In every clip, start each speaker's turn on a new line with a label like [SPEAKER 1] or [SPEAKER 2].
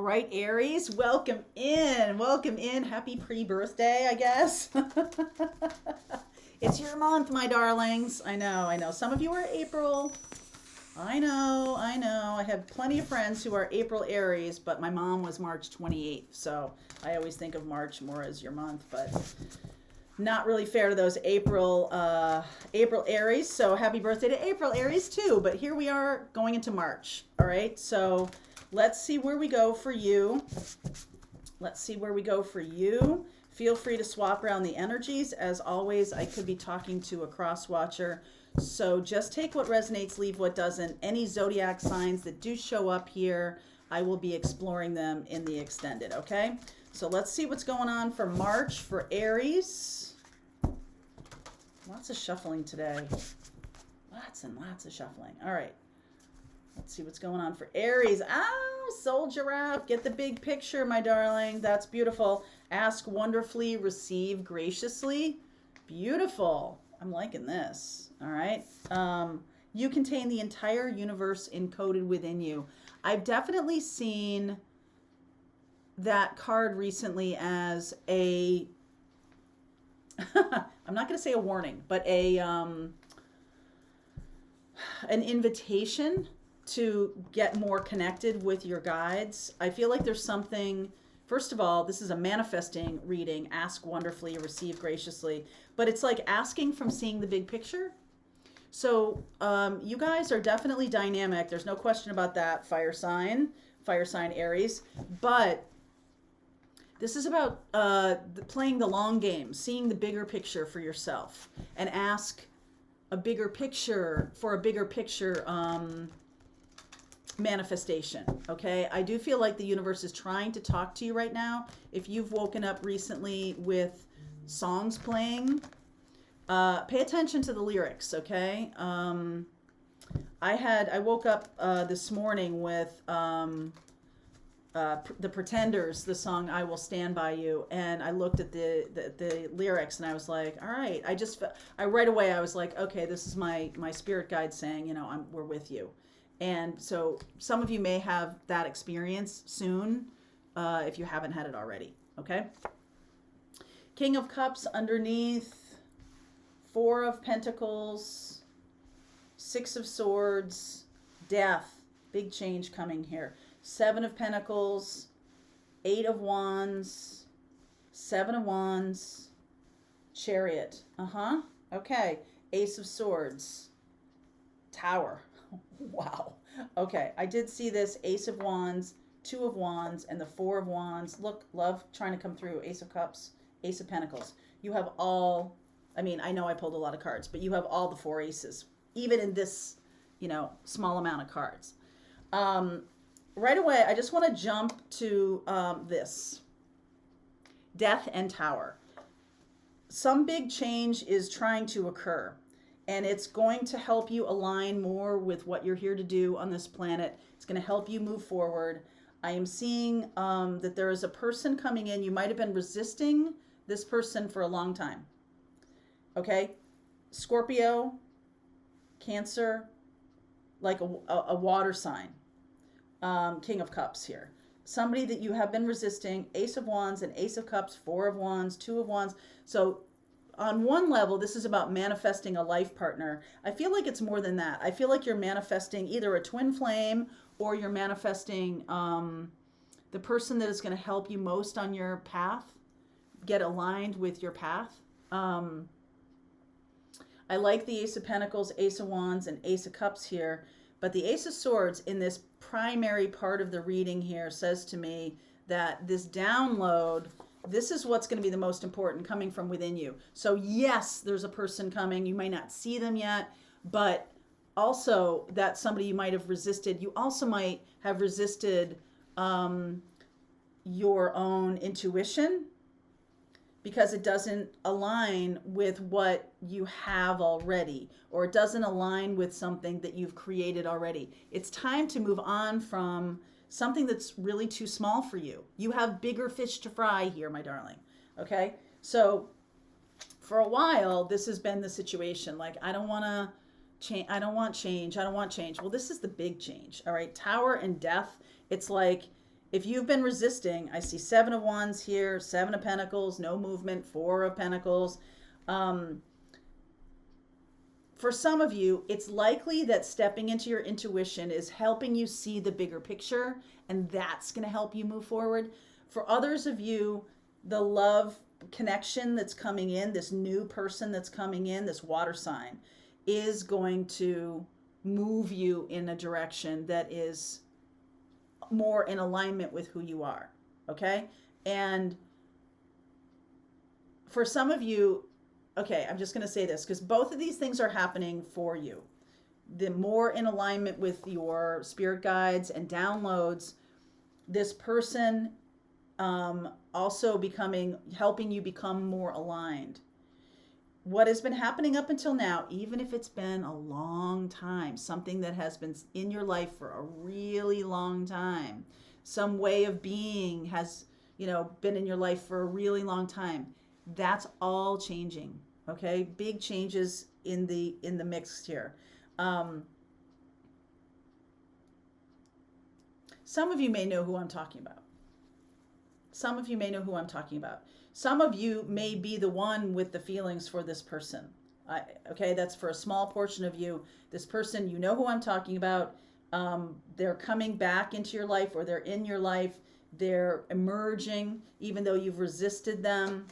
[SPEAKER 1] right, Aries, welcome in. Welcome in. Happy pre-birthday, I guess. It's your month, my darlings. I know. Some of you are April. I know. I have plenty of friends who are April Aries, but my mom was March 28th, so I always think of March more as your month, but not really fair to those April Aries. So happy birthday to April Aries too. But here we are going into March. All right. So let's see where we go for you. Feel free to swap around the energies. As always, I could be talking to a cross watcher. So just take what resonates, leave what doesn't. Any zodiac signs that do show up here, I will be exploring them in the extended. Okay. So let's see what's going on for March for Aries. Lots of shuffling today. Lots and lots of shuffling. All right. Let's see what's going on for Aries. Oh, soul giraffe. Get the big picture, my darling. That's beautiful. Ask wonderfully, receive graciously. Beautiful. I'm liking this. All right. You contain the entire universe encoded within you. I've definitely seen that card recently as a I'm not going to say a warning, but an invitation to get more connected with your guides. I feel like there's something, first of all, this is a manifesting reading, ask wonderfully, receive graciously, but it's like asking from seeing the big picture. So you guys are definitely dynamic. There's no question about that, fire sign Aries, but this is about playing the long game, seeing the bigger picture for yourself, and ask a bigger picture for a bigger picture manifestation, okay? I do feel like the universe is trying to talk to you right now. If you've woken up recently with songs playing, pay attention to the lyrics, okay? I woke up this morning with the Pretenders, the song "I Will Stand By You," and I looked at the lyrics and I was like, all right. I right away I was like, okay, this is my spirit guide saying, we're with you. And so some of you may have that experience soon if you haven't had it already. Okay. King of Cups underneath, Four of Pentacles, Six of Swords, Death, big change coming here. Seven of Pentacles, Eight of Wands, Seven of Wands, Chariot. Okay. Ace of Swords, Tower. Wow. Okay. I did see this Ace of Wands, Two of Wands, and the Four of Wands. Look, love trying to come through. Ace of Cups, Ace of Pentacles. You have all, I know I pulled a lot of cards, but you have all the four aces, even in this, small amount of cards. Right away, I just want to jump to this. Death and Tower. Some big change is trying to occur, and it's going to help you align more with what you're here to do on this planet. It's going to help you move forward. I am seeing that there is a person coming in. You might have been resisting this person for a long time. Okay? Scorpio, Cancer, like a water sign. King of Cups here. Somebody that you have been resisting, Ace of Wands and Ace of Cups, Four of Wands, Two of Wands. So on one level, this is about manifesting a life partner. I feel like it's more than that. I feel like you're manifesting either a twin flame or you're manifesting the person that is going to help you most on your path, get aligned with your path. I like the Ace of Pentacles, Ace of Wands, and Ace of Cups here. But the Ace of Swords in this primary part of the reading here says to me that this download, this is what's going to be the most important, coming from within you. So yes, there's a person coming. You might not see them yet, but also that somebody you might have resisted. You also might have resisted your own intuition because it doesn't align with what you have already, or it doesn't align with something that you've created already. It's time to move on from something that's really too small for you. You have bigger fish to fry here, my darling. Okay? So for a while, this has been the situation. Like, I don't want change. Well, this is the big change. All right? Tower and Death. It's like if you've been resisting, I see 7 of Wands here, 7 of Pentacles, no movement, 4 of Pentacles. For some of you, it's likely that stepping into your intuition is helping you see the bigger picture, and that's going to help you move forward. For others of you, the love connection that's coming in, this new person that's coming in, this water sign, is going to move you in a direction that is more in alignment with who you are. Okay? And for some of you, okay, I'm just going to say this because both of these things are happening for you. The more in alignment with your spirit guides and downloads, this person also helping you become more aligned. What has been happening up until now, even if it's been a long time, something that has been in your life for a really long time, some way of being has, been in your life for a really long time, that's all changing. Okay, big changes in the mix here. Some of you may know who I'm talking about. Some of you may be the one with the feelings for this person. Okay, that's for a small portion of you. This person, you know who I'm talking about. They're coming back into your life, or they're in your life. They're emerging, even though you've resisted them.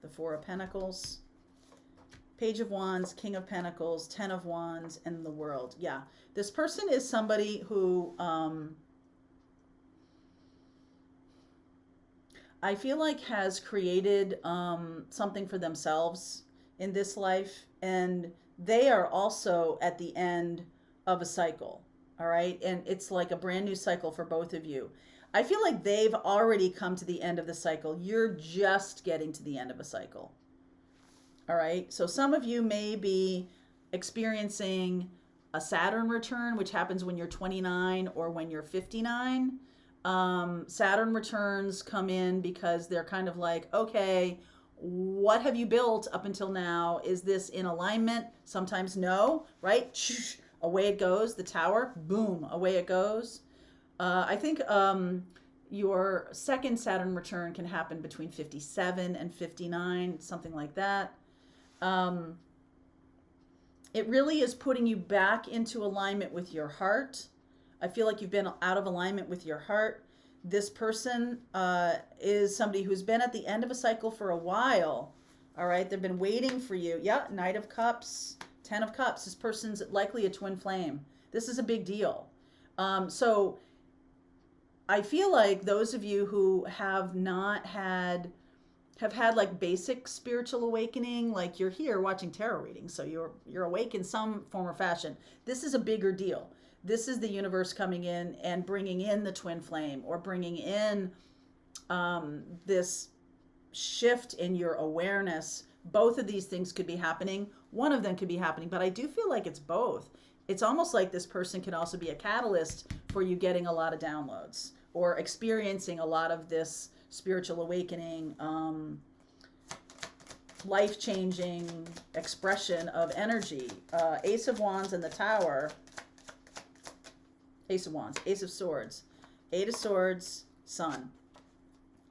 [SPEAKER 1] The 4 of Pentacles, Page of Wands, King of Pentacles, 10 of Wands, and the World. Yeah, this person is somebody who I feel like has created something for themselves in this life, and they are also at the end of a cycle. All right, and it's like a brand new cycle for both of you. I feel like they've already come to the end of the cycle. You're just getting to the end of a cycle. All right. So some of you may be experiencing a Saturn return, which happens when you're 29 or when you're 59. Saturn returns come in because they're kind of like, okay, what have you built up until now? Is this in alignment? Sometimes no, right? Away it goes. The Tower, boom, away it goes. I think your second Saturn return can happen between 57 and 59, something like that. It really is putting you back into alignment with your heart. I feel like you've been out of alignment with your heart. This person is somebody who's been at the end of a cycle for a while. All right, they've been waiting for you. Yeah, Knight of Cups, 10 of Cups. This person's likely a twin flame. This is a big deal. So I feel like those of you who have had like basic spiritual awakening, like you're here watching tarot readings, so you're awake in some form or fashion. This is a bigger deal. This is the universe coming in and bringing in the twin flame, or bringing in this shift in your awareness. Both of these things could be happening. One of them could be happening, but I do feel like it's both. It's almost like this person can also be a catalyst for you getting a lot of downloads or experiencing a lot of this spiritual awakening, life-changing expression of energy. Ace of Wands and the Tower. Ace of Wands, Ace of Swords, 8 of Swords, Sun,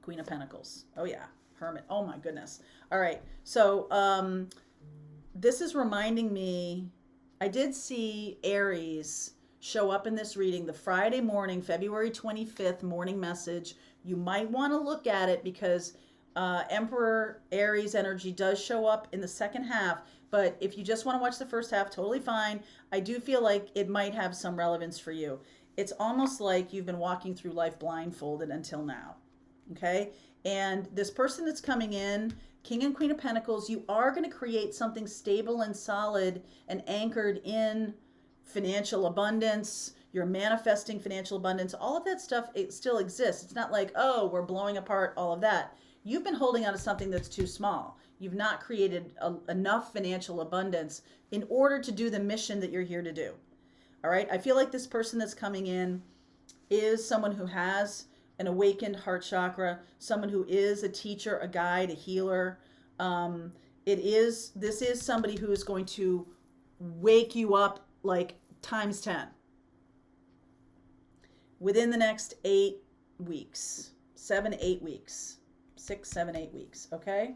[SPEAKER 1] Queen of Pentacles. Oh yeah, Hermit. Oh my goodness. All right. So this is reminding me, I did see Aries show up in this reading the Friday morning, February 25th morning message. You might want to look at it because Emperor Aries energy does show up in the second half. But if you just want to watch the first half, totally fine. I do feel like it might have some relevance for you. It's almost like you've been walking through life blindfolded until now. Okay? And this person that's coming in, King and Queen of Pentacles, you are going to create something stable and solid and anchored in financial abundance. You're manifesting financial abundance. All of that stuff, it still exists. It's not like, oh, we're blowing apart all of that. You've been holding on to something that's too small. You've not created enough financial abundance in order to do the mission that you're here to do. All right. I feel like this person that's coming in is someone who has an awakened heart chakra, someone who is a teacher, a guide, a healer. This is somebody who is going to wake you up like times 10. within the next 8 weeks, 7, 8 weeks, 6, 7, 8 weeks. Okay.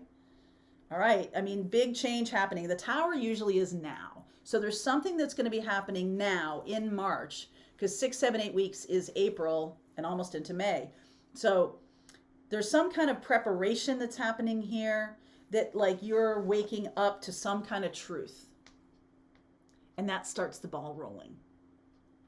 [SPEAKER 1] All right. I mean, big change happening. The Tower usually is now. So there's something that's going to be happening now in March, because 6, 7, 8 weeks is April and almost into May. So there's some kind of preparation that's happening here, that like you're waking up to some kind of truth. And that starts the ball rolling.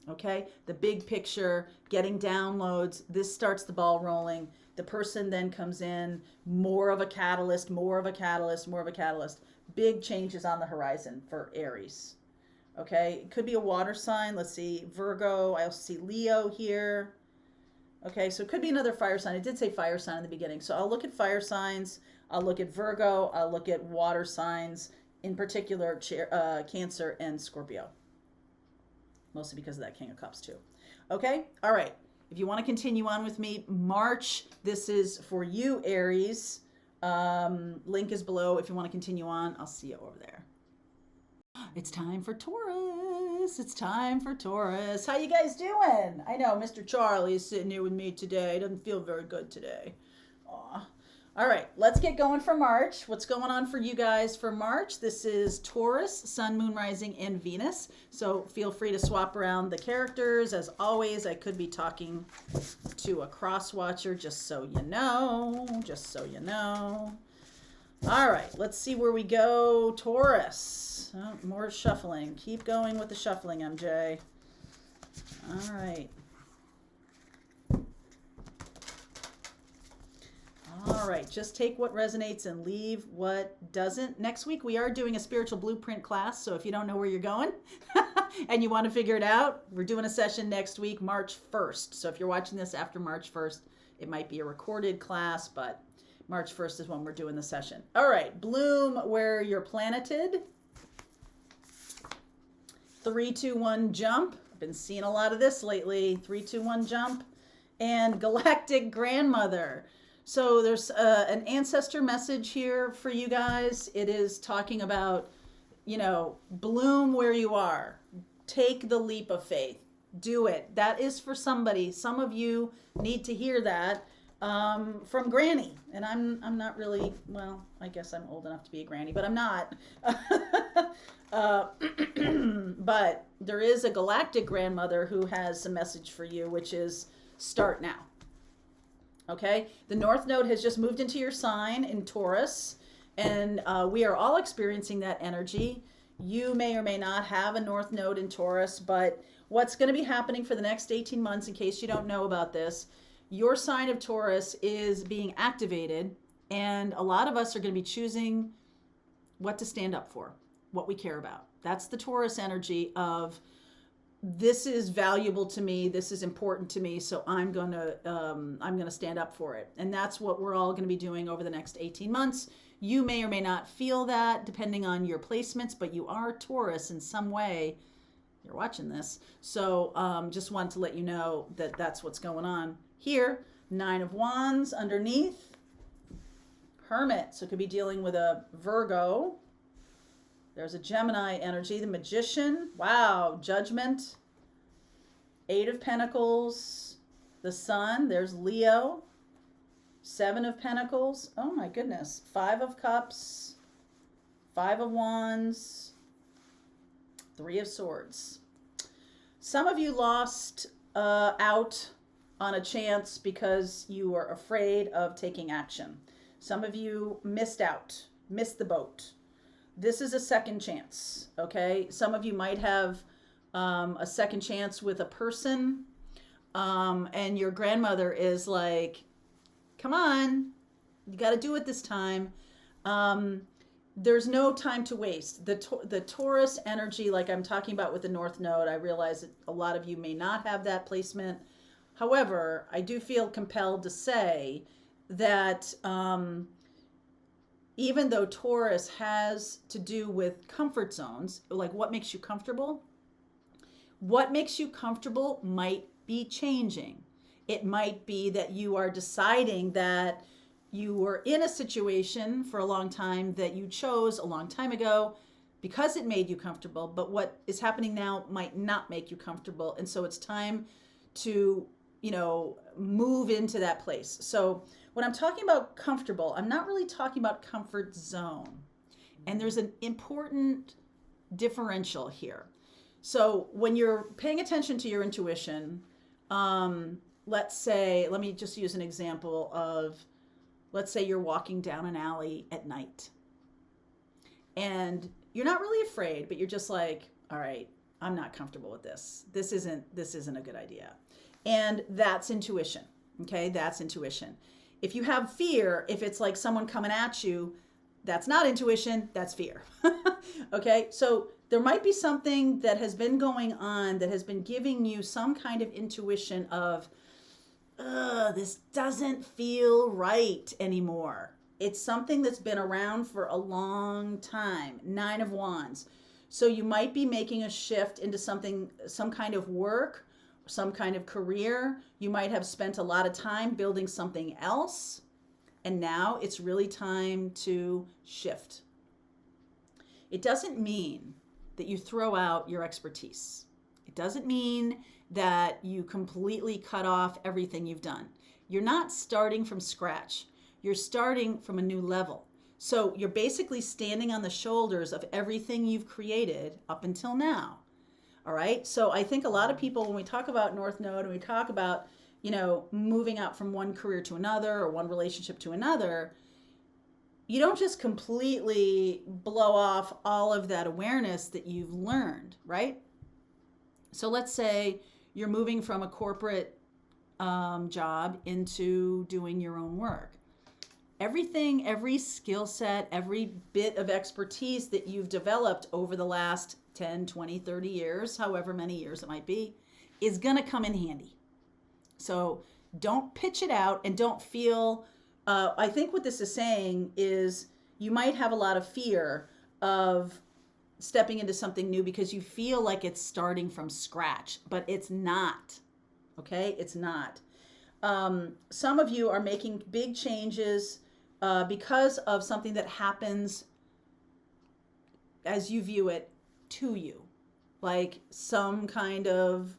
[SPEAKER 1] Okay? The big picture, getting downloads, this starts the ball rolling. The person then comes in, more of a catalyst, more of a catalyst, more of a catalyst. Big changes on the horizon for Aries. Okay? It could be a water sign. Let's see, Virgo. I also see Leo here. Okay, so it could be another fire sign. I did say fire sign in the beginning. So I'll look at fire signs. I'll look at Virgo. I'll look at water signs, in particular Cancer and Scorpio. Mostly because of that King of Cups too. Okay, all right. If you want to continue on with me, March, this is for you, Aries. Link is below. If you want to continue on, I'll see you over there. It's time for Taurus. It's time for Taurus. How you guys doing? I know Mr. Charlie is sitting here with me today. Doesn't feel very good today. Aw. All right, let's get going for March. What's going on for you guys for March? This is Taurus, Sun, Moon, Rising, and Venus. So feel free to swap around the characters. As always, I could be talking to a cross watcher, just so you know. Just so you know. All right, let's see where we go. Taurus. Oh, more shuffling. Keep going with the shuffling, MJ. All right. All right, just take what resonates and leave what doesn't. Next week, we are doing a spiritual blueprint class. So if you don't know where you're going and you want to figure it out, we're doing a session next week, March 1st. So if you're watching this after March 1st, it might be a recorded class, but March 1st is when we're doing the session. All right, bloom where you're planeted. 3, 2, 1, jump. I've been seeing a lot of this lately. 3, 2, 1, jump. And galactic grandmother. So there's an ancestor message here for you guys. It is talking about, you know, bloom where you are. Take the leap of faith. Do it. That is for somebody. Some of you need to hear that from Granny. And I'm not really, well, I guess I'm old enough to be a granny, but I'm not. But there is a galactic grandmother who has a message for you, which is start now. Okay, the North Node has just moved into your sign in Taurus, and we are all experiencing that energy. You may or may not have a North Node in Taurus, but what's going to be happening for the next 18 months, in case you don't know about this, your sign of Taurus is being activated, and a lot of us are going to be choosing what to stand up for, what we care about. That's the Taurus energy of, this is valuable to me, this is important to me, so I'm gonna stand up for it. And that's what we're all gonna be doing over the next 18 months. You may or may not feel that depending on your placements, but you are Taurus in some way. You're watching this. So just wanted to let you know that that's what's going on here. 9 of Wands underneath. Hermit, so it could be dealing with a Virgo. There's a Gemini energy, the Magician. Wow, Judgment. 8 of Pentacles, the Sun. There's Leo. 7 of Pentacles. Oh my goodness. 5 of Cups. 5 of Wands. 3 of Swords. Some of you lost out on a chance because you were afraid of taking action. Some of you missed out, missed the boat. This is a second chance, okay? Some of you might have a second chance with a person, and your grandmother is like, come on, you got to do it this time. There's no time to waste. The Taurus energy, like I'm talking about with the North Node, I realize that a lot of you may not have that placement. However, I do feel compelled to say that even though Taurus has to do with comfort zones, like what makes you comfortable might be changing. It might be that you are deciding that you were in a situation for a long time that you chose a long time ago because it made you comfortable, but what is happening now might not make you comfortable. And so it's time to move into that place. So when I'm talking about comfortable, I'm not really talking about comfort zone. And there's an important differential here. So when you're paying attention to your intuition, let me just use an example of, let's say you're walking down an alley at night and you're not really afraid, but you're just like, all right, I'm not comfortable with this. This isn't a good idea. And that's intuition. Okay. That's intuition. If you have fear, if it's like someone coming at you, that's not intuition, that's fear. Okay. So there might be something that has been going on that has been giving you some kind of intuition of, this doesn't feel right anymore. It's something that's been around for a long time. 9 of Wands. So you might be making a shift into something, some kind of work, some kind of career. You might have spent a lot of time building something else. And now it's really time to shift. It doesn't mean that you throw out your expertise. It doesn't mean that you completely cut off everything you've done. You're not starting from scratch. You're starting from a new level. So you're basically standing on the shoulders of everything you've created up until now. All right. So I think a lot of people, when we talk about North Node and we talk about, moving out from one career to another or one relationship to another, you don't just completely blow off all of that awareness that you've learned, right? So let's say you're moving from a corporate job into doing your own work. Everything, every skill set, every bit of expertise that you've developed over the last 10, 20, 30 years, however many years it might be, is going to come in handy. So don't pitch it out and don't feel, I think what this is saying is you might have a lot of fear of stepping into something new because you feel like it's starting from scratch, but it's not. Okay? It's not. Some of you are making big changes because of something that happens as you view it to you, like some kind of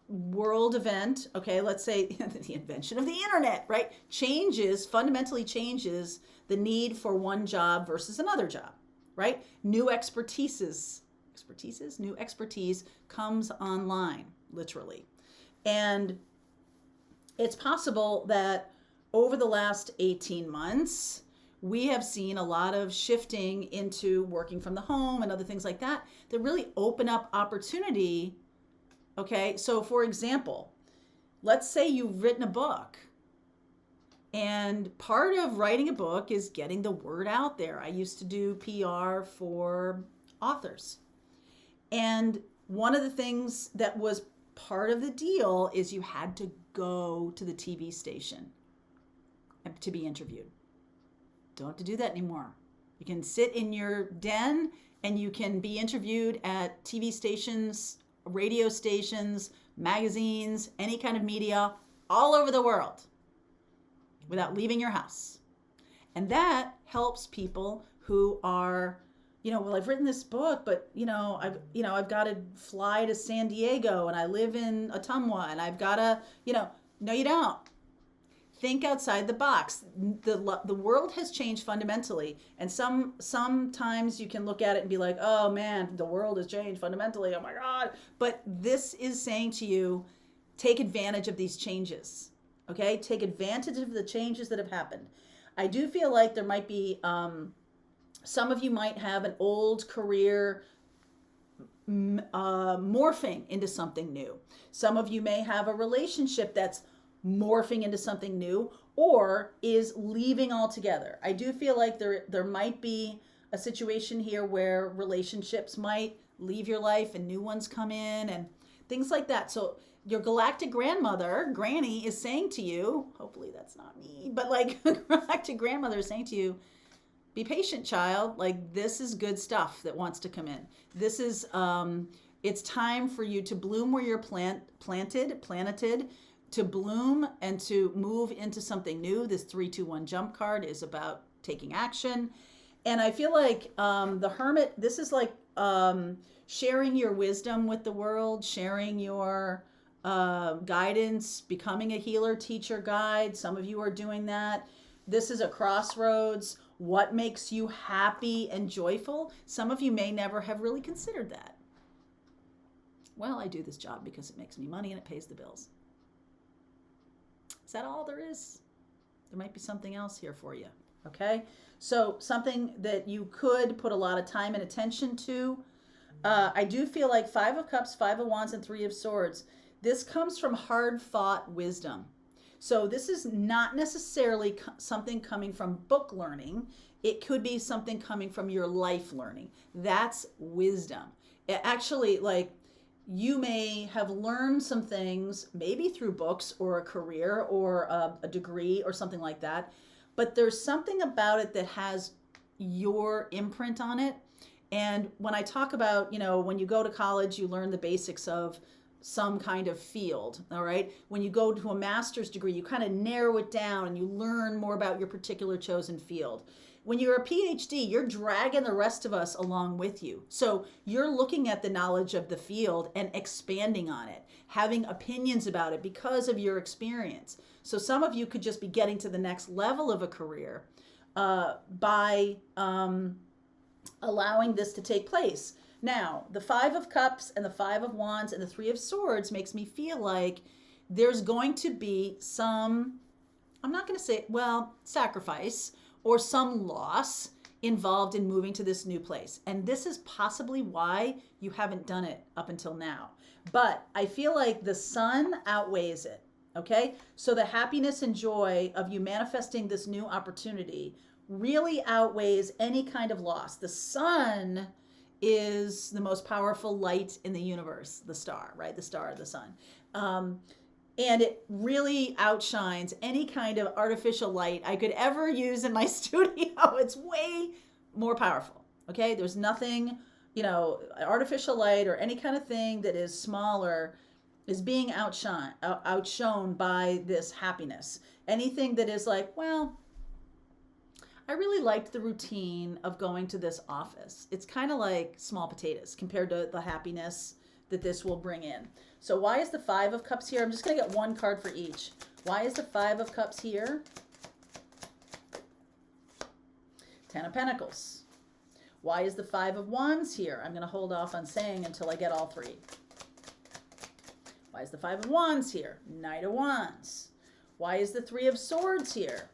[SPEAKER 1] world event. Okay, let's say the invention of the internet, right? Fundamentally changes the need for one job versus another job, right? New expertise comes online, literally. And it's possible that over the last 18 months, we have seen a lot of shifting into working from the home and other things like that really open up opportunity. Okay, so for example, let's say you've written a book, and part of writing a book is getting the word out there. I used to do PR for authors. And one of the things that was part of the deal is you had to go to the TV station to be interviewed. Don't have to do that anymore. You can sit in your den and you can be interviewed at TV stations, radio stations, magazines, any kind of media all over the world without leaving your house. And that helps people who are, well, I've written this book, but I've got to fly to San Diego and I live in Ottumwa and I've got to, no, you don't. Think outside the box. The world has changed fundamentally, and sometimes you can look at it and be like, oh man, the world has changed fundamentally, oh my God. But this is saying to you, take advantage of these changes, okay? Take advantage of the changes that have happened. I do feel like there might be, some of you might have an old career morphing into something new. Some of you may have a relationship that's morphing into something new or is leaving altogether. I do feel like there might be a situation here where relationships might leave your life and new ones come in and things like that. So your galactic grandmother, Granny, is saying to you, hopefully that's not me, but like galactic grandmother is saying to you, be patient, child. Like this is good stuff that wants to come in. This is, it's time for you to bloom where you're planted, to bloom and to move into something new. This 3-2-1 jump card is about taking action. And I feel like the Hermit, this is like sharing your wisdom with the world, sharing your guidance, becoming a healer, teacher, guide. Some of you are doing that. This is a crossroads. What makes you happy and joyful? Some of you may never have really considered that. Well, I do this job because it makes me money and it pays the bills. Is that all there is? There might be something else here for you. Okay? So something that you could put a lot of time and attention to. I do feel like 5 of Cups, 5 of Wands, and 3 of Swords. This comes from hard-fought wisdom. So this is not necessarily something coming from book learning. It could be something coming from your life learning. That's wisdom. It actually, like, you may have learned some things, maybe through books or a career or a degree or something like that. But there's something about it that has your imprint on it. And when I talk about, when you go to college, you learn the basics of some kind of field, all right? When you go to a master's degree, you kind of narrow it down and you learn more about your particular chosen field. When you're a PhD, you're dragging the rest of us along with you. So you're looking at the knowledge of the field and expanding on it, having opinions about it because of your experience. So some of you could just be getting to the next level of a career by allowing this to take place. Now, the 5 of Cups and the 5 of Wands and the 3 of Swords makes me feel like there's going to be some, I'm not going to say, sacrifice or some loss involved in moving to this new place. And this is possibly why you haven't done it up until now. But I feel like the sun outweighs it, okay? So the happiness and joy of you manifesting this new opportunity really outweighs any kind of loss. The sun is the most powerful light in the universe, the star, right? The star of the sun. And it really outshines any kind of artificial light I could ever use in my studio. It's way more powerful, okay? There's nothing, artificial light or any kind of thing that is smaller is being outshone by this happiness. Anything that is like, I really liked the routine of going to this office. It's kind of like small potatoes compared to the happiness that this will bring in. So why is the 5 of Cups here? I'm just going to get one card for each. Why is the 5 of Cups here? 10 of Pentacles. Why is the 5 of Wands here? I'm going to hold off on saying until I get all 3. Why is the 5 of Wands here? Knight of Wands. Why is the 3 of Swords here?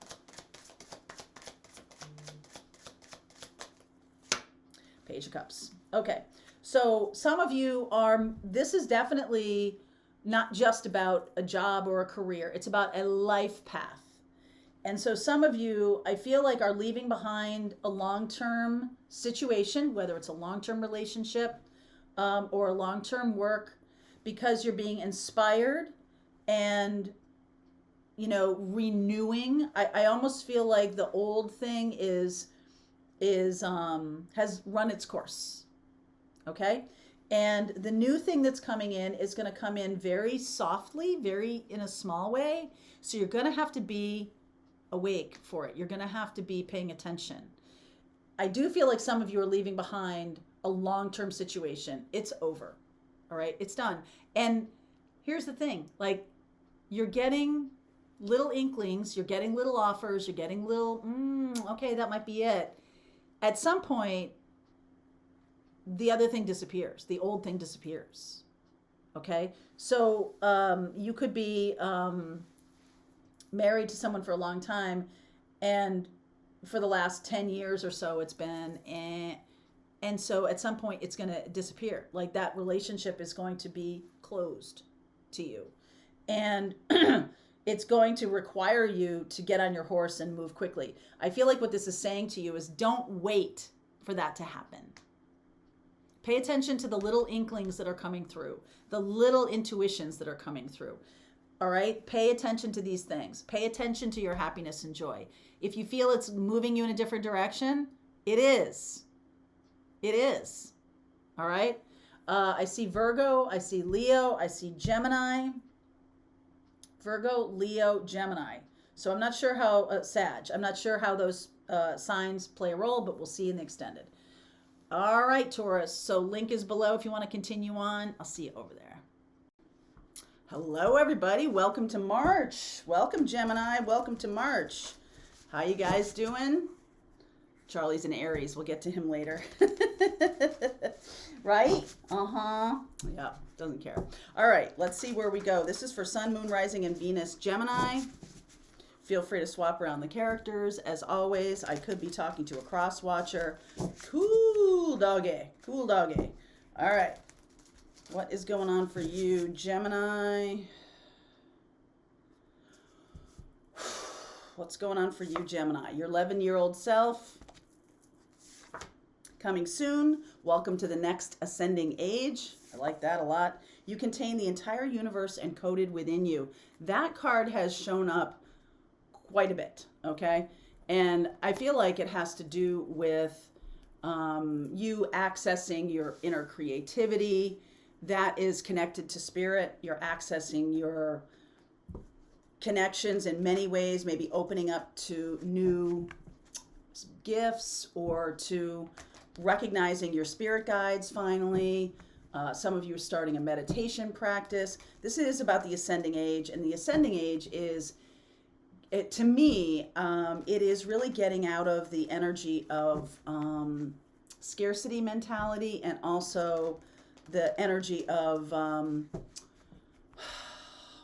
[SPEAKER 1] Page of Cups. Okay. So some of you this is definitely not just about a job or a career. It's about a life path. And so some of you, I feel like, are leaving behind a long-term situation, whether it's a long-term relationship or a long-term work, because you're being inspired and, renewing. I almost feel like the old thing has run its course. Okay. And the new thing that's coming in is going to come in very softly, very in a small way. So you're going to have to be awake for it. You're going to have to be paying attention. I do feel like some of you are leaving behind a long-term situation. It's over. All right. It's done. And here's the thing, like, you're getting little inklings, you're getting little offers, you're getting little, okay, that might be it. At some point, the other thing disappears. The old thing disappears. Okay? So you could be married to someone for a long time, and for the last 10 years or so, it's been, and so at some point, it's going to disappear. Like, that relationship is going to be closed to you. And it's going to require you to get on your horse and move quickly. I feel like what this is saying to you is, don't wait for that to happen. Pay attention to the little inklings that are coming through, the little intuitions that are coming through. All right? Pay attention to these things. Pay attention to your happiness and joy. If you feel it's moving you in a different direction, it is. It is. All right? I see Virgo. I see Leo. I see Gemini. Virgo, Leo, Gemini. So I'm not sure how, Sag. I'm not sure how those signs play a role, but we'll see in the extended. All right, Taurus. So link is below if you want to continue on. I'll see you over there. Hello, everybody. Welcome to March. Welcome, Gemini. Welcome to March. How you guys doing? Charlie's an Aries. We'll get to him later. Right? Uh-huh. Yeah, doesn't care. All right, let's see where we go. This is for Sun, Moon, Rising, and Venus, Gemini. Feel free to swap around the characters. As always, I could be talking to a cross-watcher. Cool doggy. Cool doggy. All right. What is going on for you, Gemini? What's going on for you, Gemini? Your 11-year-old self. Coming soon. Welcome to the next ascending age. I like that a lot. You contain the entire universe encoded within you. That card has shown up quite a bit, okay? And I feel like it has to do with you accessing your inner creativity. That is connected to spirit. You're accessing your connections in many ways, maybe opening up to new gifts or to recognizing your spirit guides finally. Some of you are starting a meditation practice. This is about the ascending age, and the ascending age is, to me, it is really getting out of the energy of scarcity mentality, and also the energy of,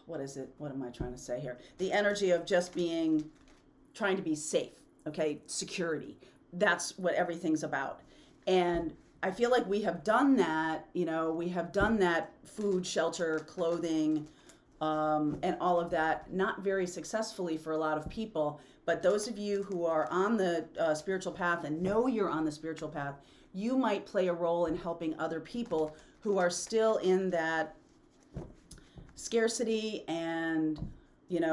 [SPEAKER 1] what is it? What am I trying to say here? The energy of just trying to be safe, okay? Security. That's what everything's about. And I feel like we have done that, we have done that food, shelter, clothing, and all of that, not very successfully for a lot of people. But those of you who are on the spiritual path and know you're on the spiritual path, you might play a role in helping other people who are still in that scarcity and,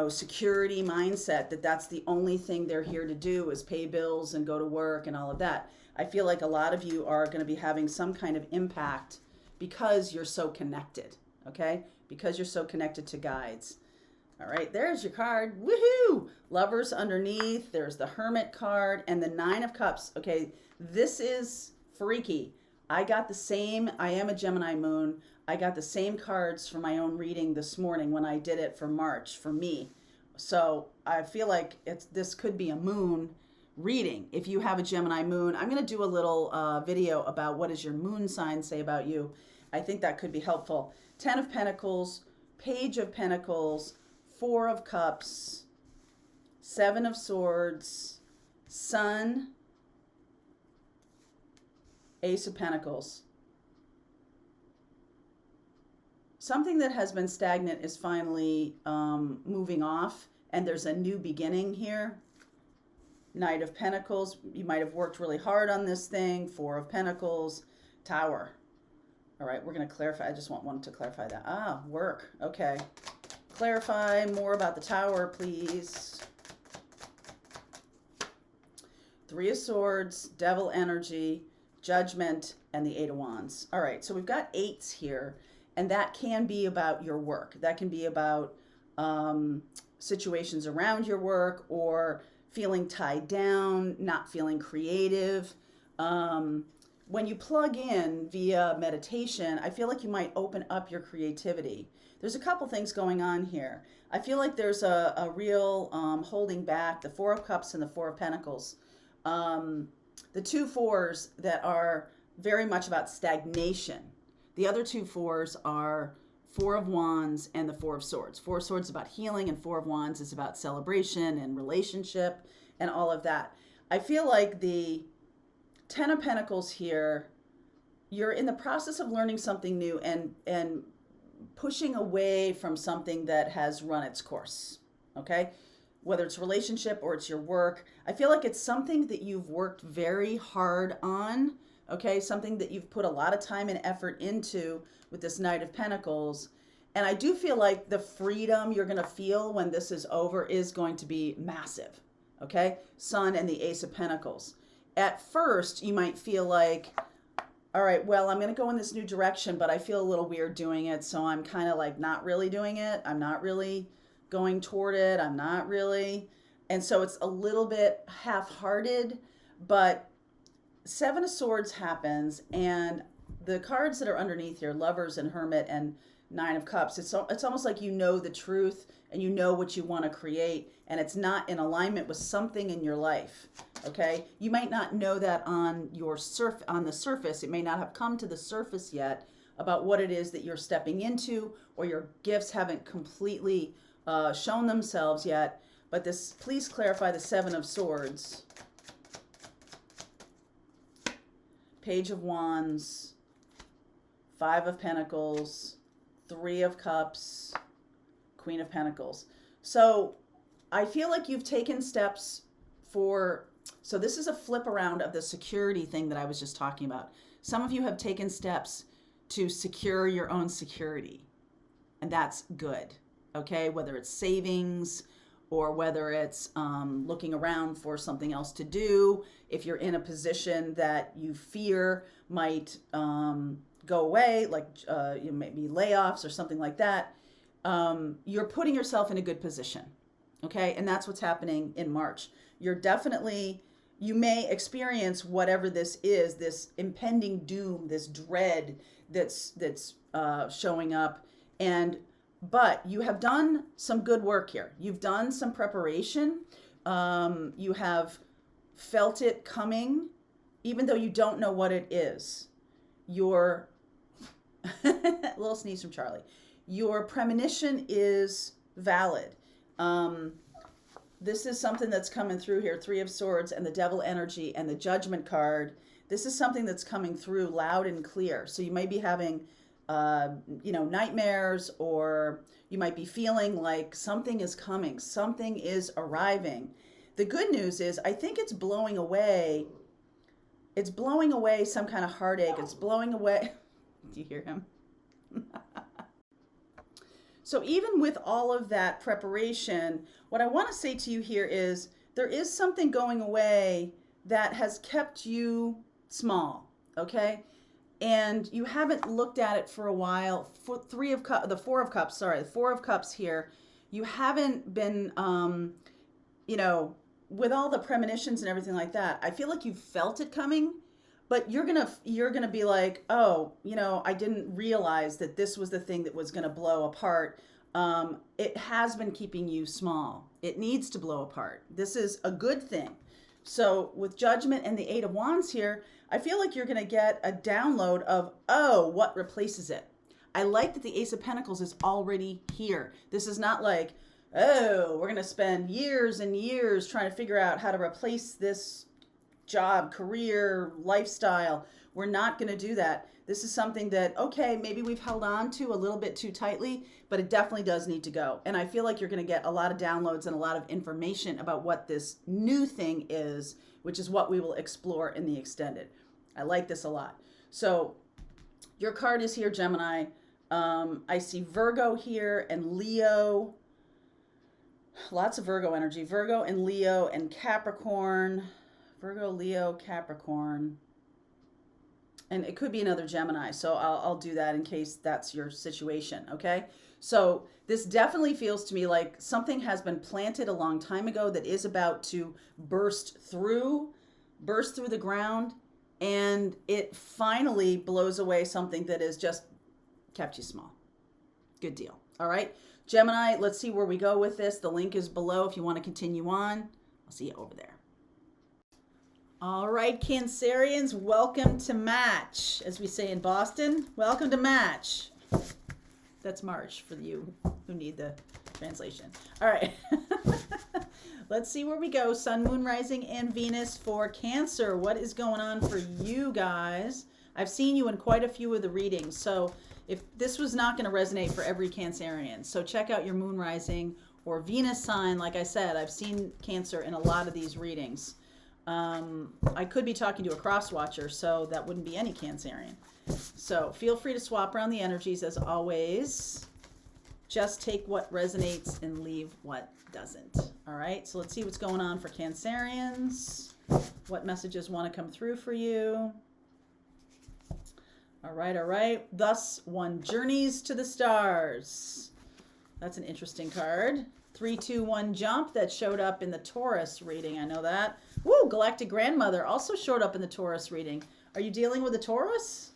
[SPEAKER 1] security mindset, that's the only thing they're here to do is pay bills and go to work and all of that. I feel like a lot of you are going to be having some kind of impact because you're so connected, okay? Because you're so connected to guides. All right, there's your card. Woohoo! Lovers underneath. There's the Hermit card and the Nine of Cups. Okay, this is freaky. I am a Gemini moon. I got the same cards for my own reading this morning when I did it for March for me. So I feel like this could be a moon reading. If you have a Gemini moon, I'm going to do a little video about what does your moon sign say about you. I think that could be helpful. 10 of Pentacles, Page of Pentacles, 4 of Cups, 7 of Swords, Sun, Ace of Pentacles. Something that has been stagnant is finally moving off, and there's a new beginning here. Knight of Pentacles. You might have worked really hard on this thing. 4 of Pentacles. Tower. All right, we're going to clarify. I just want to clarify that. Work. Okay. Clarify more about the Tower, please. 3 of Swords, Devil energy, Judgment, and the 8 of Wands. All right, so we've got 8s here, and that can be about your work. That can be about situations around your work, or feeling tied down, not feeling creative. When you plug in via meditation, I feel like you might open up your creativity. There's a couple things going on here. I feel like there's a real holding back, the 4 of Cups and the 4 of Pentacles. The 2 4s that are very much about stagnation. The other 2 4s are 4 of Wands and the 4 of Swords. 4 of Swords is about healing, and 4 of Wands is about celebration and relationship and all of that. I feel like the 10 of Pentacles here, you're in the process of learning something new and pushing away from something that has run its course, okay? Whether it's relationship or it's your work. I feel like it's something that you've worked very hard on, okay? Something that you've put a lot of time and effort into with this Knight of Pentacles. And I do feel like the freedom you're going to feel when this is over is going to be massive, okay? Sun and the Ace of Pentacles. At first, you might feel like, all right, well, I'm going to go in this new direction, but I feel a little weird doing it, so I'm kind of like not really doing it. I'm not really going toward it. I'm not really. And so it's a little bit half-hearted, but 7 of Swords happens, and the cards that are underneath here, Lovers and Hermit and Nine of Cups. It's almost like you know the truth and you know what you want to create, and it's not in alignment with something in your life. Okay, you might not know that on the surface. It may not have come to the surface yet about what it is that you're stepping into, or your gifts haven't completely shown themselves yet. But this, please clarify the Seven of Swords, Page of Wands, Five of Pentacles, Three of Cups, Queen of Pentacles. So I feel like you've taken steps so this is a flip around of the security thing that I was just talking about. Some of you have taken steps to secure your own security, and that's good. Okay, whether it's savings or whether it's looking around for something else to do. If you're in a position that you fear might go away, like maybe layoffs or something like that, you're putting yourself in a good position. Okay, and that's what's happening in March. You may experience whatever this is, this impending doom, this dread that's showing up, but you have done some good work here. You've done some preparation. You have felt it coming, even though you don't know what it is. Your a little sneeze from Charlie. Your premonition is valid. This is something that's coming through here. Three of Swords and the Devil energy and the Judgment card. This is something that's coming through loud and clear. So you might be having nightmares, or you might be feeling like something is coming, something is arriving. The good news is, I think it's blowing away some kind of heartache. It's blowing away. Do you hear him? So even with all of that preparation, what I want to say to you here is there is something going away that has kept you small, okay? And you haven't looked at it for a while. The Four of Cups here, you haven't been, with all the premonitions and everything like that, I feel like you felt it coming, but you're gonna be like, oh, I didn't realize that this was the thing that was gonna blow apart. It has been keeping you small. It needs to blow apart. This is a good thing. So with Judgment and the Eight of Wands here, I feel like you're going to get a download of, what replaces it. I like that the Ace of Pentacles is already here. This is not like, we're going to spend years and years trying to figure out how to replace this job, career, lifestyle. We're not going to do that. This is something that, okay, maybe we've held on to a little bit too tightly, but it definitely does need to go. And I feel like you're going to get a lot of downloads and a lot of information about what this new thing is, which is what we will explore in the extended. I like this a lot. So your card is here, Gemini. I see Virgo here and Leo. Lots of Virgo energy. Virgo and Leo and Capricorn. Virgo, Leo, Capricorn. And it could be another Gemini, so I'll do that in case that's your situation, okay? So this definitely feels to me like something has been planted a long time ago that is about to burst through the ground, and it finally blows away something that has just kept you small. Good deal. All right, Gemini, let's see where we go with this. The link is below if you want to continue on. I'll see you over there. All right, Cancerians, welcome to Match. As we say in Boston, welcome to Match. That's March for you who need the translation. All right. Let's see where we go. Sun, Moon, Rising, and Venus for Cancer. What is going on for you guys? I've seen you in quite a few of the readings, so if this was not going to resonate for every Cancerian, so check out your Moon, Rising, or Venus sign. Like I said, I've seen Cancer in a lot of these readings. I could be talking to a cross watcher, so that wouldn't be any Cancerian. So feel free to swap around the energies as always. Just take what resonates and leave what doesn't. All right, so let's see what's going on for Cancerians. What messages want to come through for you? All right. Thus one journeys to the stars. That's an interesting card. 3, 2, 1 jump that showed up in the Taurus reading. I know that. Woo, Galactic Grandmother also showed up in the Taurus reading. Are you dealing with a Taurus?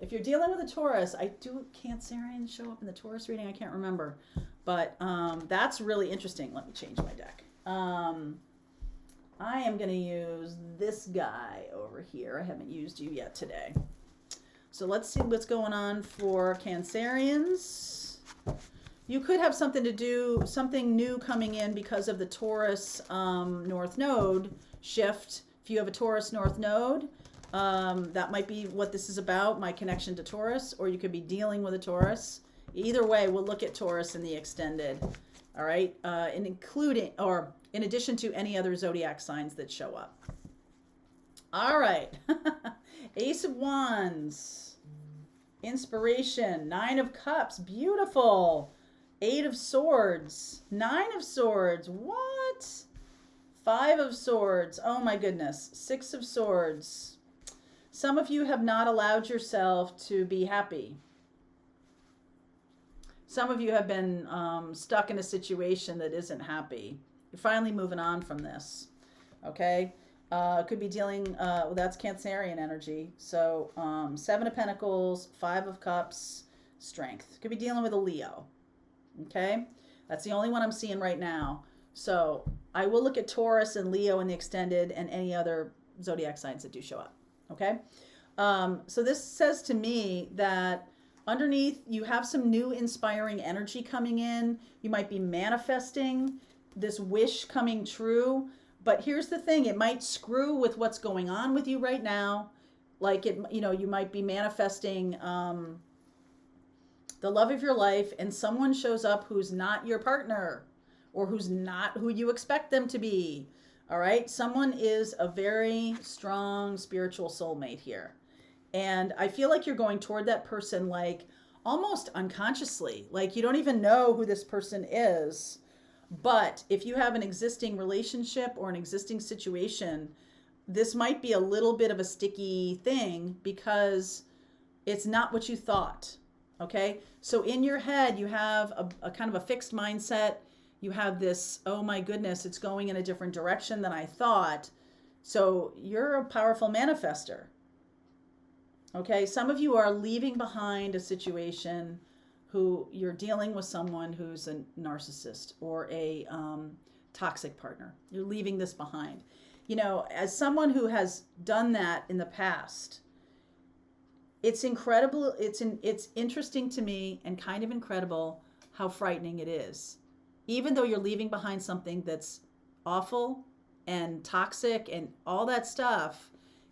[SPEAKER 1] If you're dealing with a Taurus, I do Cancerian show up in the Taurus reading? I can't remember. But that's really interesting. Let me change my deck. I am going to use this guy over here. I haven't used you yet today. So let's see what's going on for Cancerians. You could have something to do, something new coming in because of the Taurus North Node shift. If you have a Taurus North Node, that might be what this is about, my connection to Taurus, or you could be dealing with a Taurus. Either way, we'll look at Taurus in the extended, all right, and including, or in addition to any other zodiac signs that show up. All right, Ace of Wands, inspiration, Nine of Cups, beautiful. Eight of Swords, Nine of Swords, what? Five of Swords, oh my goodness, Six of Swords. Some of you have not allowed yourself to be happy. Some of you have been stuck in a situation that isn't happy. You're finally moving on from this, okay? Could be dealing, well, that's Cancerian energy. So Seven of Pentacles, Five of Cups, Strength. Could be dealing with a Leo, okay? That's the only one I'm seeing right now. So I will look at Taurus and Leo in the extended and any other zodiac signs that do show up, okay? So this says to me that underneath you have some new inspiring energy coming in. You might be manifesting this wish coming true. But here's the thing, it might screw with what's going on with you right now. Like it, you know, you might be manifesting the love of your life and someone shows up who's not your partner or who's not who you expect them to be. All right. Someone is a very strong spiritual soulmate here. And I feel like you're going toward that person like almost unconsciously, like you don't even know who this person is. But if you have an existing relationship or an existing situation, this might be a little bit of a sticky thing because it's not what you thought. Okay. So in your head, you have a kind of a fixed mindset. You have this, oh my goodness, it's going in a different direction than I thought. So you're a powerful manifester. Okay. Some of you are leaving behind a situation who you're dealing with someone who's a narcissist or a toxic partner. You're leaving this behind. You know, as someone who has done that in the past, it's incredible. It's interesting to me and kind of incredible how frightening it is. Even though you're leaving behind something that's awful and toxic and all that stuff,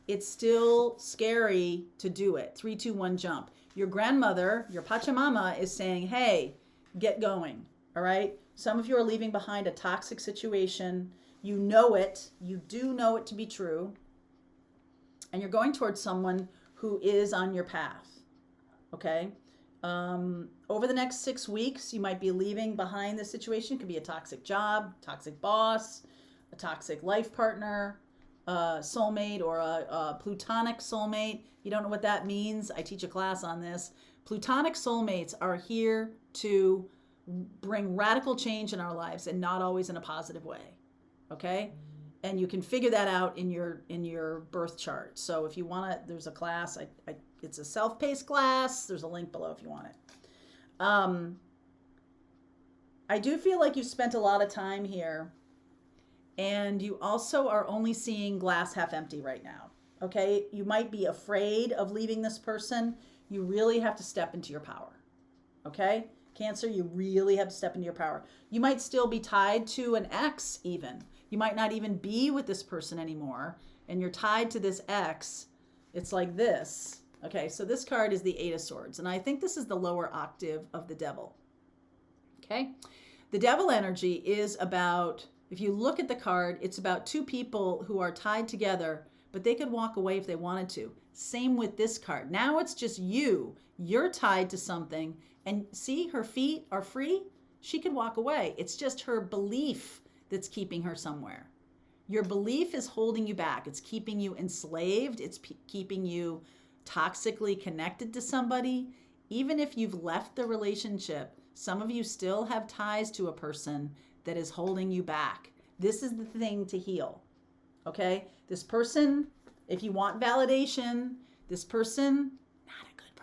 [SPEAKER 1] it's still scary to do it. 3, 2, 1, jump. Your grandmother, your Pachamama is saying, hey, get going, all right? Some of you are leaving behind a toxic situation. You know it. You do know it to be true. And you're going towards someone who is on your path, okay? Over the next 6 weeks, you might be leaving behind this situation. It could be a toxic job, toxic boss, a toxic life partner, soulmate, or a plutonic soulmate. You don't know what that means? I teach a class on this. Plutonic soulmates are here to bring radical change in our lives and not always in a positive way. Okay? And you can figure that out in your birth chart. So if you want to, there's a class. It's a self-paced class. There's a link below if you want it. I do feel like you've spent a lot of time here. And you also are only seeing glass half empty right now, okay? You might be afraid of leaving this person. You really have to step into your power, okay? Cancer, you really have to step into your power. You might still be tied to an ex even. You might not even be with this person anymore, and you're tied to this ex. It's like this. Okay, so this card is the Eight of Swords, and I think this is the lower octave of the Devil, okay? The Devil energy is about... If you look at the card, it's about two people who are tied together, but they could walk away if they wanted to. Same with this card. Now it's just you. You're tied to something, and see, her feet are free. She could walk away. It's just her belief that's keeping her somewhere. Your belief is holding you back. It's keeping you enslaved. It's keeping you toxically connected to somebody. Even if you've left the relationship, some of you still have ties to a person that is holding you back. This is the thing to heal, okay? This person, if you want validation, this person, not a good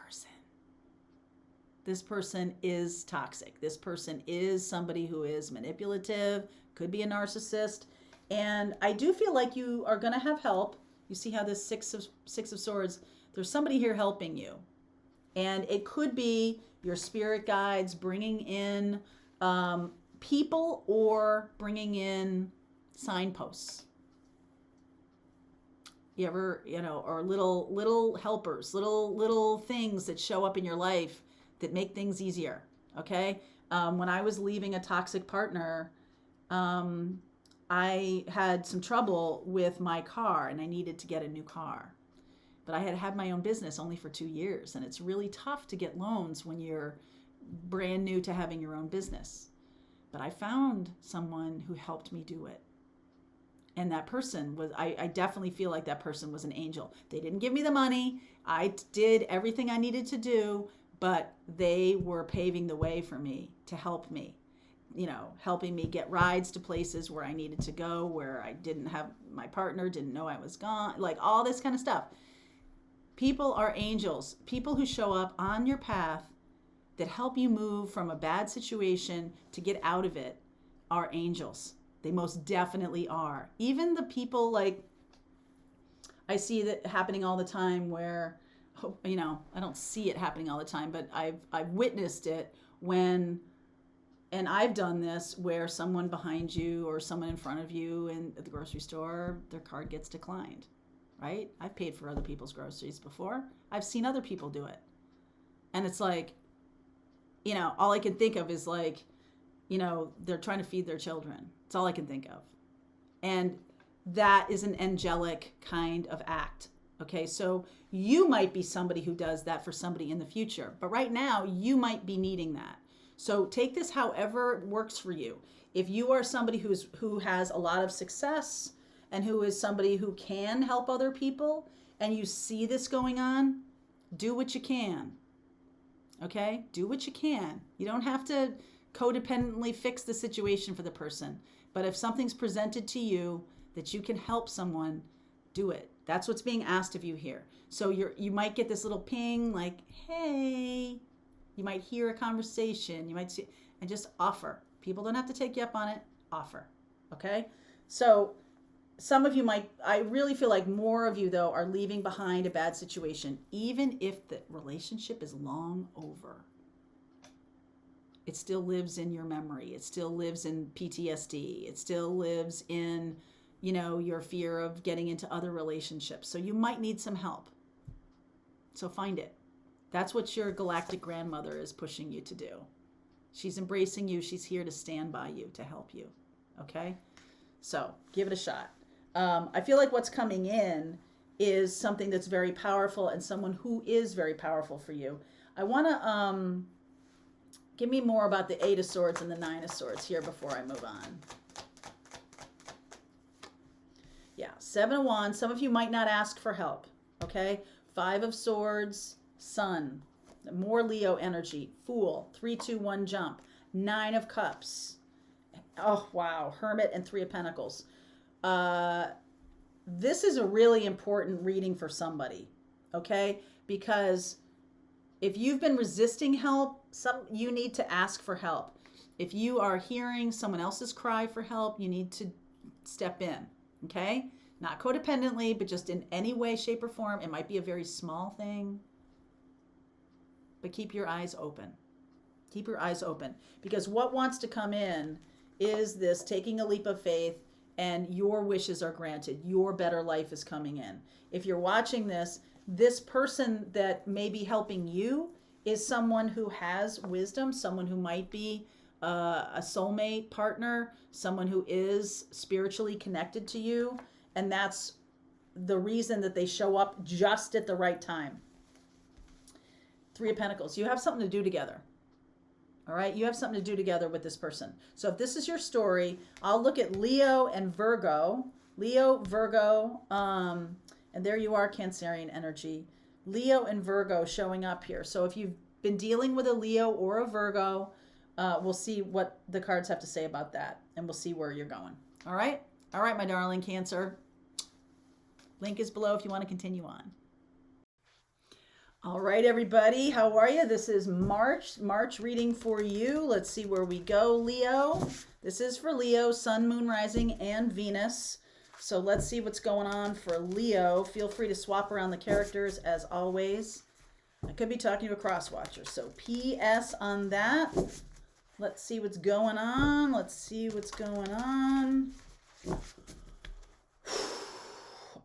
[SPEAKER 1] this person is toxic. This person is somebody who is manipulative, could be a narcissist. And I do feel like you are going to have help. You see how this Six of Swords, there's somebody here helping you. And it could be your spirit guides bringing in people or bringing in signposts. You ever, or little helpers, little things that show up in your life that make things easier. Okay. When I was leaving a toxic partner, I had some trouble with my car and I needed to get a new car. But I had my own business only for 2 years. And it's really tough to get loans when you're brand new to having your own business. But I found someone who helped me do it. And that person was, I definitely feel like that person was an angel. They didn't give me the money. I did everything I needed to do, but they were paving the way for me to help me, helping me get rides to places where I needed to go, where I didn't have my partner, didn't know I was gone, like all this kind of stuff. People are angels. People who show up on your path that help you move from a bad situation to get out of it are angels. They most definitely are. Even the people, like, I see that happening all the time where, I don't see it happening all the time, but I've witnessed it when, and I've done this, where someone behind you or someone in front of you at the grocery store, their card gets declined, right? I've paid for other people's groceries before. I've seen other people do it. And it's like, all I can think of is like, they're trying to feed their children. It's all I can think of. And that is an angelic kind of act. Okay, so you might be somebody who does that for somebody in the future. But right now, you might be needing that. So take this however works for you. If you are somebody who has a lot of success and who is somebody who can help other people, and you see this going on, do what you can. Okay, do what you can. You don't have to codependently fix the situation for the person. But if something's presented to you that you can help someone, do it. That's what's being asked of you here. So you might get this little ping like, hey, you might hear a conversation, you might see, and just offer. People don't have to take you up on it. Offer. Okay? So some of you I really feel like more of you, though, are leaving behind a bad situation, even if the relationship is long over. It still lives in your memory. It still lives in PTSD. It still lives in, your fear of getting into other relationships. So you might need some help. So find it. That's what your galactic grandmother is pushing you to do. She's embracing you. She's here to stand by you, to help you. Okay? So give it a shot. I feel like what's coming in is something that's very powerful and someone who is very powerful for you. I want to give me more about the Eight of Swords and the Nine of Swords here before I move on. Yeah, Seven of Wands. Some of you might not ask for help, okay? Five of Swords, Sun, more Leo energy, Fool, 3, 2, 1 jump, Nine of Cups. Oh, wow, Hermit and Three of Pentacles. This is a really important reading for somebody, okay? Because if you've been resisting help, you need to ask for help. If you are hearing someone else's cry for help, you need to step in, okay? Not codependently, but just in any way, shape, or form. It might be a very small thing, but keep your eyes open. Keep your eyes open, because what wants to come in is this taking a leap of faith, and your wishes are granted. Your better life is coming in. If you're watching this person that may be helping you is someone who has wisdom, someone who might be a soulmate partner, someone who is spiritually connected to you. And that's the reason that they show up just at the right time. Three of Pentacles. You have something to do together. All right, you have something to do together with this person. So if this is your story, I'll look at Leo and Virgo. Leo, Virgo, and there you are, Cancerian energy. Leo and Virgo showing up here. So if you've been dealing with a Leo or a Virgo, we'll see what the cards have to say about that, and we'll see where you're going. All right, my darling Cancer. Link is below if you want to continue on. All right, everybody, how are you? This is March reading for you. Let's see where we go, Leo. This is for Leo, Sun, Moon, Rising, and Venus. So let's see what's going on for Leo. Feel free to swap around the characters as always. I could be talking to a cross watcher, so PS on that. Let's see what's going on. Let's see what's going on.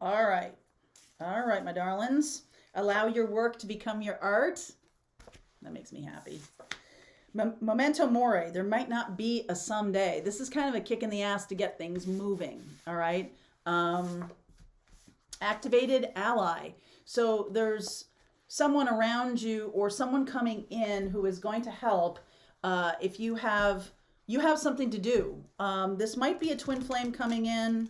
[SPEAKER 1] All right, my darlings. Allow your work to become your art. That makes me happy. Memento mori. There might not be a someday. This is kind of a kick in the ass to get things moving. All right. Activated ally. So there's someone around you or someone coming in who is going to help. If you have something to do. This might be a twin flame coming in.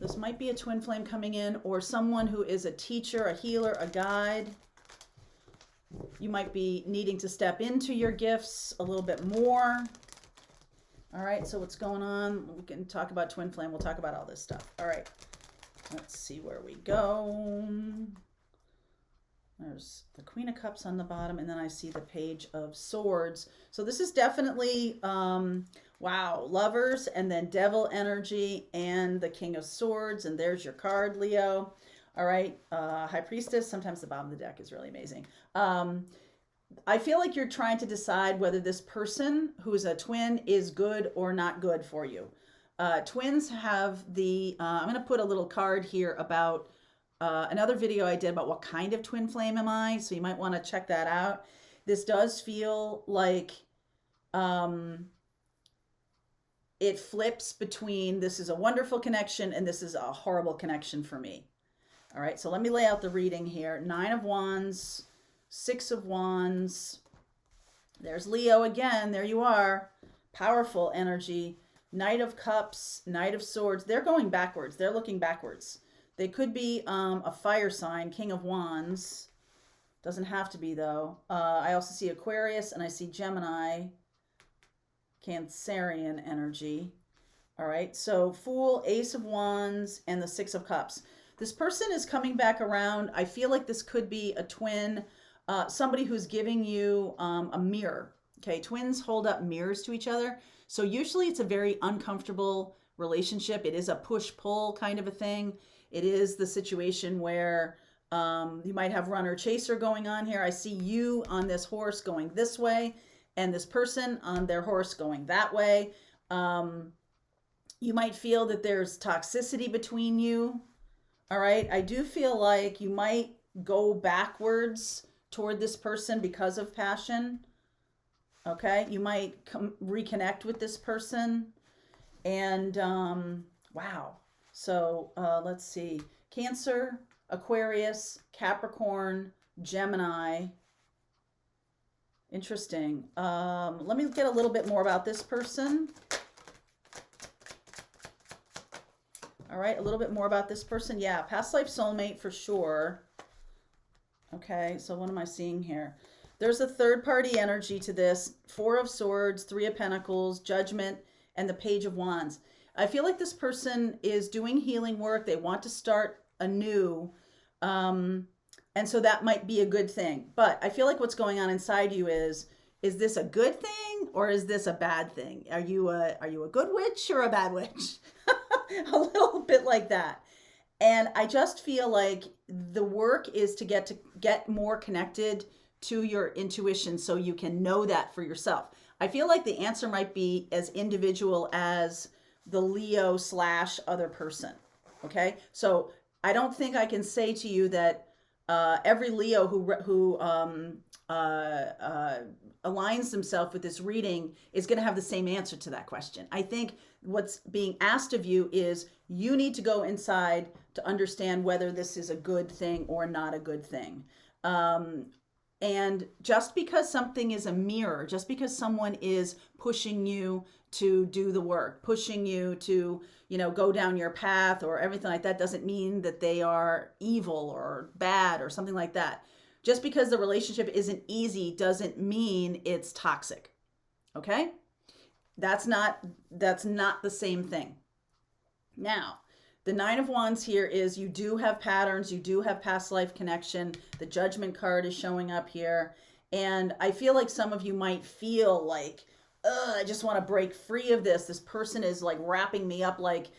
[SPEAKER 1] This might be a twin flame coming in, or someone who is a teacher, a healer, a guide. You might be needing to step into your gifts a little bit more. All right, so what's going on? We can talk about twin flame. We'll talk about all this stuff. All right, let's see where we go. There's the Queen of Cups on the bottom, and then I see the Page of Swords. So this is definitely, wow, lovers, and then devil energy, and the King of Swords, and there's your card, Leo. All right, High Priestess. Sometimes the bottom of the deck is really amazing. I feel like you're trying to decide whether this person who's a twin is good or not good for you. Twins have the, I'm going to put a little card here about another video I did about what kind of twin flame am I, so you might want to check that out. This does feel like it flips between this is a wonderful connection and this is a horrible connection for me. All right, so let me lay out the reading here. 9 of Wands, 6 of Wands. There's Leo again. There you are. Powerful energy. Knight of Cups, Knight of Swords. They're going backwards. They're looking backwards. They could be a fire sign, King of Wands. Doesn't have to be, though. I also see Aquarius, and I see Gemini, Cancerian energy. All right, so Fool, Ace of Wands, and the 6 of Cups. This person is coming back around. I feel like this could be a twin, somebody who's giving you a mirror. Okay, twins hold up mirrors to each other. So usually it's a very uncomfortable relationship. It is a push-pull kind of a thing. It is the situation where you might have runner-chaser going on here. I see you on this horse going this way and this person on their horse going that way. You might feel that there's toxicity between you. All right. I do feel like you might go backwards toward this person because of passion. Okay. You might reconnect with this person. And wow. So let's see. Cancer, Aquarius, Capricorn, Gemini. Interesting. Let me get a little bit more about this person. All right, a little bit more about this person. Yeah, past life soulmate for sure. Okay, so what am I seeing here? There's a third party energy to this. 4 of Swords, 3 of Pentacles, Judgment, and the Page of Wands. I feel like this person is doing healing work. They want to start anew. And so that might be a good thing. But I feel like what's going on inside you is this a good thing or is this a bad thing? Are you a good witch or a bad witch? A little bit like that. And I just feel like the work is to get more connected to your intuition so you can know that for yourself. I feel like the answer might be as individual as the Leo / other person. Okay. So I don't think I can say to you that every Leo who aligns themselves with this reading is going to have the same answer to that question. I think what's being asked of you is you need to go inside to understand whether this is a good thing or not a good thing. And just because something is a mirror, just because someone is pushing you to do the work, pushing you to, go down your path or everything like that, doesn't mean that they are evil or bad or something like that. Just because the relationship isn't easy doesn't mean it's toxic. Okay? That's not the same thing. Now, The Nine of Wands here is you do have patterns, you do have past life connection. The Judgment card is showing up here. And I feel like some of you might feel like, ugh, I just want to break free of this. This person is like wrapping me up like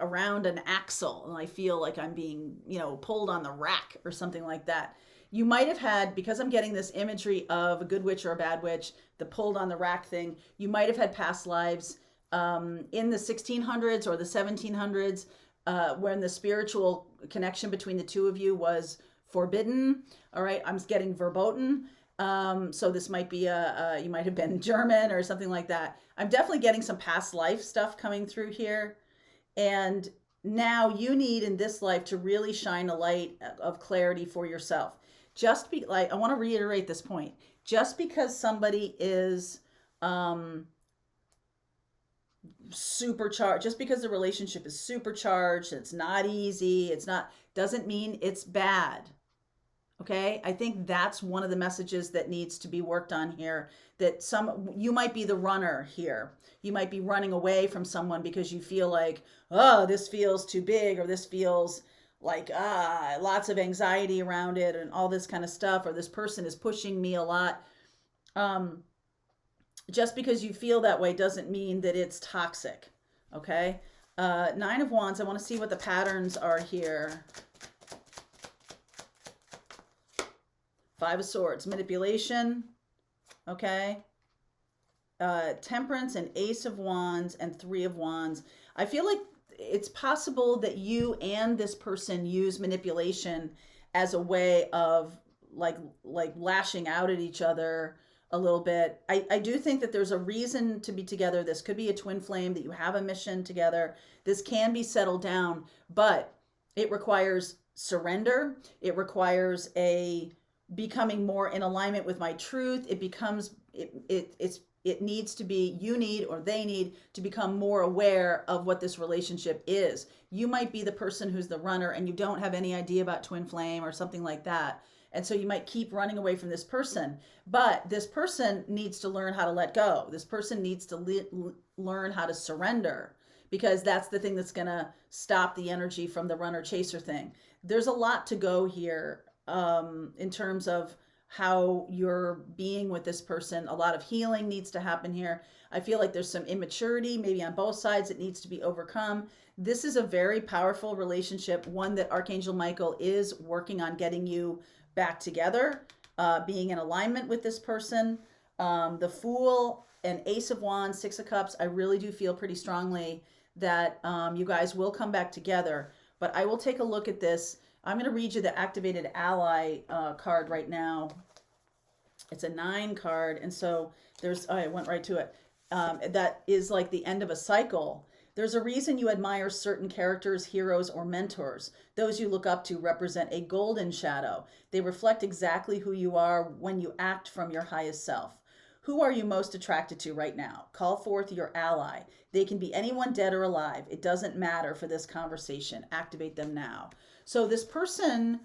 [SPEAKER 1] around an axle, and I feel like I'm being, pulled on the rack or something like that. You might have had, because I'm getting this imagery of a good witch or a bad witch, the pulled on the rack thing, you might have had past lives in the 1600s or the 1700s when the spiritual connection between the two of you was forbidden. All right, I'm getting verboten. So this might be you might have been German or something like that. I'm definitely getting some past life stuff coming through here. And now you need in this life to really shine a light of clarity for yourself. I want to reiterate this point. Just because somebody is supercharged, just because the relationship is supercharged, it's not easy, doesn't mean it's bad. Okay, I think that's one of the messages that needs to be worked on here, that you might be the runner here. You might be running away from someone because you feel like, oh, this feels too big, or this feels like lots of anxiety around it and all this kind of stuff, or this person is pushing me a lot. Just because you feel that way doesn't mean that it's toxic. Okay, Nine of Wands, I want to see what the patterns are here. Five of Swords, manipulation, okay? Temperance and Ace of Wands and Three of Wands. I feel like it's possible that you and this person use manipulation as a way of like lashing out at each other a little bit. I do think that there's a reason to be together. This could be a twin flame, that you have a mission together. This can be settled down, but it requires surrender. It requires becoming more in alignment with my truth. It needs to be, you need, or they need to become more aware of what this relationship is. You might be the person who's the runner and you don't have any idea about twin flame or something like that. And so you might keep running away from this person, but this person needs to learn how to let go. This person needs to learn how to surrender, because that's the thing that's going to stop the energy from the runner chaser thing. There's a lot to go here. In terms of how you're being with this person. A lot of healing needs to happen here. I feel like there's some immaturity, maybe on both sides, it needs to be overcome. This is a very powerful relationship, one that Archangel Michael is working on getting you back together, being in alignment with this person. The Fool and Ace of Wands, Six of Cups, I really do feel pretty strongly that you guys will come back together. But I will take a look at this. I'm going to read you the activated ally card right now. It's a 9 card. And so I went right to it. That is like the end of a cycle. There's a reason you admire certain characters, heroes, or mentors. Those you look up to represent a golden shadow. They reflect exactly who you are when you act from your highest self. Who are you most attracted to right now? Call forth your ally. They can be anyone dead or alive. It doesn't matter for this conversation. Activate them now. So this person,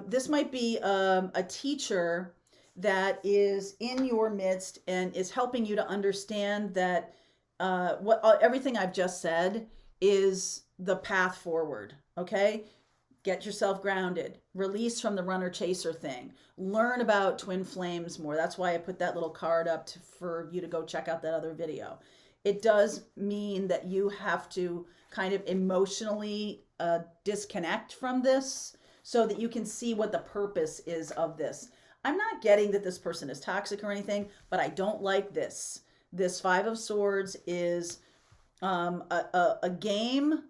[SPEAKER 1] this might be a teacher that is in your midst and is helping you to understand that everything I've just said is the path forward, okay? Get yourself grounded. Release from the runner chaser thing. Learn about twin flames more. That's why I put that little card up for you to go check out that other video. It does mean that you have to kind of emotionally disconnect from this so that you can see what the purpose is of this. I'm not getting that this person is toxic or anything, but I don't like this. This Five of Swords is a game.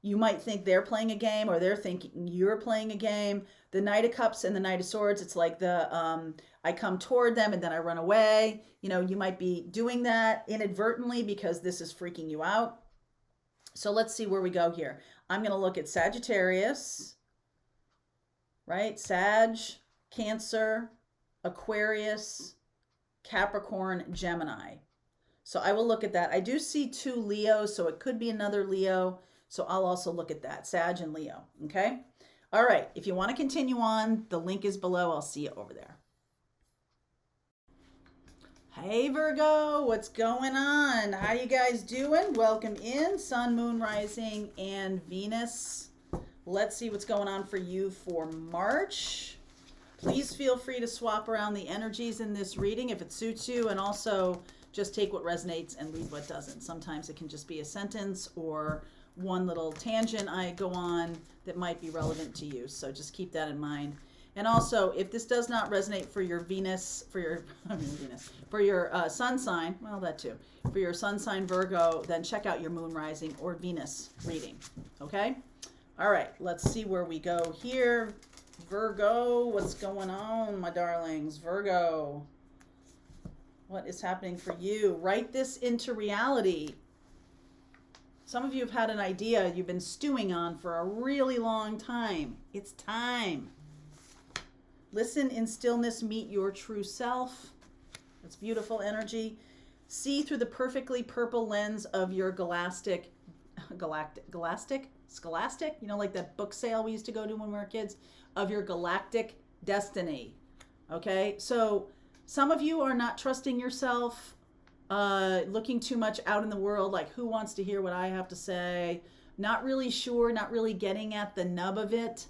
[SPEAKER 1] You might think they're playing a game, or they're thinking you're playing a game. The Knight of Cups and the Knight of Swords, it's like I come toward them and then I run away. You might be doing that inadvertently because this is freaking you out. So let's see where we go here. I'm going to look at Sagittarius, right? Sag, Cancer, Aquarius, Capricorn, Gemini. So I will look at that. I do see 2 Leos, so it could be another Leo. So I'll also look at that, Sag and Leo, okay? All right, if you want to continue on, the link is below. I'll see you over there. Hey Virgo, what's going on? How you guys doing? Welcome in, Sun, Moon, Rising, and Venus. Let's see what's going on for you for March. Please feel free to swap around the energies in this reading if it suits you, and also just take what resonates and leave what doesn't. Sometimes it can just be a sentence or one little tangent I go on that might be relevant to you. So just keep that in mind. And also, if this does not resonate for your Venus, for your sun sign, well, that too, for your sun sign Virgo, then check out your Moon, Rising, or Venus reading. Okay? All right, let's see where we go here. Virgo, what's going on, my darlings? Virgo, what is happening for you? Write this into reality. Some of you have had an idea you've been stewing on for a really long time. It's time. Listen in stillness, meet your true self. It's beautiful energy. See through the perfectly purple lens of your scholastic, you know, like that book sale we used to go to when we were kids, of your galactic destiny. Okay, so some of you are not trusting yourself, looking too much out in the world, like who wants to hear what I have to say? Not really sure, not really getting at the nub of it.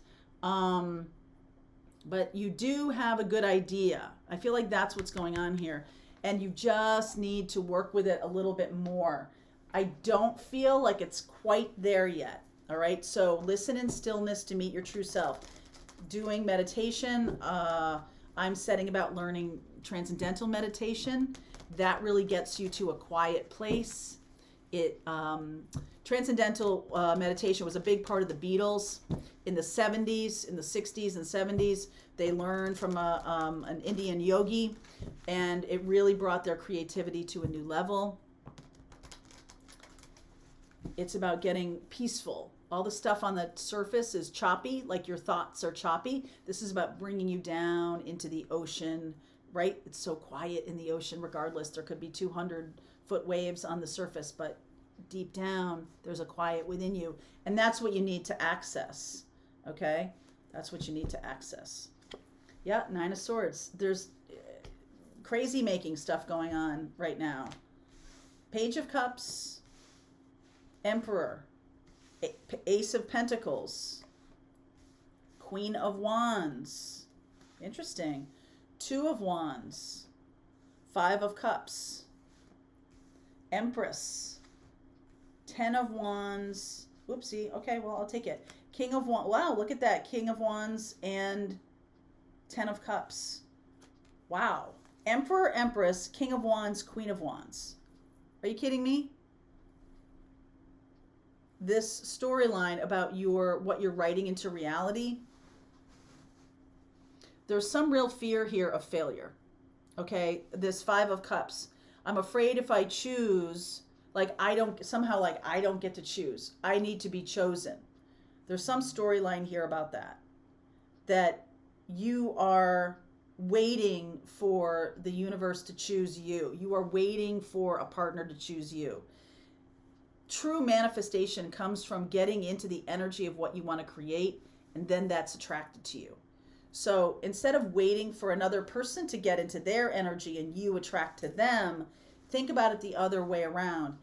[SPEAKER 1] But you do have a good idea. I feel like that's what's going on here. And you just need to work with it a little bit more. I don't feel like it's quite there yet. All right. So listen in stillness to meet your true self. Doing meditation. I'm setting about learning transcendental meditation. That really gets you to a quiet place. Transcendental meditation was a big part of the Beatles in the 70s, in the 60s and 70s. They learned from an Indian yogi, and it really brought their creativity to a new level. It's about getting peaceful. All the stuff on the surface is choppy, like your thoughts are choppy. This is about bringing you down into the ocean, right? It's so quiet in the ocean, regardless. There could be 200-foot waves on the surface, but deep down, there's a quiet within you. And that's what you need to access, okay? That's what you need to access. Yeah, Nine of Swords. There's crazy making stuff going on right now. Page of Cups, Emperor, Ace of Pentacles, Queen of Wands. Interesting. Two of Wands, Five of Cups, Empress, Ten of Wands. Whoopsie. Okay, well, I'll take it. King of Wands. Wow, look at that. King of Wands and Ten of Cups. Wow. Emperor, Empress, King of Wands, Queen of Wands. Are you kidding me? This storyline about what you're writing into reality, there's some real fear here of failure. Okay? This Five of Cups. I'm afraid if I choose, I don't get to choose. I need to be chosen. There's some storyline here about that you are waiting for the universe to choose you. You are waiting for a partner to choose you. True manifestation comes from getting into the energy of what you want to create, and then that's attracted to you. So instead of waiting for another person to get into their energy and you attract to them, think about it the other way around.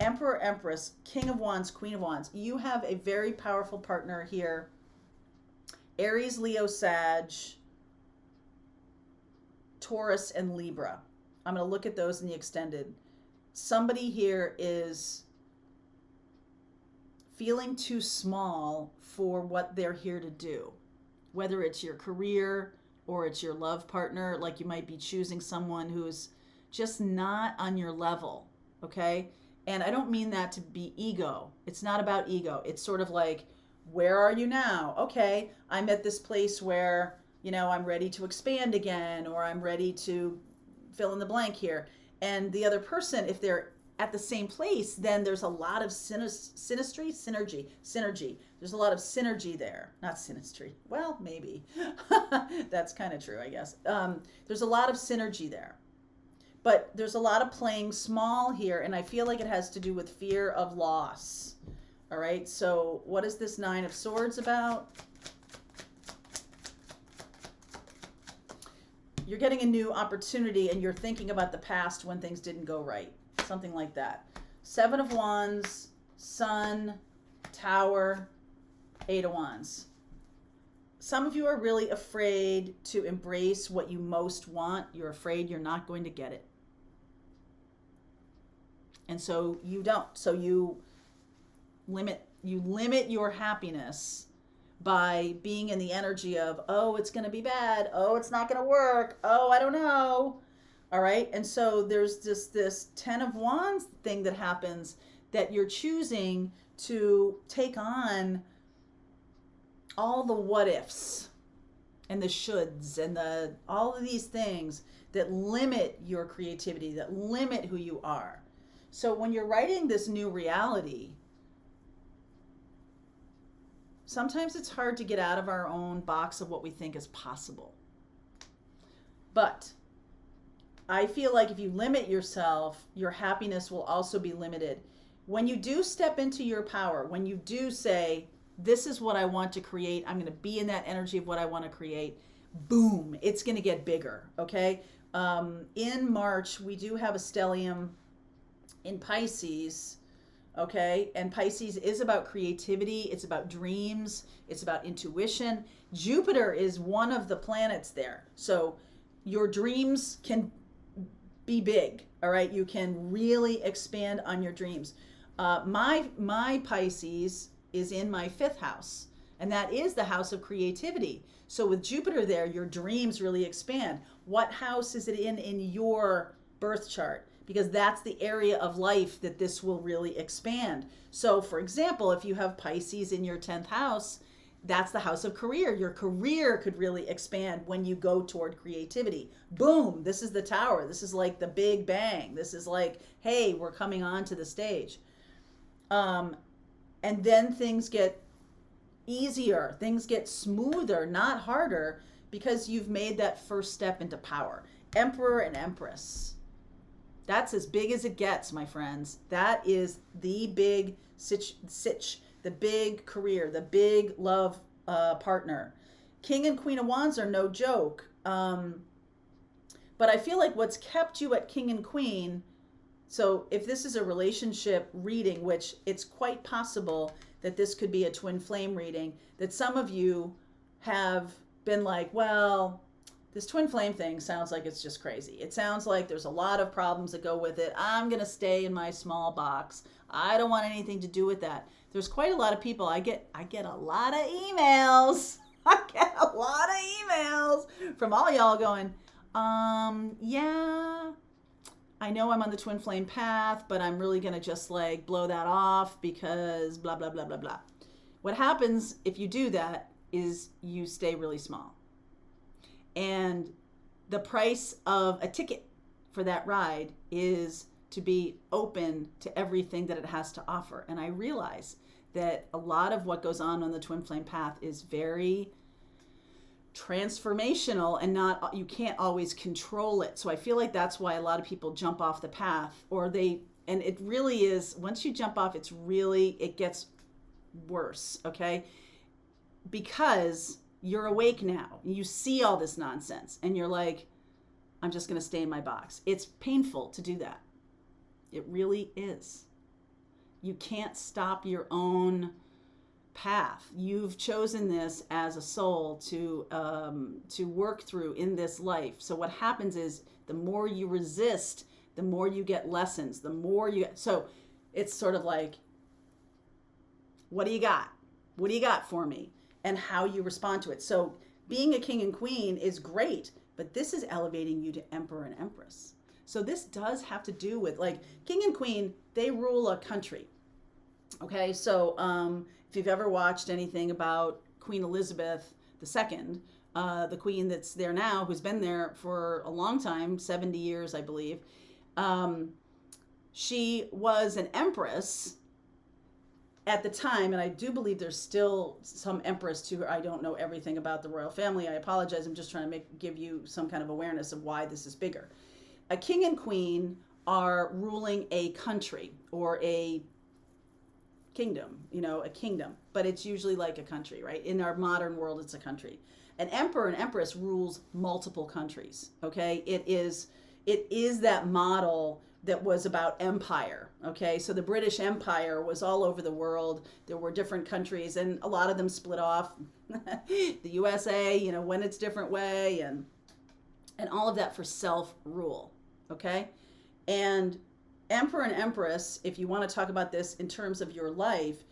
[SPEAKER 1] Emperor, Empress, King of Wands, Queen of Wands. You have a very powerful partner here. Aries, Leo, Sag, Taurus, and Libra. I'm going to look at those in the extended. Somebody here is feeling too small for what they're here to do. Whether it's your career or it's your love partner, like you might be choosing someone who's just not on your level, okay? And I don't mean that to be ego. It's not about ego. It's sort of like, where are you now? Okay, I'm at this place where, I'm ready to expand again, or I'm ready to fill in the blank here. And the other person, if they're at the same place, then there's a lot of synergy. There's a lot of synergy there. Not synastry. Well, maybe. That's kind of true, I guess. There's a lot of synergy there. But there's a lot of playing small here, and I feel like it has to do with fear of loss. All right, so what is this Nine of Swords about? You're getting a new opportunity and you're thinking about the past when things didn't go right. Something like that. 7 of Wands, Sun, Tower, 8 of Wands. Some of you are really afraid to embrace what you most want. You're afraid you're not going to get it. And so you don't. So you limit your happiness by being in the energy of, oh, it's going to be bad. Oh, it's not going to work. Oh, I don't know. All right. And so there's just this 10 of Wands thing that happens, that you're choosing to take on all the what ifs and the shoulds and all of these things that limit your creativity, that limit who you are. So when you're writing this new reality, sometimes it's hard to get out of our own box of what we think is possible. But I feel like if you limit yourself, your happiness will also be limited. When you do step into your power, when you do say, this is what I want to create, I'm going to be in that energy of what I want to create, boom, it's going to get bigger, okay? In March, we do have a stellium in Pisces, okay? And Pisces is about creativity, it's about dreams, it's about intuition. Jupiter is one of the planets there. So your dreams can be big, all right? You can really expand on your dreams. My Pisces is in my 5th house, and that is the house of creativity. So with Jupiter there, your dreams really expand. What house is it in your birth chart? Because that's the area of life that this will really expand. So for example, if you have Pisces in your 10th house, that's the house of career. Your career could really expand when you go toward creativity. Boom, this is the tower. This is like the big bang. This is like, hey, we're coming onto the stage. And then things get easier, things get smoother, not harder, because you've made that first step into power. Emperor and Empress. That's as big as it gets, my friends. That is the big sitch, the big career, the big love partner. King and Queen of Wands are no joke. But I feel like what's kept you at King and Queen, so if this is a relationship reading, which it's quite possible that this could be a twin flame reading, that some of you have been like, well, this twin flame thing sounds like it's just crazy. It sounds like there's a lot of problems that go with it. I'm going to stay in my small box. I don't want anything to do with that. There's quite a lot of people. I get a lot of emails. I get a lot of emails from all y'all going, yeah, I know I'm on the twin flame path, but I'm really going to just like blow that off because blah, blah, blah, blah, blah. What happens if you do that is you stay really small. And the price of a ticket for that ride is to be open to everything that it has to offer. And I realize that a lot of what goes on the twin flame path is very transformational, and you can't always control it. So I feel like that's why a lot of people jump off the path, and it really is, once you jump off, it gets worse, okay? Because you're awake now, you see all this nonsense, and you're like, I'm just going to stay in my box. It's painful to do that. It really is. You can't stop your own path. You've chosen this as a soul to work through in this life. So what happens is the more you resist, the more you get lessons, so it's sort of like, what do you got? What do you got for me? And how you respond to it. So being a king and queen is great, but this is elevating you to emperor and empress. So this does have to do with, like, king and queen, they rule a country. Okay, so if you've ever watched anything about Queen Elizabeth II, the queen that's there now, who's been there for a long time, 70 years, I believe, she was an empress at the time, and I do believe there's still some empress to her. I don't know everything about the royal family. I apologize. I'm just trying to give you some kind of awareness of why this is bigger. A king and queen are ruling a country or a kingdom, a kingdom, but it's usually like a country, right? In our modern world, it's a country. An emperor and empress rules multiple countries, okay? It is that model that was about empire, okay? So the British Empire was all over the world. There were different countries, and a lot of them split off. The USA, went its different way, and all of that for self-rule, okay? And emperor and empress, if you want to talk about this in terms of your life,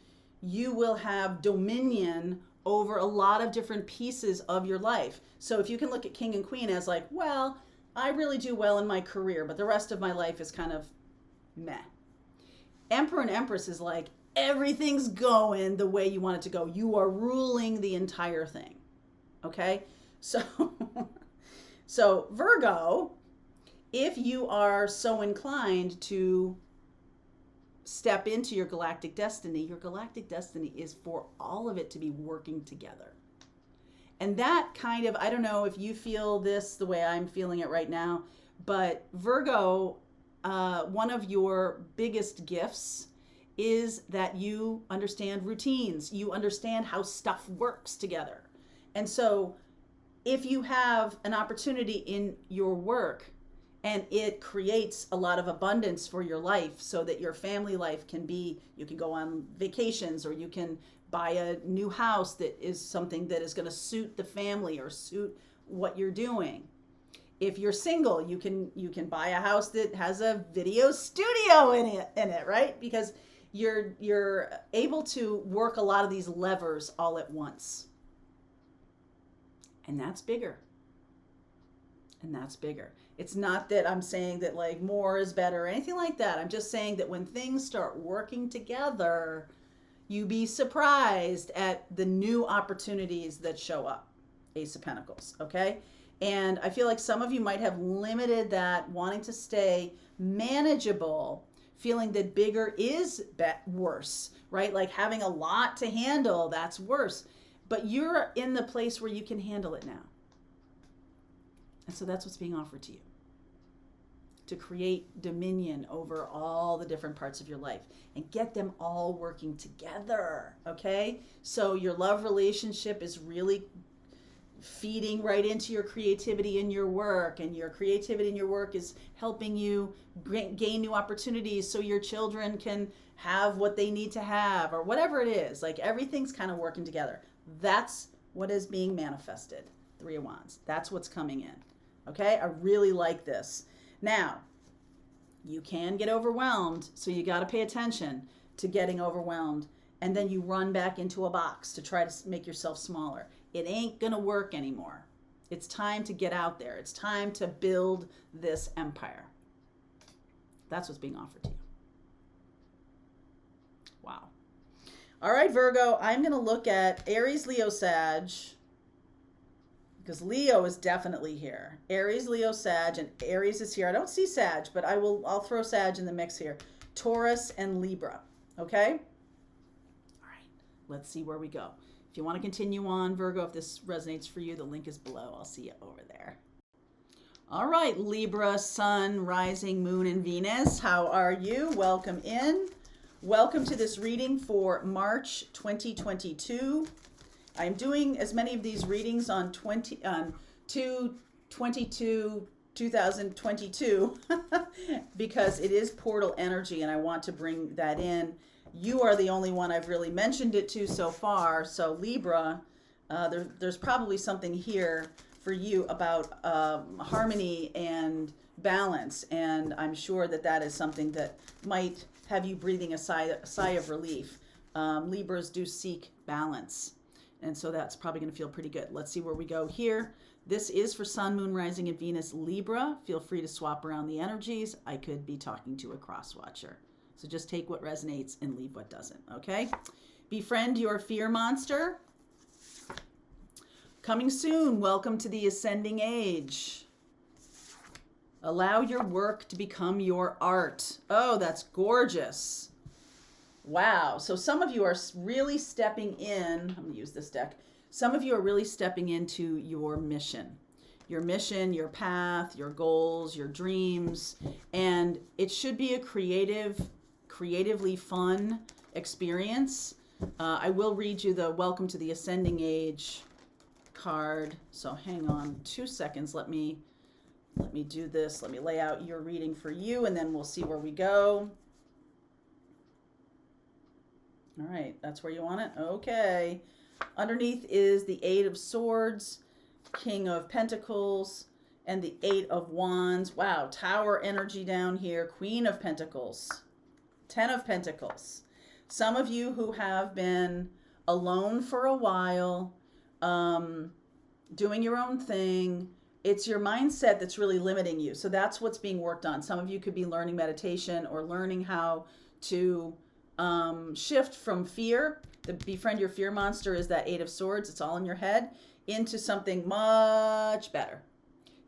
[SPEAKER 1] you will have dominion over a lot of different pieces of your life. So if you can look at king and queen as like, well, I really do well in my career, but the rest of my life is kind of meh. Emperor and empress is like, everything's going the way you want it to go. You are ruling the entire thing, okay? So, so Virgo, if you are so inclined to step into your galactic destiny is for all of it to be working together. And that kind of, I don't know if you feel this the way I'm feeling it right now, but Virgo, one of your biggest gifts is that you understand routines. You understand how stuff works together. And so if you have an opportunity in your work and it creates a lot of abundance for your life so that your family life can be, you can go on vacations, or you can buy a new house that is something that is going to suit the family or suit what you're doing. If you're single, you can buy a house that has a video studio in it, right? Because you're able to work a lot of these levers all at once. And that's bigger. And that's bigger. It's not that I'm saying that like more is better or anything like that. I'm just saying that when things start working together, you be surprised at the new opportunities that show up. Ace of Pentacles, okay? And I feel like some of you might have limited that, wanting to stay manageable, feeling that bigger is worse, right? Like having a lot to handle, that's worse. But you're in the place where you can handle it now. And so that's what's being offered to you, to create dominion over all the different parts of your life and get them all working together, okay? So your love relationship is really feeding right into your creativity in your work, and your creativity in your work is helping you gain new opportunities so your children can have what they need to have, or whatever it is. Like everything's kind of working together. That's what is being manifested. Three of Wands. That's what's coming in. Okay, I really like this. Now, you can get overwhelmed, so you got to pay attention to getting overwhelmed, and then you run back into a box to try to make yourself smaller. It ain't going to work anymore. It's time to get out there. It's time to build this empire. That's what's being offered to you. Wow. All right, Virgo, I'm going to look at Aries, Leo, Sag, because Leo is definitely here. Aries, Leo, Sag, and Aries is here. I don't see Sag, but I'll throw Sag in the mix here. Taurus and Libra, okay? All right, let's see where we go. If you want to continue on, Virgo, if this resonates for you, the link is below. I'll see you over there. All right, Libra, Sun, Rising, Moon, and Venus. How are you? Welcome in. Welcome to this reading for March 2022. I'm doing as many of these readings on 2022 because it is portal energy, and I want to bring that in. You are the only one I've really mentioned it to so far. So Libra, there's probably something here for you about harmony and balance, and I'm sure that is something that might have you breathing a sigh of relief. Libras do seek balance. And so that's probably going to feel pretty good. Let's see where we go here. This is for Sun, Moon, Rising, and Venus, Libra. Feel free to swap around the energies. I could be talking to a cross watcher. So just take what resonates and leave what doesn't, okay? Befriend your fear monster. Coming soon. Welcome to the ascending age. Allow your work to become your art. Oh, that's gorgeous. Wow. So some of you are really stepping in. I'm going to use this deck. Some of you are really stepping into your mission, your path, your goals, your dreams. And it should be a creatively fun experience. I will read you the Welcome to the Ascending Age card. So hang on 2 seconds. Let me do this. Let me lay out your reading for you, and then we'll see where we go. All right, that's where you want it? Okay. Underneath is the Eight of Swords, King of Pentacles, and the Eight of Wands. Wow, Tower energy down here. Queen of Pentacles, Ten of Pentacles. Some of you who have been alone for a while, doing your own thing, it's your mindset that's really limiting you. So that's what's being worked on. Some of you could be learning meditation or learning how to shift from fear. The Befriend Your Fear monster is that Eight of Swords. It's all in your head, into something much better.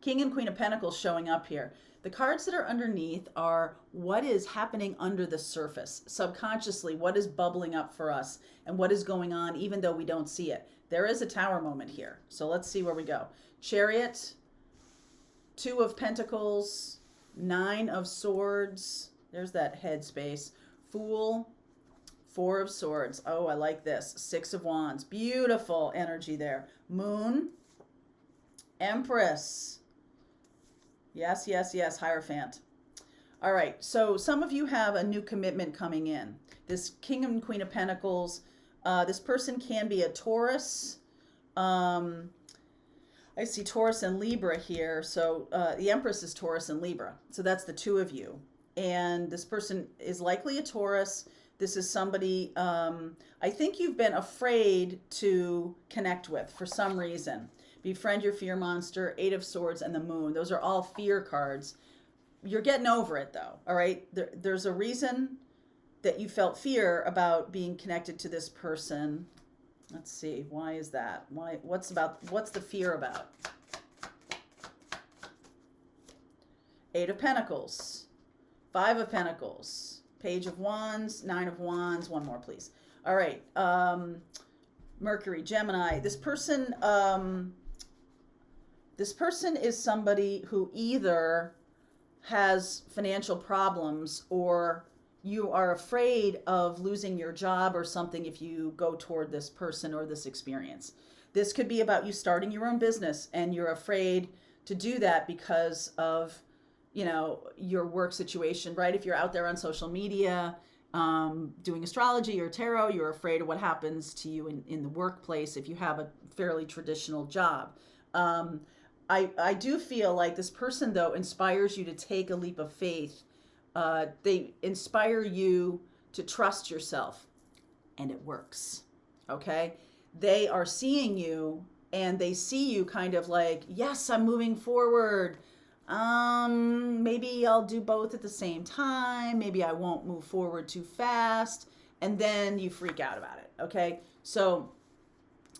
[SPEAKER 1] King and Queen of Pentacles showing up here. The cards that are underneath are what is happening under the surface, subconsciously, what is bubbling up for us and what is going on even though we don't see it. There is a Tower moment here. So let's see where we go. Chariot, Two of Pentacles, Nine of Swords. There's that headspace. Fool, Four of Swords. Oh, I like this. Six of Wands. Beautiful energy there. Moon, Empress. Yes, yes, yes. Hierophant. All right. So some of you have a new commitment coming in. This King and Queen of Pentacles. This person can be a Taurus. I see Taurus and Libra here. So the Empress is Taurus and Libra. So that's the two of you. And this person is likely a Taurus. This is somebody I think you've been afraid to connect with for some reason. Befriend Your Fear monster, Eight of Swords, and the Moon. Those are all fear cards. You're getting over it though, all right? There's a reason that you felt fear about being connected to this person. Let's see, why is that? What's the fear about? Eight of Pentacles, Five of Pentacles, Page of Wands, Nine of Wands. One more, please. All right. Mercury, Gemini. This person is somebody who either has financial problems or you are afraid of losing your job or something if you go toward this person or this experience. This could be about you starting your own business and you're afraid to do that because of your work situation, right? If you're out there on social media doing astrology or tarot, you're afraid of what happens to you in the workplace if you have a fairly traditional job. I do feel like this person, though, inspires you to take a leap of faith. They inspire you to trust yourself, and it works, okay? They are seeing you, and they see you kind of like, yes, I'm moving forward. Maybe I'll do both at the same time. Maybe I won't move forward too fast. And then you freak out about it. Okay. So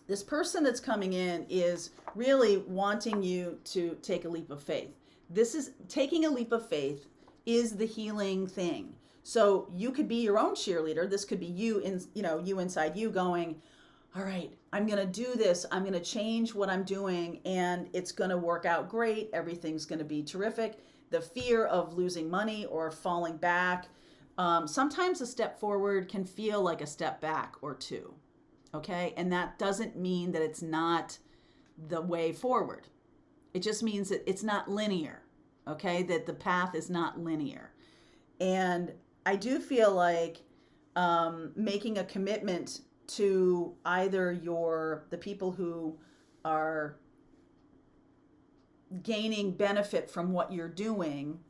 [SPEAKER 1] this person that's coming in is really wanting you to take a leap of faith. This is taking a leap of faith is the healing thing. So you could be your own cheerleader. This could be you inside you going, all right, I'm going to do this. I'm going to change what I'm doing and it's going to work out great. Everything's going to be terrific. The fear of losing money or falling back. Sometimes a step forward can feel like a step back or two. Okay. And that doesn't mean that it's not the way forward. It just means that it's not linear. Okay. That the path is not linear. And I do feel like making a commitment to either the people who are gaining benefit from what you're doing,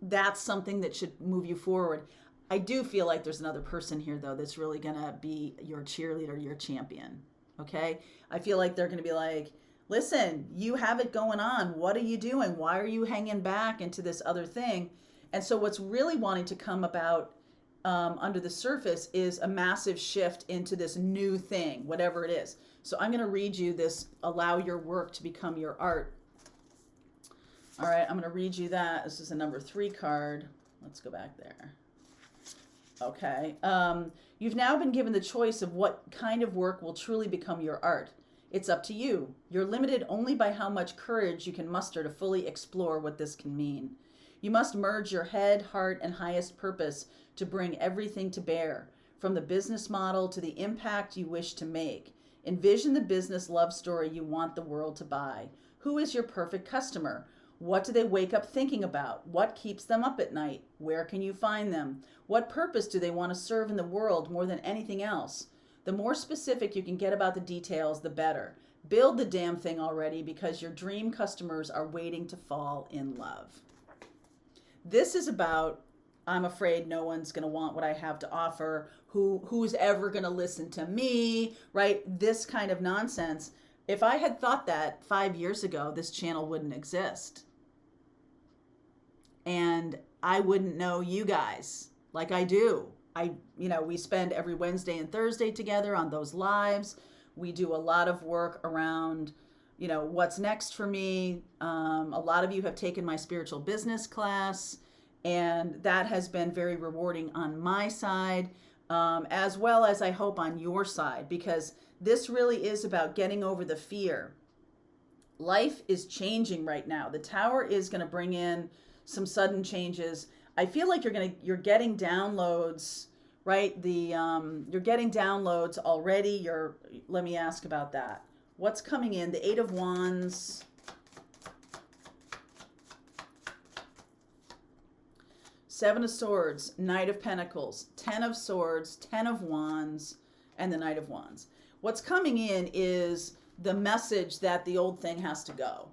[SPEAKER 1] that's something that should move you forward. I do feel like there's another person here, though, that's really going to be your cheerleader, your champion, okay? I feel like they're going to be like, listen, you have it going on. What are you doing? Why are you hanging back into this other thing? And so what's really wanting to come about under the surface is a massive shift into this new thing, whatever it is. So I'm going to read you this, allow your work to become your art. All right, I'm going to read you that. This is a number 3 card. Let's go back there. Okay. You've now been given the choice of what kind of work will truly become your art. It's up to you. You're limited only by how much courage you can muster to fully explore what this can mean. You must merge your head, heart, and highest purpose to bring everything to bear. from the business model to the impact you wish to make. Envision the business love story you want the world to buy. Who is your perfect customer? What do they wake up thinking about? What keeps them up at night? Where can you find them? What purpose do they want to serve in the world more than anything else? The more specific you can get about the details, the better. Build the damn thing already, because your dream customers are waiting to fall in love. This is about, I'm afraid no one's going to want what I have to offer. Who's ever going to listen to me, right? This kind of nonsense. If I had thought that 5 years ago, this channel wouldn't exist. And I wouldn't know you guys like I do. We spend every Wednesday and Thursday together on those lives. We do a lot of work around, what's next for me. A lot of you have taken my spiritual business class, and that has been very rewarding on my side, as well as I hope on your side, because this really is about getting over the fear. Life is changing right now. The Tower is going to bring in some sudden changes. I feel like you're getting downloads, right? You're getting downloads already. Let me ask about that. What's coming in? The Eight of Wands. Seven of Swords, Knight of Pentacles, 10 of Swords, 10 of Wands, and the Knight of Wands. What's coming in is the message that the old thing has to go.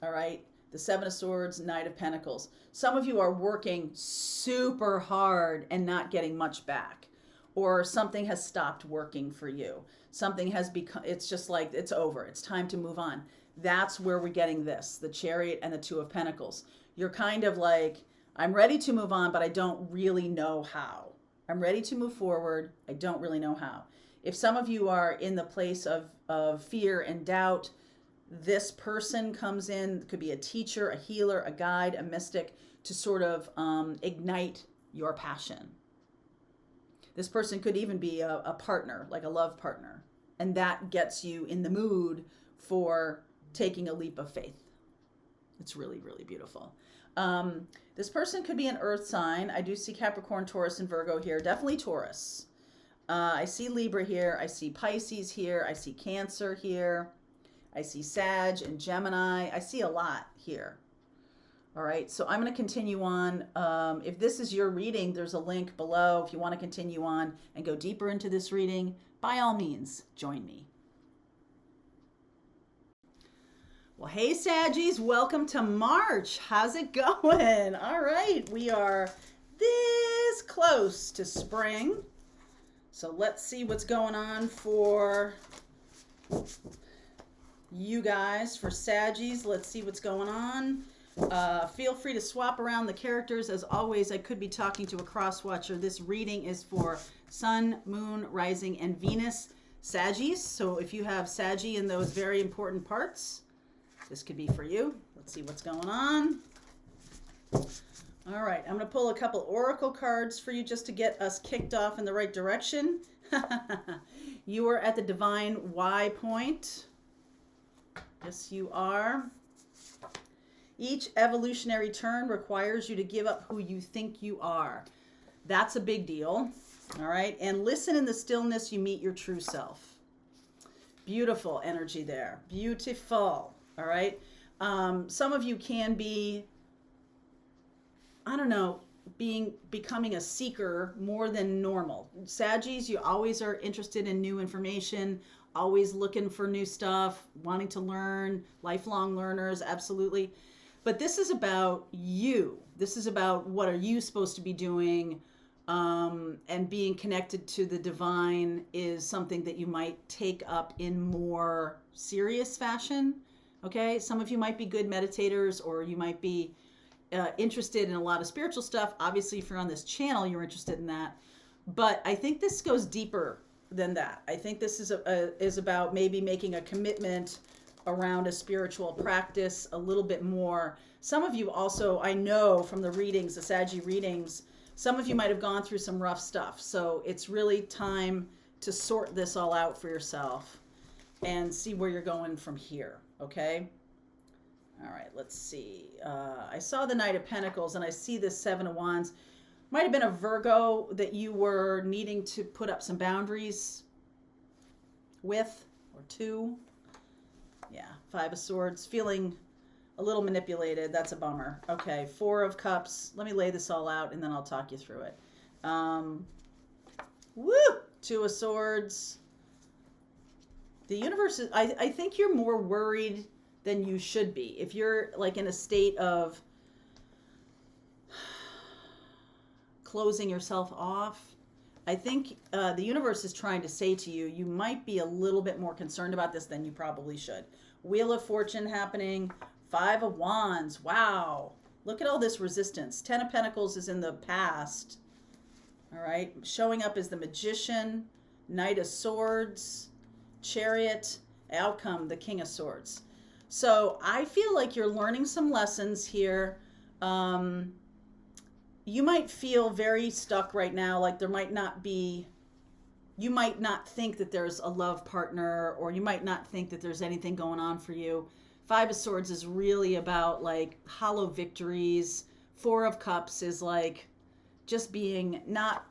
[SPEAKER 1] All right? The Seven of Swords, Knight of Pentacles. Some of you are working super hard and not getting much back. Or something has stopped working for you. Something has become, it's just like, it's over. It's time to move on. That's where we're getting this, the Chariot and the Two of Pentacles. You're kind of like, I'm ready to move on, but I don't really know how. I'm ready to move forward. I don't really know how. If some of you are in the place of fear and doubt, this person comes in, could be a teacher, a healer, a guide, a mystic, to sort of ignite your passion. This person could even be a partner, like a love partner. And that gets you in the mood for taking a leap of faith. It's really, really beautiful. This person could be an earth sign. I do see Capricorn, Taurus, and Virgo here. Definitely Taurus. I see Libra here. I see Pisces here. I see Cancer here. I see Sag and Gemini. I see a lot here. All right, so I'm going to continue on. If this is your reading, there's a link below. If you want to continue on and go deeper into this reading, by all means, join me. Well, hey, Saggies, welcome to March. How's it going? All right, we are this close to spring. So let's see what's going on for you guys, for Saggies. Let's see what's going on. Feel free to swap around the characters. As always, I could be talking to a cross-watcher. This reading is for Sun, Moon, Rising, and Venus Saggies. So if you have Saggy in those very important parts, this could be for you. Let's see what's going on. All right, I'm going to pull a couple oracle cards for you just to get us kicked off in the right direction. You are at the divine Y point. Yes, you are. Each evolutionary turn requires you to give up who you think you are. That's a big deal. All right, and listen in the stillness, you meet your true self. Beautiful energy there. Beautiful. All right. Some of you can be, I don't know, becoming a seeker more than normal. Saggies, you always are interested in new information, always looking for new stuff, wanting to learn, lifelong learners, absolutely. But this is about you. This is about what are you supposed to be doing, and being connected to the divine is something that you might take up in more serious fashion. Okay, some of you might be good meditators, or you might be interested in a lot of spiritual stuff. Obviously, if you're on this channel, you're interested in that. But I think this goes deeper than that. I think this is about maybe making a commitment around a spiritual practice a little bit more. Some of you also, I know from the readings, the Saggy readings, some of you might have gone through some rough stuff. So it's really time to sort this all out for yourself and see where you're going from here. Okay. All right, let's see. I saw the Knight of Pentacles and I see the Seven of Wands. Might have been a Virgo that you were needing to put up some boundaries with or to. Yeah, Five of Swords, feeling a little manipulated. That's a bummer. Okay, Four of Cups. Let me lay this all out and then I'll talk you through it. Woo! Two of Swords. The universe is, I think you're more worried than you should be. If you're like in a state of closing yourself off, I think the universe is trying to say to you, you might be a little bit more concerned about this than you probably should. Wheel of Fortune happening. Five of Wands. Wow. Look at all this resistance. Ten of Pentacles is in the past. All right. Showing up as the Magician. Knight of Swords. Chariot. Outcome, the King of Swords. So I feel like you're learning some lessons here. You might feel very stuck right now, like there might not be, you might not think that there's a love partner, or you might not think that there's anything going on for you. Five of Swords is really about like hollow victories. Four of Cups is like just being not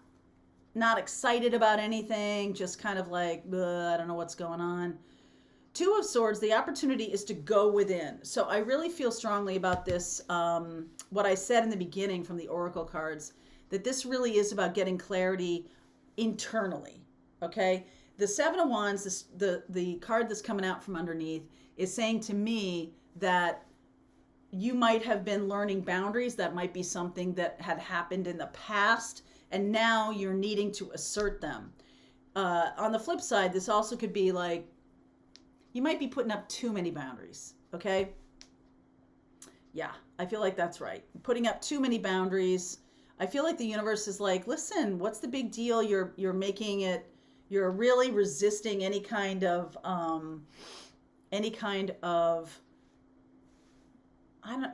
[SPEAKER 1] excited about anything, just kind of like, I don't know what's going on. Two of Swords, the opportunity is to go within. So I really feel strongly about this, what I said in the beginning from the Oracle cards, that this really is about getting clarity internally, okay? The Seven of Wands, the card that's coming out from underneath, is saying to me that you might have been learning boundaries. That might be something that had happened in the past, and now you're needing to assert them. On the flip side, this also could be like, you might be putting up too many boundaries, okay? Yeah, I feel like that's right. Putting up too many boundaries. I feel like the universe is like, listen, what's the big deal? You're making it, you're really resisting any kind of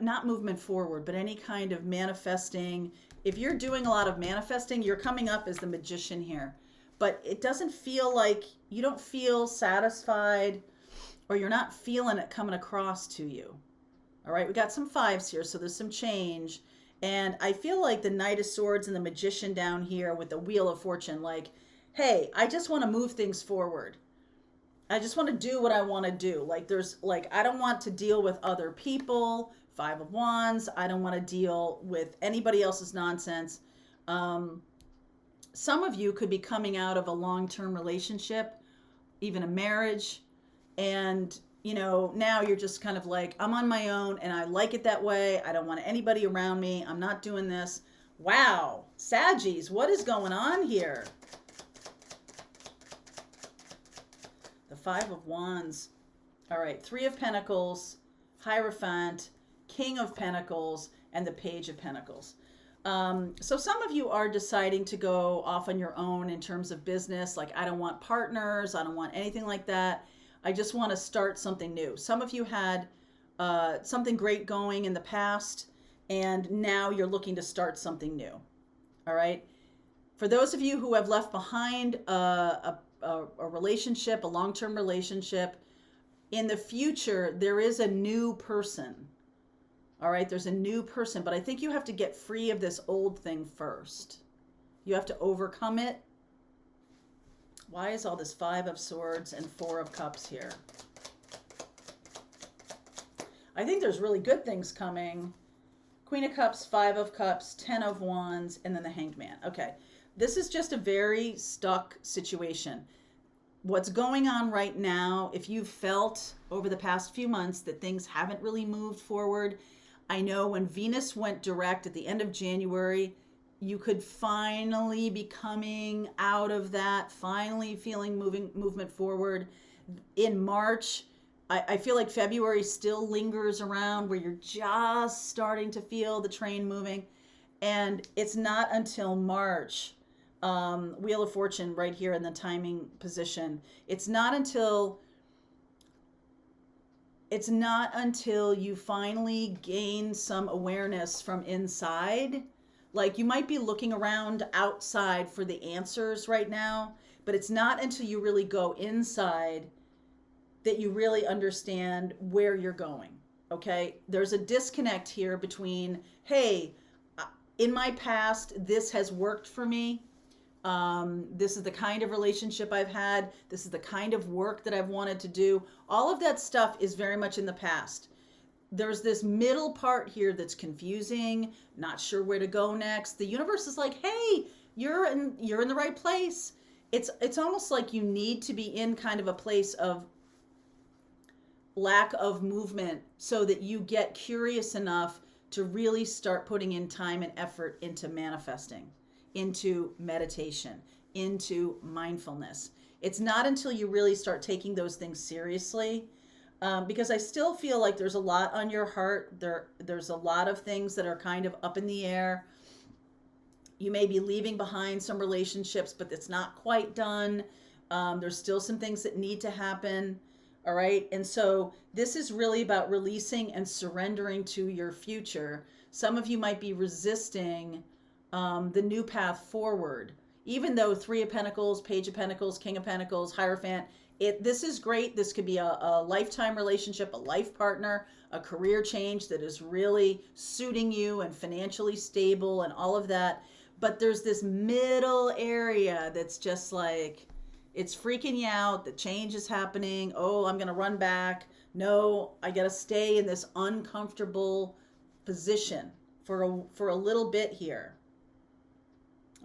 [SPEAKER 1] not movement forward, but any kind of manifesting. If you're doing a lot of manifesting, you're coming up as the Magician here. But it doesn't feel like, you don't feel satisfied, or you're not feeling it coming across to you. All right, we got some fives here, so there's some change. And I feel like the Knight of Swords and the Magician down here with the Wheel of Fortune, like, hey, I just want to move things forward. I just want to do what I want to do. Like, I don't want to deal with other people. Five of Wands. I don't want to deal with anybody else's nonsense. Some of you could be coming out of a long-term relationship, even a marriage. And, now you're just kind of like, I'm on my own and I like it that way. I don't want anybody around me. I'm not doing this. Wow. Saggies, what is going on here? The Five of Wands. All right. Three of Pentacles, Hierophant, King of Pentacles, and the Page of Pentacles. So some of you are deciding to go off on your own in terms of business. Like, I don't want partners. I don't want anything like that. I just want to start something new. Some of you had something great going in the past, and now you're looking to start something new. All right. For those of you who have left behind a relationship, a long-term relationship, in the future, there is a new person. All right, there's a new person, but I think you have to get free of this old thing first. You have to overcome it. Why is all this Five of Swords and Four of Cups here? I think there's really good things coming. Queen of Cups, Five of Cups, Ten of Wands, and then the Hanged Man. Okay, this is just a very stuck situation. What's going on right now, if you've felt over the past few months that things haven't really moved forward, I know when Venus went direct at the end of January, you could finally be coming out of that, finally feeling movement forward. In March, I feel like February still lingers around where you're just starting to feel the train moving. And it's not until March, Wheel of Fortune right here in the timing position. It's not until you finally gain some awareness from inside. Like, you might be looking around outside for the answers right now, but it's not until you really go inside that you really understand where you're going. Okay? There's a disconnect here between, hey, In my past, this has worked for me. This is the kind of relationship I've had. This is the kind of work that I've wanted to do. All of that stuff is very much in the past. There's this middle part here that's confusing, not sure where to go next. The universe is like, hey, you're in the right place. It's almost like you need to be in kind of a place of lack of movement so that you get curious enough to really start putting in time and effort into manifesting, into meditation, into mindfulness. It's not until you really start taking those things seriously, because I still feel like there's a lot on your heart. There's a lot of things that are kind of up in the air. You may be leaving behind some relationships, but it's not quite done. There's still some things that need to happen. All right. And so this is really about releasing and surrendering to your future. Some of you might be resisting the new path forward, even though Three of Pentacles, Page of Pentacles, King of Pentacles, Hierophant, this is great. This could be a lifetime relationship, a life partner, a career change that is really suiting you and financially stable and all of that. But there's this middle area that's just like, it's freaking you out. The change is happening. Oh, I'm going to run back. No, I got to stay in this uncomfortable position for a little bit here.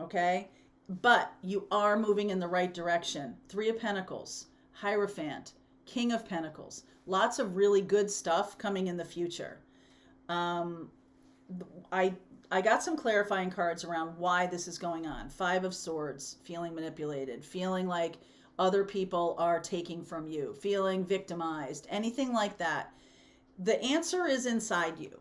[SPEAKER 1] Okay? But you are moving in the right direction. Three of Pentacles, Hierophant, King of Pentacles. Lots of really good stuff coming in the future. I got some clarifying cards around why this is going on. Five of Swords, feeling manipulated, feeling like other people are taking from you, feeling victimized, anything like that. The answer is inside you.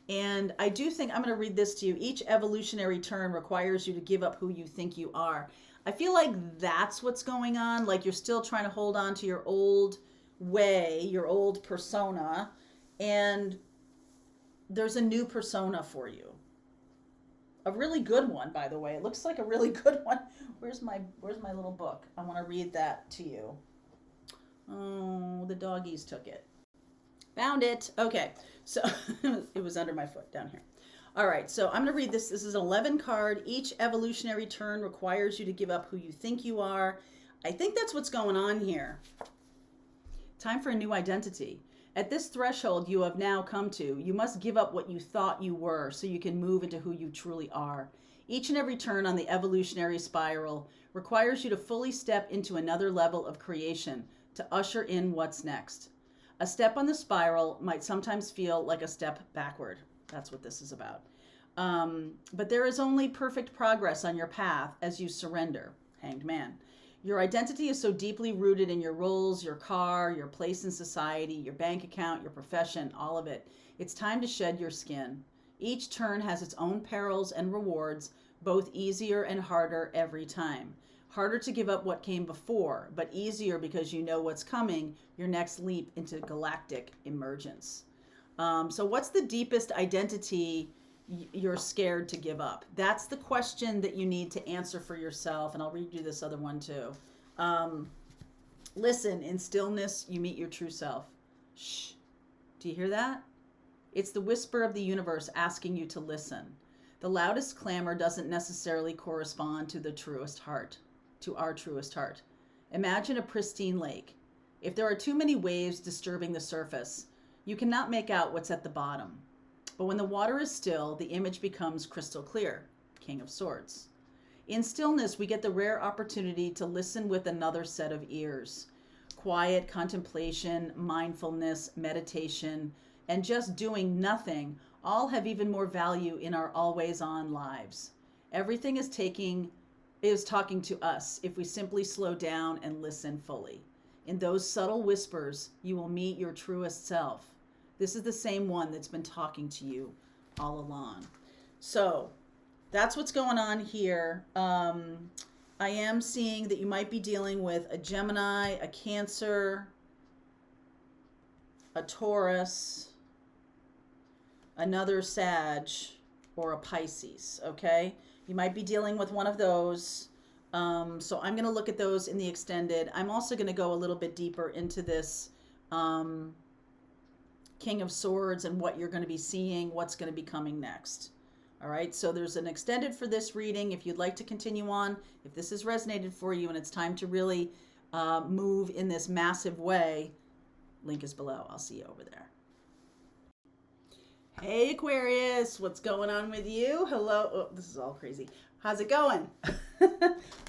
[SPEAKER 1] And I do think, I'm going to read this to you. Each evolutionary turn requires you to give up who you think you are. I feel like that's what's going on. Like you're still trying to hold on to your old way, your old persona, and there's a new persona for you. A really good one, by the way. It looks like a really good one. Where's my little book? I want to read that to you. Oh, the doggies took it. Found it. Okay. So it was under my foot down here. All right. So I'm going to read this. This is an 11 card. Each evolutionary turn requires you to give up who you think you are. I think that's what's going on here. Time for a new identity. At this threshold you have now come to, you must give up what you thought you were so you can move into who you truly are. Each and every turn on the evolutionary spiral requires you to fully step into another level of creation to usher in what's next. A step on the spiral might sometimes feel like a step backward. That's what this is about. But there is only perfect progress on your path as you surrender. Hanged Man. Your identity is so deeply rooted in your roles, your car, your place in society, your bank account, your profession, all of it. It's time to shed your skin. Each turn has its own perils and rewards, both easier and harder every time. Harder to give up what came before, but easier because you know what's coming, your next leap into galactic emergence. So what's the deepest identity you're scared to give up? That's the question that you need to answer for yourself. And I'll read you this other one too. Listen, in stillness, you meet your true self. Shh. Do you hear that? It's the whisper of the universe asking you to listen. The loudest clamor doesn't necessarily correspond to the truest heart, to our truest heart. Imagine a pristine lake. If there are too many waves disturbing the surface, you cannot make out what's at the bottom. But when the water is still, the image becomes crystal clear. King of Swords. In stillness, we get the rare opportunity to listen with another set of ears. Quiet contemplation, mindfulness, meditation, and just doing nothing all have even more value in our always-on lives. Everything is talking to us if we simply slow down and listen fully. In those subtle whispers, you will meet your truest self. This is the same one that's been talking to you all along. So that's what's going on here. I am seeing that you might be dealing with a Gemini, a Cancer, a Taurus, another Sag, or a Pisces, okay? You might be dealing with one of those. So I'm going to look at those in the extended. I'm also going to go a little bit deeper into this King of Swords and what you're going to be seeing, what's going to be coming next. All right, so there's an extended for this reading. If you'd like to continue on, if this has resonated for you and it's time to really move in this massive way, link is below. I'll see you over there. Hey Aquarius, what's going on with you? Hello. Oh, this is all crazy. How's it going?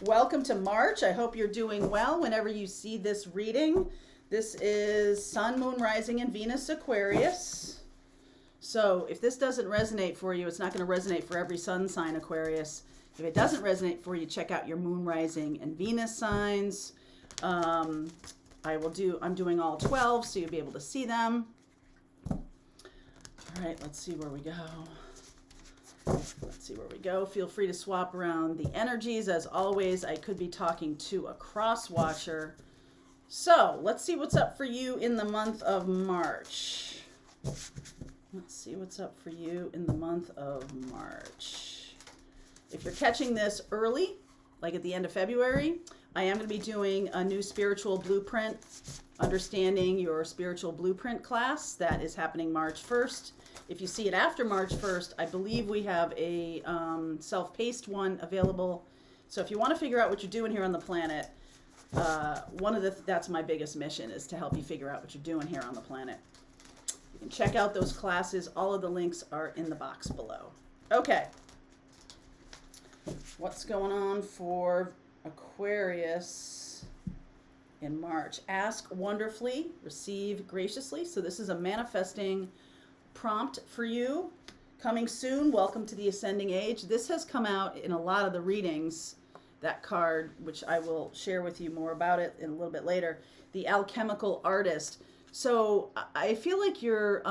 [SPEAKER 1] Welcome to March. I hope you're doing well whenever you see this reading. This is Sun, Moon, Rising, and Venus Aquarius. So if this doesn't resonate for you, it's not going to resonate for every sun sign, Aquarius. If it doesn't resonate for you, check out your Moon, Rising, and Venus signs. I'm doing all 12, so you'll be able to see them. All right, let's see where we go. Feel free to swap around the energies. As always, I could be talking to a cross watcher. So let's see what's up for you in the month of March. If you're catching this early, like at the end of February, I am going to be doing a new spiritual blueprint, understanding your spiritual blueprint class that is happening March 1st. If you see it after March 1st, I believe we have a self-paced one available. So if you want to figure out what you're doing here on the planet, that's my biggest mission, is to help you figure out what you're doing here on the planet. You can check out those classes. All of the links are in the box below. Okay. What's going on for Aquarius in March? Ask wonderfully, receive graciously. So this is a manifesting prompt for you. Coming soon, welcome to the ascending age. This has come out in a lot of the readings, that card, which I will share with you more about it in a little bit later. The alchemical artist. So I feel like you're,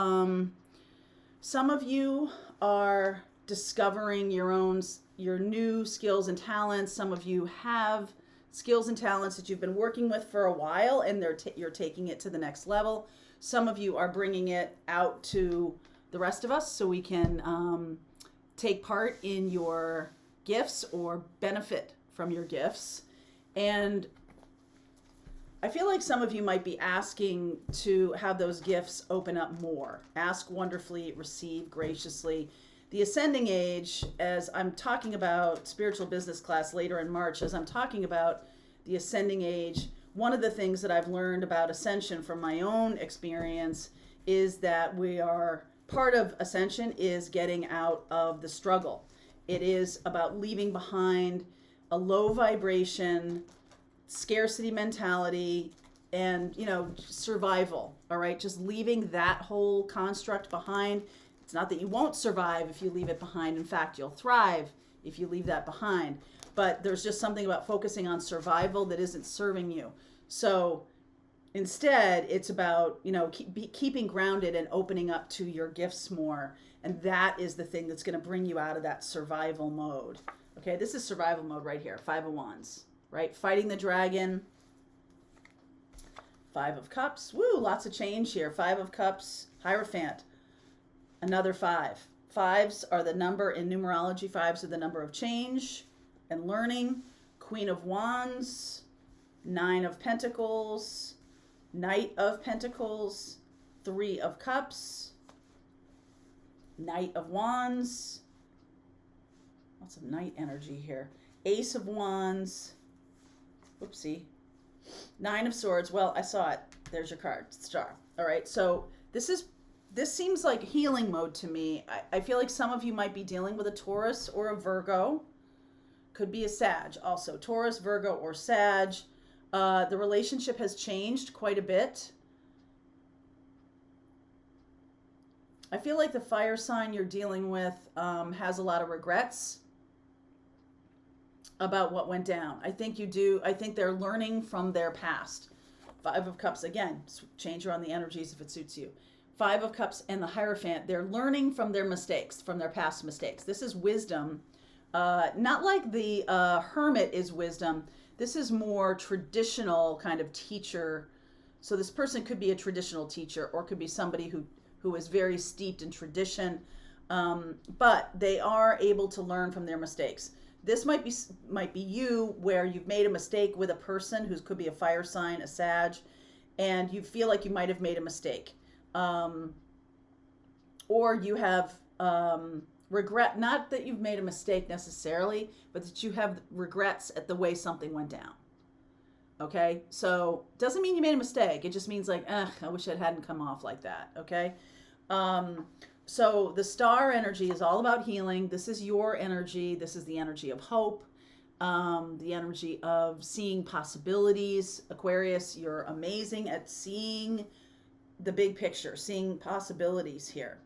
[SPEAKER 1] some of you are discovering your new skills and talents. Some of you have skills and talents that you've been working with for a while, and you're taking it to the next level. Some of you are bringing it out to the rest of us so we can take part in your gifts or benefit from your gifts. And I feel like some of you might be asking to have those gifts open up more. Ask wonderfully, receive graciously. The ascending age, as I'm talking about spiritual business class later in March, as I'm talking about the ascending age, one of the things that I've learned about ascension from my own experience is that part of ascension is getting out of the struggle. It is about leaving behind a low vibration, scarcity mentality, and, survival. All right. Just leaving that whole construct behind. It's not that you won't survive if you leave it behind. In fact, you'll thrive if you leave that behind. But there's just something about focusing on survival that isn't serving you. So instead, it's about, keeping grounded and opening up to your gifts more. And that is the thing that's going to bring you out of that survival mode. Okay, this is survival mode right here. 5 of Wands, right? Fighting the dragon. 5 of Cups. Woo, lots of change here. 5 of Cups, Hierophant. Another 5. 5s are the number in numerology. 5s are the number of change and learning. Queen of Wands. 9 of Pentacles. Knight of Pentacles. 3 of Cups. Knight of Wands. Lots of Knight energy here. Ace of Wands. Whoopsie. 9 of Swords. Well, I saw it. There's your card. Star. All right. So this seems like healing mode to me. I feel like some of you might be dealing with a Taurus or a Virgo. Could be a Sag also. Taurus, Virgo, or Sag. The relationship has changed quite a bit. I feel like the fire sign you're dealing with has a lot of regrets about what went down. I think you do. I think they're learning from their past. 5 of Cups, again, change around the energies if it suits you. 5 of Cups and the Hierophant, they're learning from their mistakes, from their past mistakes. This is wisdom. Not like the Hermit is wisdom. This is more traditional kind of teacher. So this person could be a traditional teacher or could be somebody who is very steeped in tradition, but they are able to learn from their mistakes. This might be you, where you've made a mistake with a person who could be a fire sign, a Sag, and you feel like you might have made a mistake. Or you have regret, not that you've made a mistake necessarily, but that you have regrets at the way something went down. Okay, so doesn't mean you made a mistake. It just means like, I wish it hadn't come off like that. Okay, so the star energy is all about healing. This is your energy. This is the energy of hope, the energy of seeing possibilities. Aquarius, you're amazing at seeing the big picture, seeing possibilities here.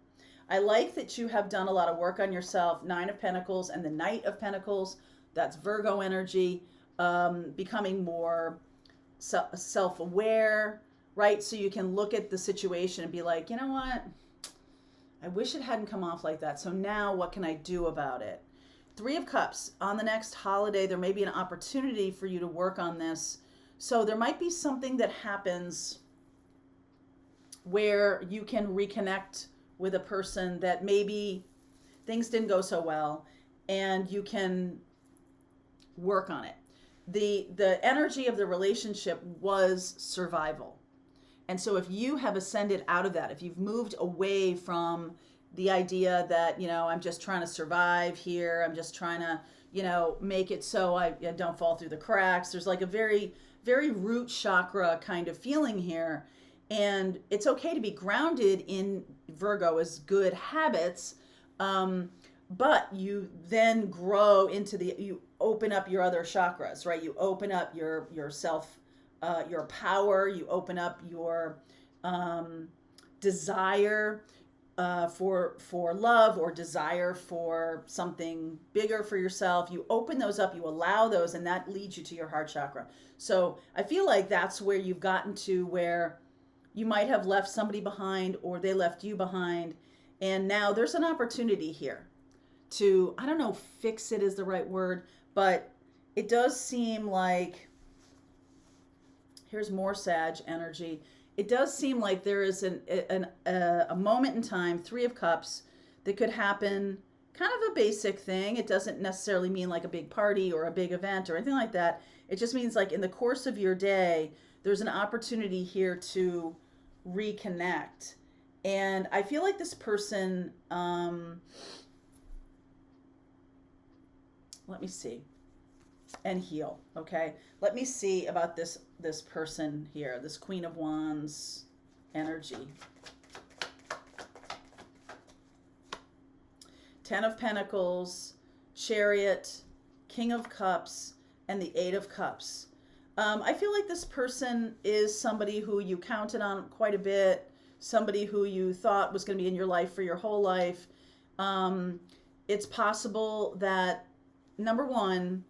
[SPEAKER 1] I like that you have done a lot of work on yourself. Nine of Pentacles and the Knight of Pentacles. That's Virgo energy. Becoming more self-aware, right? So you can look at the situation and be like, you know what? I wish it hadn't come off like that. So now what can I do about it? Three of Cups. On the next holiday, there may be an opportunity for you to work on this. So there might be something that happens where you can reconnect with a person that maybe things didn't go so well, and you can work on it. The energy of the relationship was survival. And so if you have ascended out of that, if you've moved away from the idea that, I'm just trying to survive here, I'm just trying to, make it so I don't fall through the cracks. There's like a very, very root chakra kind of feeling here. And it's okay to be grounded in Virgo as good habits. But you then grow into you open up your other chakras, right? You open up your self, your power. You open up your desire for love, or desire for something bigger for yourself. You open those up, you allow those, and that leads you to your heart chakra. So I feel like that's where you've gotten to, where you might have left somebody behind, or they left you behind. And now there's an opportunity here to, I don't know, fix it is the right word, but it does seem like, here's more Sag energy. It does seem like there is a moment in time, Three of Cups, that could happen, kind of a basic thing. It doesn't necessarily mean like a big party or a big event or anything like that. It just means like in the course of your day, there's an opportunity here to reconnect. And I feel like this person, let me see, and heal. Okay, let me see about this person here, this Queen of Wands energy. Ten of Pentacles, Chariot, King of Cups, and the Eight of Cups. I feel like this person is somebody who you counted on quite a bit, somebody who you thought was going to be in your life for your whole life. It's possible that, number one,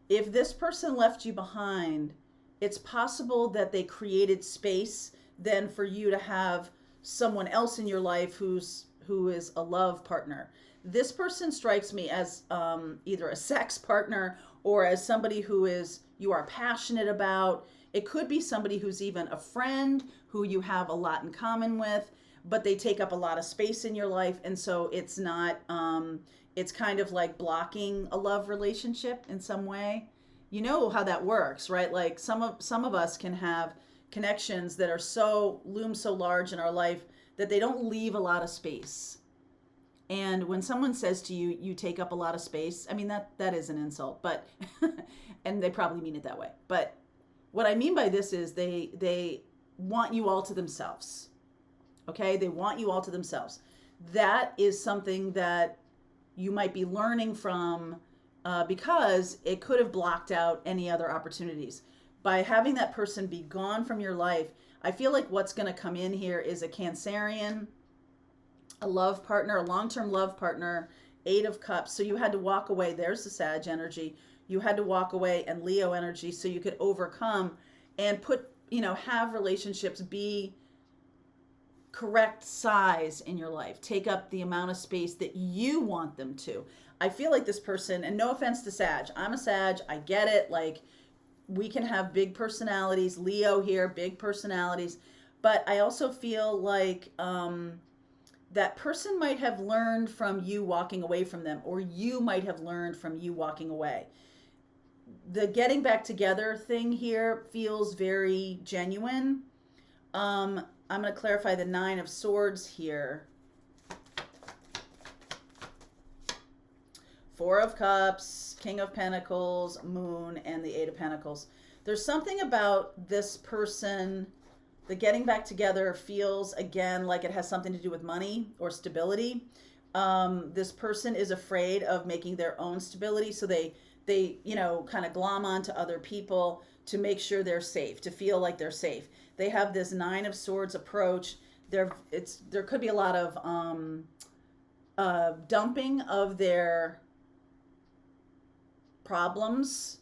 [SPEAKER 1] if this person left you behind, it's possible that they created space then for you to have someone else in your life who is a love partner. This person strikes me as either a sex partner or as somebody who you are passionate about. It could be somebody who's even a friend who you have a lot in common with, but they take up a lot of space in your life. And so it's not, it's kind of like blocking a love relationship in some way. You know how that works, right? Like some of us can have connections that are loom so large in our life that they don't leave a lot of space. And when someone says to you, you take up a lot of space, I mean, that is an insult, but, and they probably mean it that way. But what I mean by this is they want you all to themselves. Okay? They want you all to themselves. That is something that you might be learning from, because it could have blocked out any other opportunities. By having that person be gone from your life, I feel like what's going to come in here is a Cancerian, a love partner, a long-term love partner, Eight of Cups. So you had to walk away. There's the Sag energy. You had to walk away, and Leo energy, so you could overcome and have relationships be correct size in your life. Take up the amount of space that you want them to. I feel like this person, and no offense to Sag, I'm a Sag, I get it. Like, we can have big personalities. Leo here, big personalities. But I also feel like that person might have learned from you walking away from them, or you might have learned from you walking away. The getting back together thing here feels very genuine. I'm going to clarify the Nine of Swords here. Four of Cups, King of Pentacles, Moon, and the Eight of Pentacles. There's something about this person, the getting back together feels, again, like it has something to do with money or stability. This person is afraid of making their own stability, so they kind of glom onto other people to make sure they're safe, to feel like they're safe. They have this Nine of Swords approach. There could be a lot of dumping of their problems.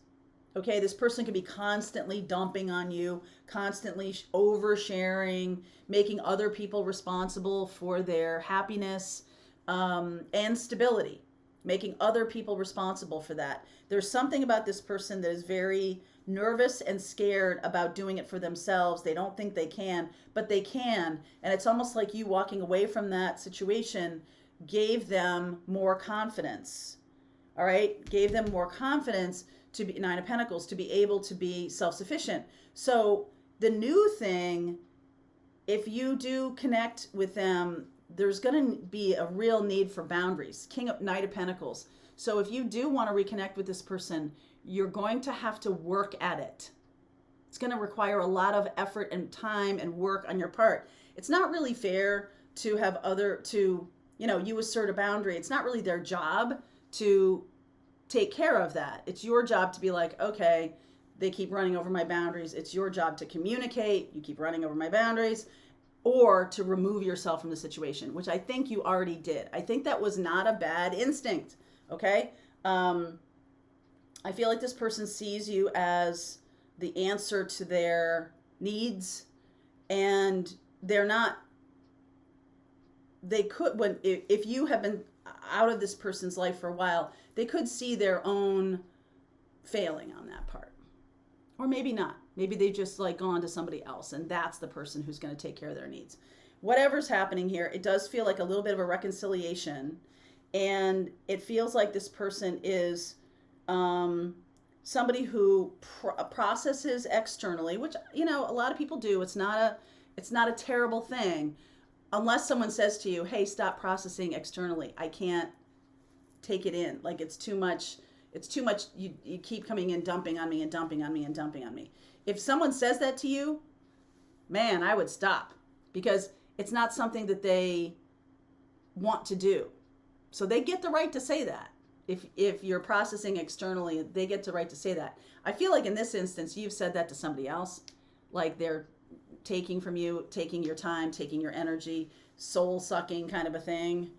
[SPEAKER 1] Okay, this person could be constantly dumping on you, constantly oversharing, making other people responsible for their happiness and stability, making other people responsible for that. There's something about this person that is very nervous and scared about doing it for themselves. They don't think they can, but they can. And it's almost like you walking away from that situation gave them more confidence. All right, gave them more confidence to be, Nine of Pentacles, to be able to be self-sufficient. So the new thing, if you do connect with them, there's going to be a real need for boundaries. Knight of Pentacles. So if you do want to reconnect with this person, you're going to have to work at it. It's going to require a lot of effort and time and work on your part. It's not really fair to have you assert a boundary. It's not really their job to take care of that. It's your job to be like, okay, they keep running over my boundaries. It's your job to communicate. You keep running over my boundaries, or to remove yourself from the situation, which I think you already did. I think that was not a bad instinct. Okay. I feel like this person sees you as the answer to their needs, and if you have been out of this person's life for a while, they could see their own failing on that part. Or maybe not. Maybe they just gone to somebody else, and that's the person who's going to take care of their needs. Whatever's happening here, it does feel like a little bit of a reconciliation, and it feels like this person is somebody who processes externally, which a lot of people do. It's not a terrible thing, unless someone says to you, hey, stop processing externally. I can't take it in. Like, it's too much. It's too much. You keep coming in, dumping on me and dumping on me and dumping on me. If someone says that to you, man, I would stop, because it's not something that they want to do. So they get the right to say that. If you're processing externally, they get the right to say that. I feel like in this instance, you've said that to somebody else. Like, they're taking from you, taking your time, taking your energy, soul sucking kind of a thing.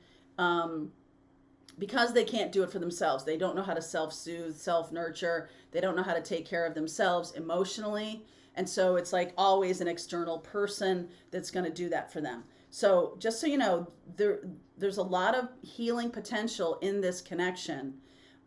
[SPEAKER 1] Because they can't do it for themselves. They don't know how to self-soothe, self-nurture. They don't know how to take care of themselves emotionally. And so it's like always an external person that's going to do that for them. So just so you know, there's a lot of healing potential in this connection.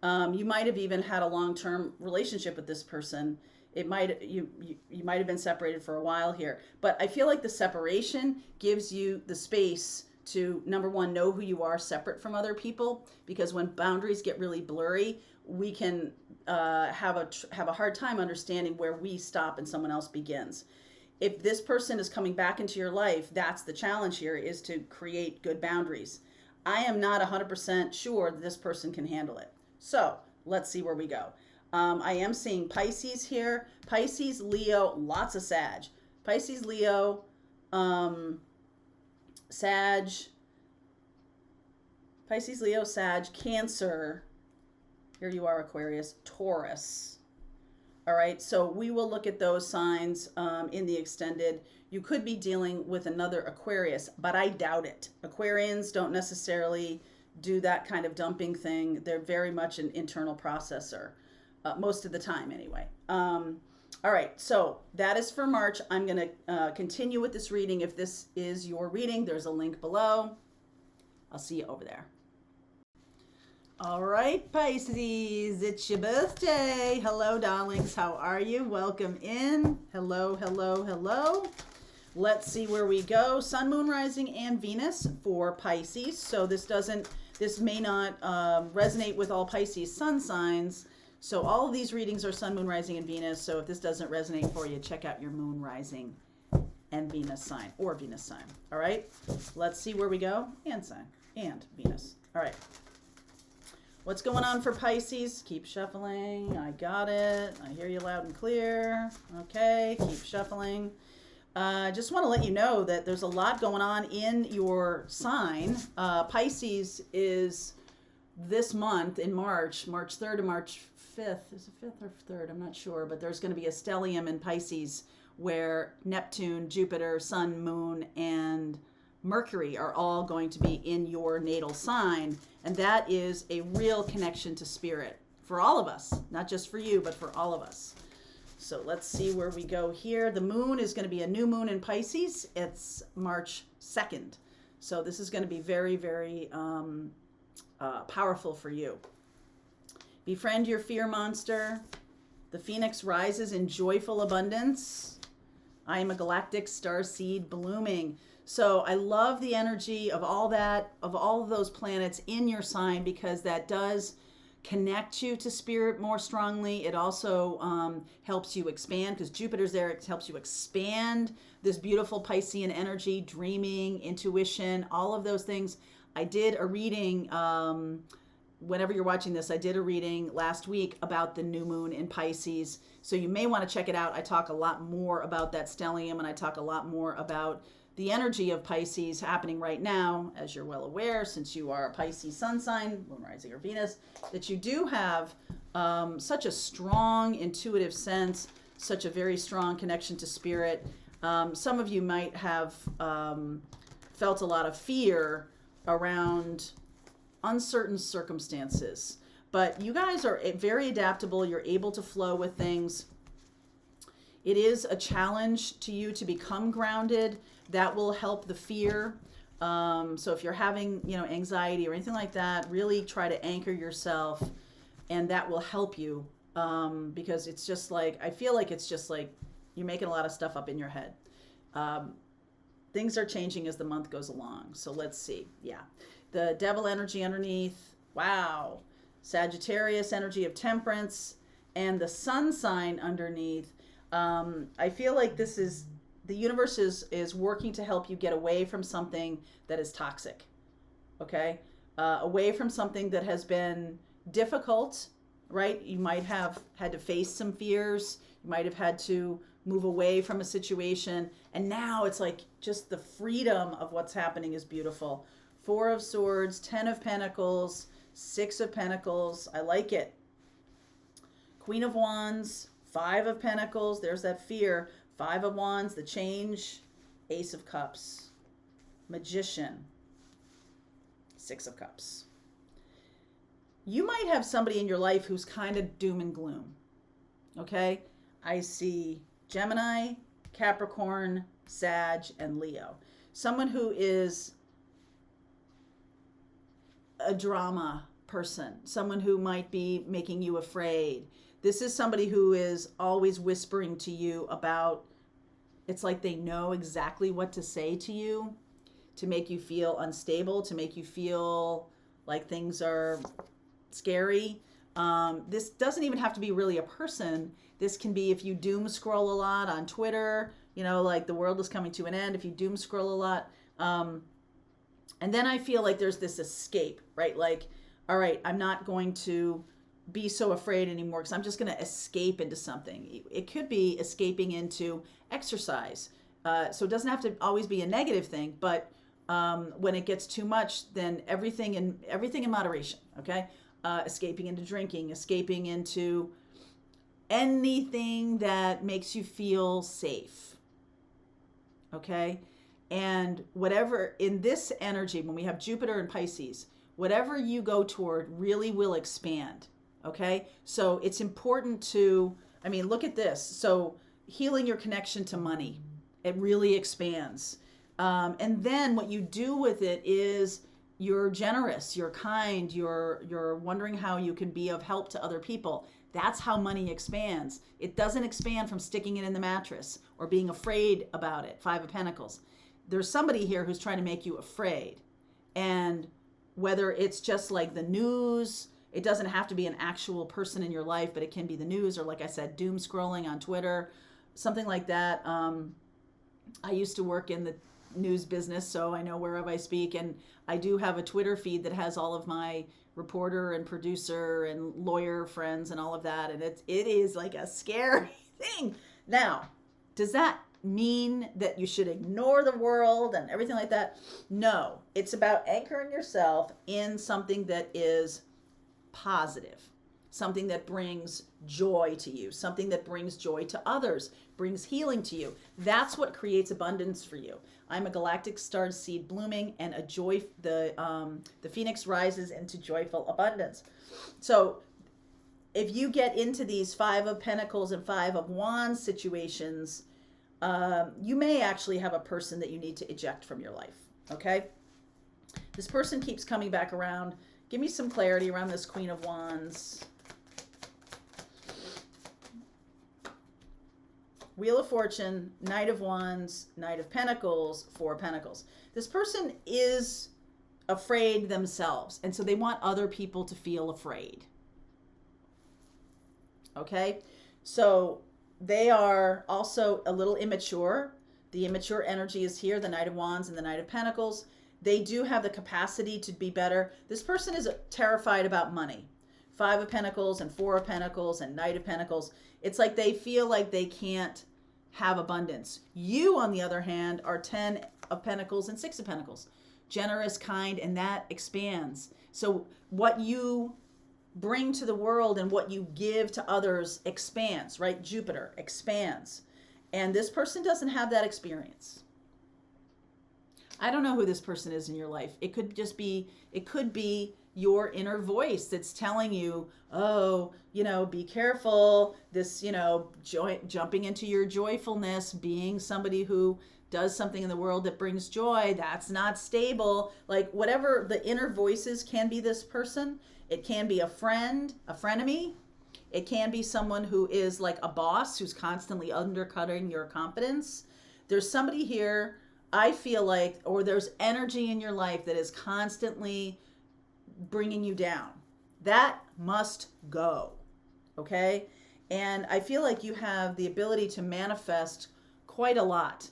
[SPEAKER 1] You might have even had a long-term relationship with this person. You might have been separated for a while here. But I feel like the separation gives you the space to, number one, know who you are separate from other people, because when boundaries get really blurry, we can have a hard time understanding where we stop and someone else begins. If this person is coming back into your life, that's the challenge here, is to create good boundaries. I am not 100% sure that this person can handle it. So let's see where we go. I am seeing Pisces here. Pisces, Leo, lots of Sag. Pisces, Leo, Sag, Pisces, Leo, Sag, Cancer. Here you are, Aquarius, Taurus. All right, so we will look at those signs in the extended. You could be dealing with another Aquarius, but I doubt it. Aquarians don't necessarily do that kind of dumping thing. They're very much an internal processor, most of the time anyway. All right, so that is for March. I'm going to continue with this reading. If this is your reading, there's a link below. I'll see you over there. All right, Pisces, it's your birthday. Hello, darlings. How are you? Welcome in. Hello, hello, hello. Let's see where we go. Sun, Moon, Rising, and Venus for Pisces. So this may not resonate with all Pisces sun signs. So all of these readings are Sun, Moon, Rising, and Venus. So if this doesn't resonate for you, check out your Moon, Rising, and Venus sign, or Venus sign. All right, let's see where we go. And sign, and Venus. All right. What's going on for Pisces? Keep shuffling. I got it. I hear you loud and clear. Okay, keep shuffling. Just want to let you know that there's a lot going on in your sign. Pisces is this month in March 3rd to March 5th. Is it 5th or 3rd? I'm not sure, but there's going to be a stellium in Pisces where Neptune, Jupiter, Sun, Moon, and Mercury are all going to be in your natal sign, and that is a real connection to spirit for all of us, not just for you, but for all of us. So let's see where we go here. The moon is going to be a new moon in Pisces. It's March 2nd. So this is going to be very, very powerful for you. Befriend your fear monster. The phoenix rises in joyful abundance. I am a galactic star seed blooming. So I love the energy of all that, of all of those planets in your sign, because that does connect you to spirit more strongly. It also helps you expand, because Jupiter's there. It helps you expand this beautiful Piscean energy, dreaming, intuition, all of those things. I did a reading, whenever you're watching this, I did a reading last week about the new moon in Pisces. So you may want to check it out. I talk a lot more about that stellium, and I talk a lot more about the energy of Pisces happening right now, as you're well aware, since you are a Pisces sun sign, moon rising or Venus, that you do have such a strong intuitive sense, such a very strong connection to spirit. Some of you might have felt a lot of fear around uncertain circumstances, but you guys are very adaptable. You're able to flow with things. It is a challenge to you to become grounded. That will help the fear. So if you're having, anxiety or anything like that, really try to anchor yourself, and that will help you. Because it's just like, I feel like it's just like you're making a lot of stuff up in your head. Things are changing as the month goes along. So let's see. Yeah. The devil energy underneath. Wow. Sagittarius energy of temperance, and the sun sign underneath. I feel like this is, the universe is working to help you get away from something that is toxic, okay? Away from something that has been difficult, right? You might have had to face some fears. You might have had to move away from a situation. And now it's like just the freedom of what's happening is beautiful. 4 of Swords, 10 of Pentacles, 6 of Pentacles. I like it. Queen of Wands, 5 of Pentacles. There's that fear. 5 of Wands, the change, Ace of Cups, Magician, 6 of Cups. You might have somebody in your life who's kind of doom and gloom, okay? I see Gemini, Capricorn, Sag, and Leo. Someone who is a drama person, someone who might be making you afraid. This is somebody who is always whispering to you about, it's like they know exactly what to say to you to make you feel unstable, to make you feel like things are scary. This doesn't even have to be really a person. This can be if you doom scroll a lot on Twitter, like the world is coming to an end, if you doom scroll a lot. And then I feel like there's this escape, right? Like, all right, I'm not going to be so afraid anymore because I'm just going to escape into something. It could be escaping into exercise. So it doesn't have to always be a negative thing, but when it gets too much, then everything in moderation, okay? Escaping into drinking, escaping into anything that makes you feel safe, okay? And whatever, in this energy, when we have Jupiter and Pisces, whatever you go toward really will expand. Okay, so it's important to, look at this. So healing your connection to money, it really expands. And then what you do with it is you're generous, you're kind, you're wondering how you can be of help to other people. That's how money expands. It doesn't expand from sticking it in the mattress or being afraid about it. 5 of Pentacles. There's somebody here who's trying to make you afraid. And whether it's just like the news, it doesn't have to be an actual person in your life, but it can be the news, or like I said, doom scrolling on Twitter, something like that. I used to work in the news business, so I know whereof I speak, and I do have a Twitter feed that has all of my reporter and producer and lawyer friends and all of that. And it is like a scary thing. Now, does that mean that you should ignore the world and everything like that? No, it's about anchoring yourself in something that is positive, something that brings joy to you, something that brings joy to others, brings healing to you. That's what creates abundance for you. I'm a galactic star seed blooming, and the phoenix rises into joyful abundance. So if you get into these 5 of Pentacles and 5 of Wands situations, you may actually have a person that you need to eject from your life. Okay, this person keeps coming back around. Give me some clarity around this Queen of Wands. Wheel of Fortune, Knight of Wands, Knight of Pentacles, 4 of Pentacles. This person is afraid themselves, and so they want other people to feel afraid. Okay? So they are also a little immature. The immature energy is here, the Knight of Wands and the Knight of Pentacles. They do have the capacity to be better. This person is terrified about money. 5 of Pentacles and 4 of Pentacles and Knight of Pentacles. It's like they feel like they can't have abundance. You, on the other hand, are 10 of Pentacles and 6 of Pentacles. Generous, kind, and that expands. So what you bring to the world and what you give to others expands, right? Jupiter expands. And this person doesn't have that experience. I don't know who this person is in your life. It could be your inner voice that's telling you, oh, be careful. This, jumping into your joyfulness, being somebody who does something in the world that brings joy, that's not stable. Like whatever the inner voices can be this person. It can be a friend, a frenemy. It can be someone who is like a boss who's constantly undercutting your confidence. There's somebody here, I feel like, or there's energy in your life that is constantly bringing you down. That must go. Okay? And I feel like you have the ability to manifest quite a lot.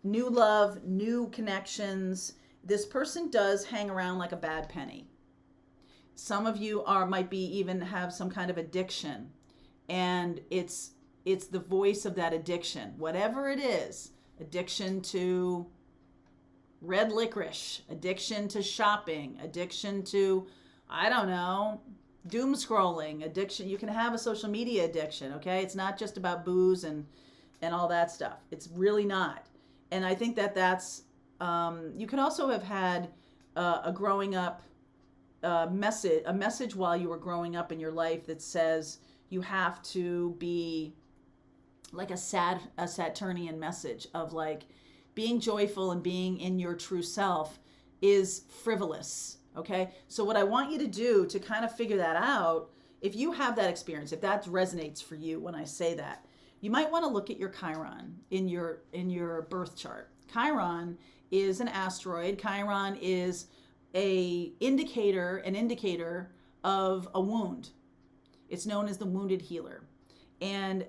[SPEAKER 1] New love, new connections. This person does hang around like a bad penny. Some of you might be even have some kind of addiction, and it's the voice of that addiction, whatever it is. Addiction to red licorice, addiction to shopping, addiction to, I don't know, doom scrolling, addiction. You can have a social media addiction, okay? It's not just about booze and all that stuff. It's really not. And I think that's, you could also have had a growing up a message while you were growing up in your life that says you have to be like a Saturnian message of like being joyful and being in your true self is frivolous. Okay. So what I want you to do to kind of figure that out, if you have that experience, if that resonates for you when I say that, you might want to look at your Chiron in your birth chart. Chiron is an asteroid. Chiron is an indicator of a wound. It's known as the wounded healer. And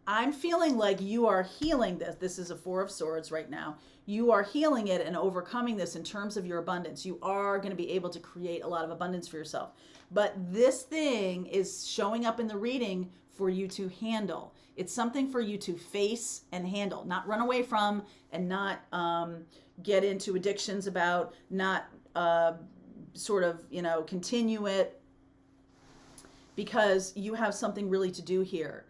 [SPEAKER 1] I'm feeling like you are healing this. This is a 4 of Swords right now. You are healing it and overcoming this in terms of your abundance. You are going to be able to create a lot of abundance for yourself. But this thing is showing up in the reading for you to handle. It's something for you to face and handle, not run away from, and not get into addictions about, not continue it, because you have something really to do here.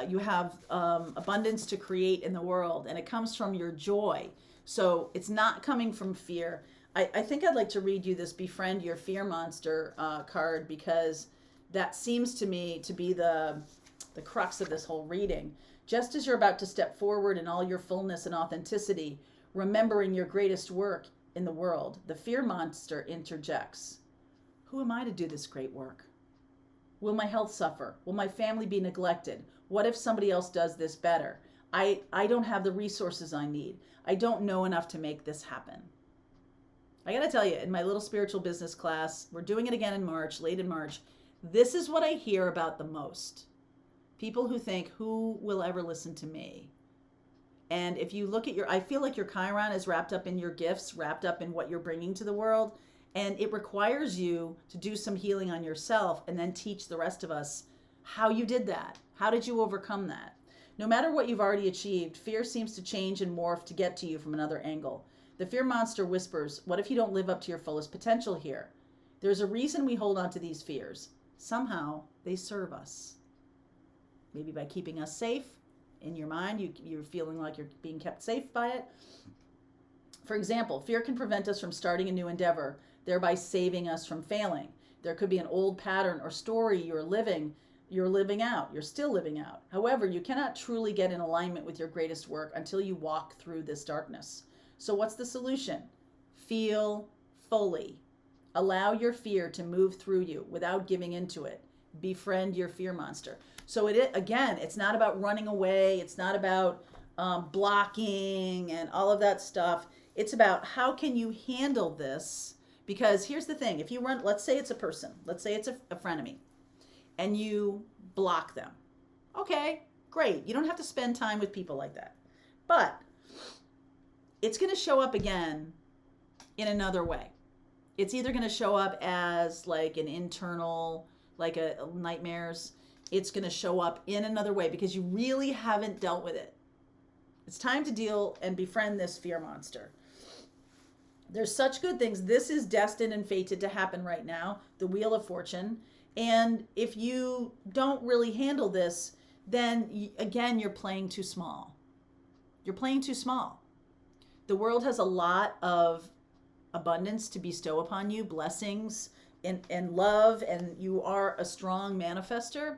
[SPEAKER 1] You have abundance to create in the world, and it comes from your joy. So it's not coming from fear. I think I'd like to read you this Befriend Your Fear Monster card, because that seems to me to be the crux of this whole reading. Just as you're about to step forward in all your fullness and authenticity, remembering your greatest work in the world, the fear monster interjects. Who am I to do this great work? Will my health suffer? Will my family be neglected? What if somebody else does this better? I don't have the resources I need. I don't know enough to make this happen. I gotta tell you, in my little spiritual business class, we're doing it again in March, late in March, this is what I hear about the most. People who think, who will ever listen to me? And if you look at I feel like your Chiron is wrapped up in your gifts, wrapped up in what you're bringing to the world. And it requires you to do some healing on yourself and then teach the rest of us how you did that. How did you overcome that? No matter what you've already achieved, fear seems to change and morph to get to you from another angle. The fear monster whispers, what if you don't live up to your fullest potential here? There's a reason we hold on to these fears. Somehow they serve us. Maybe by keeping us safe. In your mind, you're feeling like you're being kept safe by it. For example, fear can prevent us from starting a new endeavor, thereby saving us from failing. There could be an old pattern or story you're still living out. However, you cannot truly get in alignment with your greatest work until you walk through this darkness. So what's the solution? Feel fully. Allow your fear to move through you without giving into it. Befriend your fear monster. So it's not about running away. It's not about blocking and all of that stuff. It's about how can you handle this? Because here's the thing. If you run, let's say it's a person. Let's say it's a frenemy. And you block them. Okay, great. You don't have to spend time with people like that. But it's going to show up again in another way. It's either going to show up as like an internal, like a nightmares. It's going to show up in another way because you really haven't dealt with it. It's time to deal and befriend this fear monster. There's such good things. This is destined and fated to happen right now. The Wheel of Fortune. And if you don't really handle this, then again, you're playing too small. You're playing too small. The world has a lot of abundance to bestow upon you, blessings and love, and you are a strong manifester.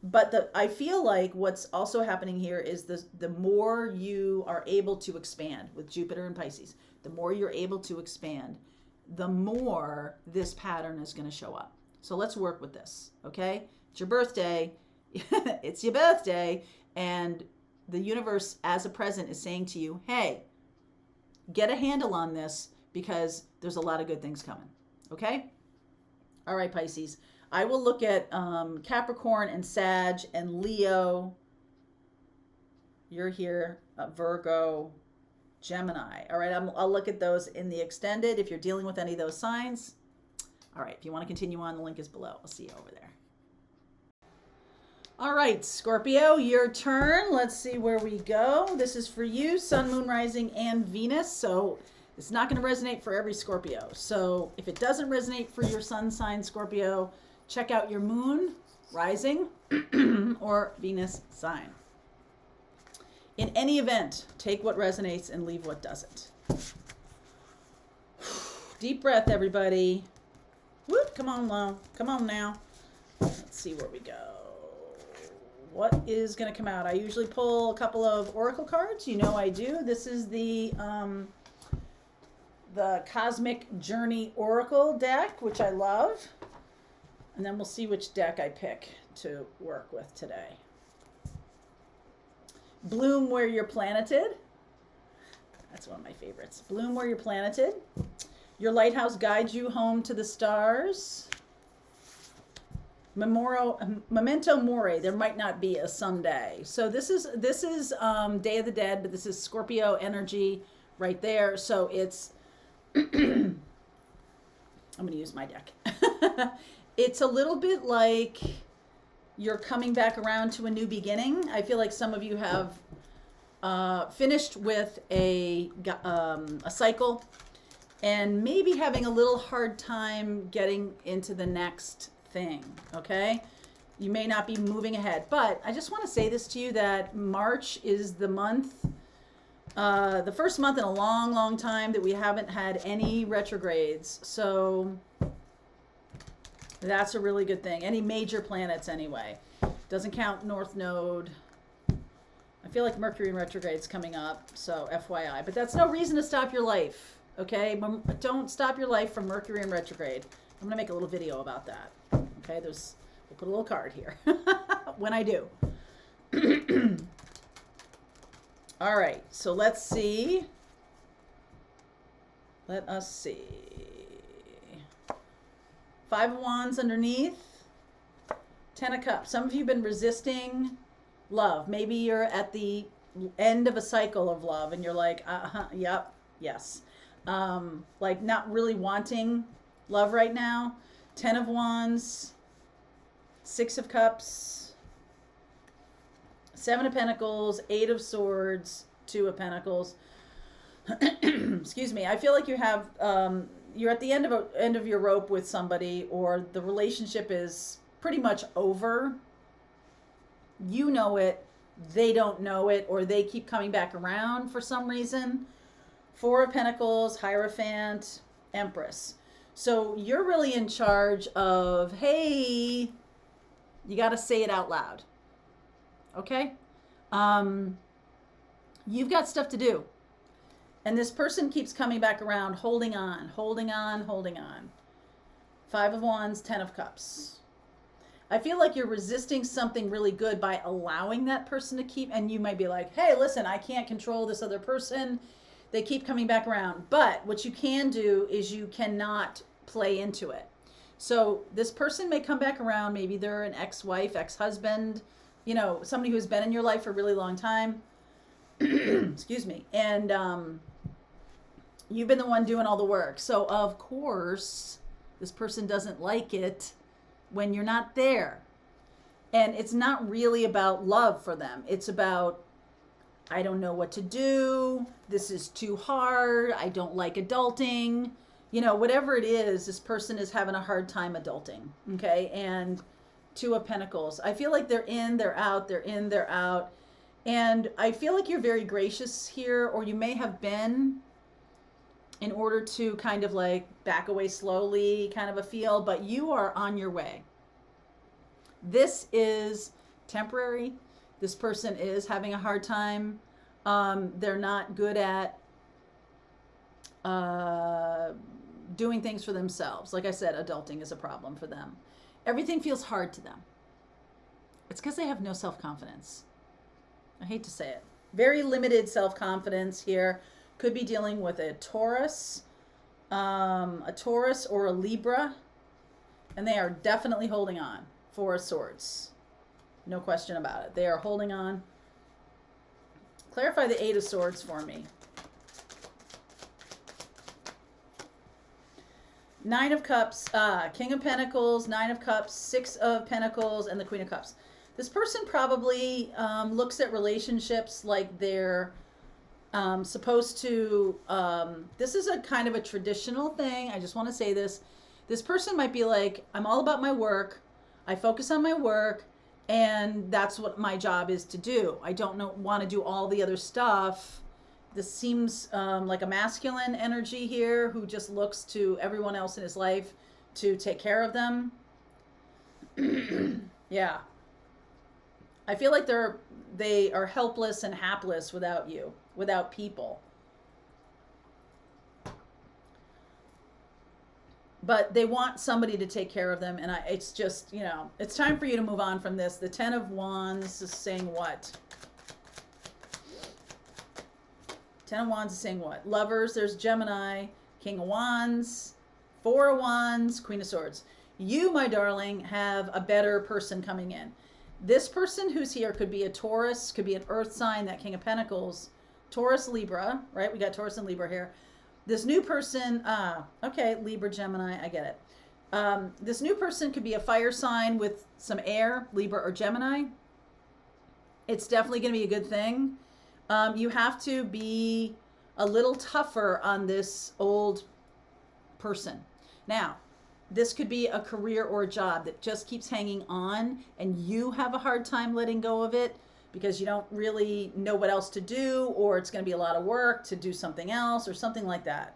[SPEAKER 1] But I feel like what's also happening here is the more you are able to expand with Jupiter and Pisces, the more you're able to expand, the more this pattern is going to show up. So let's work with this, okay? It's your birthday. It's your birthday. And the universe as a present is saying to you, hey, get a handle on this because there's a lot of good things coming, okay? All right, Pisces. I will look at Capricorn and Sag and Leo. You're here, Virgo, Gemini. All right, I'll look at those in the extended if you're dealing with any of those signs. All right, if you want to continue on, the link is below. I'll see you over there. All right, Scorpio, your turn. Let's see where we go. This is for you, Sun, Moon, Rising, and Venus. So it's not going to resonate for every Scorpio. So if it doesn't resonate for your sun sign, Scorpio, check out your Moon, Rising, or Venus sign. In any event, take what resonates and leave what doesn't. Deep breath, everybody. Whoop, come on now. Come on now. Let's see where we go. What is going to come out? I usually pull a couple of oracle cards. You know I do. This is the Cosmic Journey Oracle deck, which I love. And then we'll see which deck I pick to work with today. Bloom where you're planeted. That's one of my favorites. Bloom where you're planeted. Your lighthouse guides you home to the stars. Memento mori. There might not be a someday. So this is Day of the Dead, but this is Scorpio energy right there. So it's I'm going to use my deck. It's a little bit like you're coming back around to a new beginning. I feel like some of you have finished with a cycle and maybe having a little hard time getting into the next thing, okay? You may not be moving ahead, but I just want to say this to you that March is the month, the first month in a long, long time that we haven't had any retrogrades. So that's a really good thing. Any major planets anyway. Doesn't count North Node. I feel like Mercury in retrograde is coming up, so FYI. But that's no reason to stop your life, okay? Don't stop your life from Mercury in retrograde. I'm going to make a little video about that. Okay, we'll put a little card here when I do. All right, so let's see. Let us see. 5 of Wands underneath. 10 of Cups. Some of you have been resisting love. Maybe you're at the end of a cycle of love and you're like, yep, yes. like not really wanting love right now. 10 of Wands, 6 of Cups, 7 of Pentacles, 8 of Swords, 2 of Pentacles. Excuse me. I feel like you have, you're at the end of your rope with somebody, or the relationship is pretty much over. You know it, they don't know it, or they keep coming back around for some reason. 4 of Pentacles, Hierophant, Empress. So you're really in charge of, hey, you got to say it out loud. Okay? You've got stuff to do. And this person keeps coming back around, holding on, holding on, holding on. 5 of Wands, 10 of Cups. I feel like you're resisting something really good by allowing that person to keep, and you might be like, hey, listen, I can't control this other person. They keep coming back around. But what you can do is you cannot play into it. So this person may come back around. Maybe they're an ex-wife, ex-husband, you know, somebody who's been in your life for a really long time. Excuse me. And you've been the one doing all the work. So, of course, this person doesn't like it when you're not there. And it's not really about love for them. It's about, I don't know what to do. This is too hard. I don't like adulting. You know, whatever it is, this person is having a hard time adulting. Okay. And 2 of Pentacles. I feel like they're in, they're out, they're in, they're out. And I feel like you're very gracious here, or you may have been, in order to kind of like back away slowly, kind of a feel, but you are on your way. This is temporary. This person is having a hard time. They're not good at doing things for themselves. Like I said, adulting is a problem for them. Everything feels hard to them. It's because they have no self-confidence. I hate to say it. Very limited self-confidence here. Could be dealing with a Taurus or a Libra. And they are definitely holding on. 4 of Swords. No question about it. They are holding on. Clarify the 8 of Swords for me. 9 of Cups, King of Pentacles, 9 of Cups, 6 of Pentacles, and the Queen of Cups. This person probably looks at relationships like they're supposed to, this is a kind of a traditional thing. I just want to say this. This person might be like, I'm all about my work. I focus on my work, and that's what my job is to do. I don't want to do all the other stuff. This seems like a masculine energy here who just looks to everyone else in his life to take care of them. Yeah. I feel like they are helpless and hapless without you, without people. But they want somebody to take care of them, and it's just, you know, it's time for you to move on from this. The 10 of Wands is saying what? 10 of Wands is saying what? Lovers, there's Gemini, King of Wands, 4 of Wands, Queen of Swords. You, my darling, have a better person coming in. This person who's here could be a Taurus, could be an earth sign, that King of Pentacles. Taurus, Libra, right? We got Taurus and Libra here. This new person, okay, Libra, Gemini, I get it. This new person could be a fire sign with some air, Libra or Gemini. It's definitely going to be a good thing. You have to be a little tougher on this old person. Now, this could be a career or a job that just keeps hanging on, and you have a hard time letting go of it because you don't really know what else to do, or it's going to be a lot of work to do something else or something like that.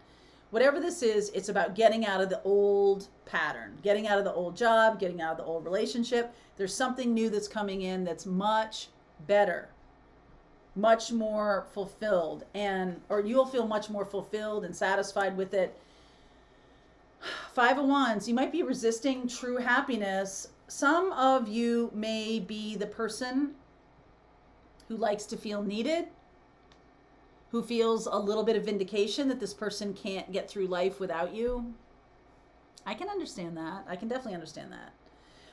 [SPEAKER 1] Whatever this is, it's about getting out of the old pattern, getting out of the old job, getting out of the old relationship. There's something new that's coming in that's much better, much more fulfilled, or you'll feel much more fulfilled and satisfied with it. 5 of Wands, you might be resisting true happiness. Some of you may be the person who likes to feel needed, who feels a little bit of vindication that this person can't get through life without you. I can understand that. I can definitely understand that.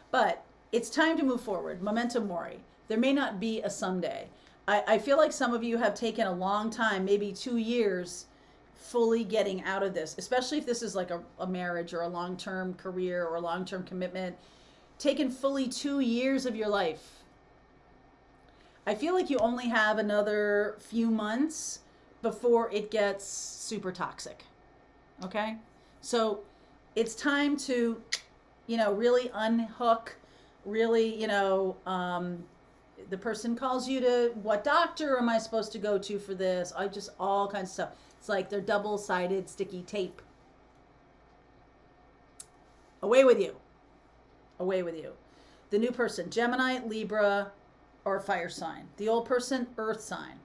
[SPEAKER 1] But it's time to move forward. Memento mori. There may not be a someday. I feel like some of you have taken a long time, maybe 2 years, fully getting out of this, especially if this is like a marriage or a long-term career or a long-term commitment, taken fully 2 years of your life. I feel like you only have another few months before it gets super toxic. Okay? So it's time to, really unhook, really, the person calls you to, what doctor am I supposed to go to for this? All kinds of stuff. It's like they're double-sided sticky tape. Away with you. Away with you. The new person, Gemini, Libra, or fire sign. The old person, earth sign.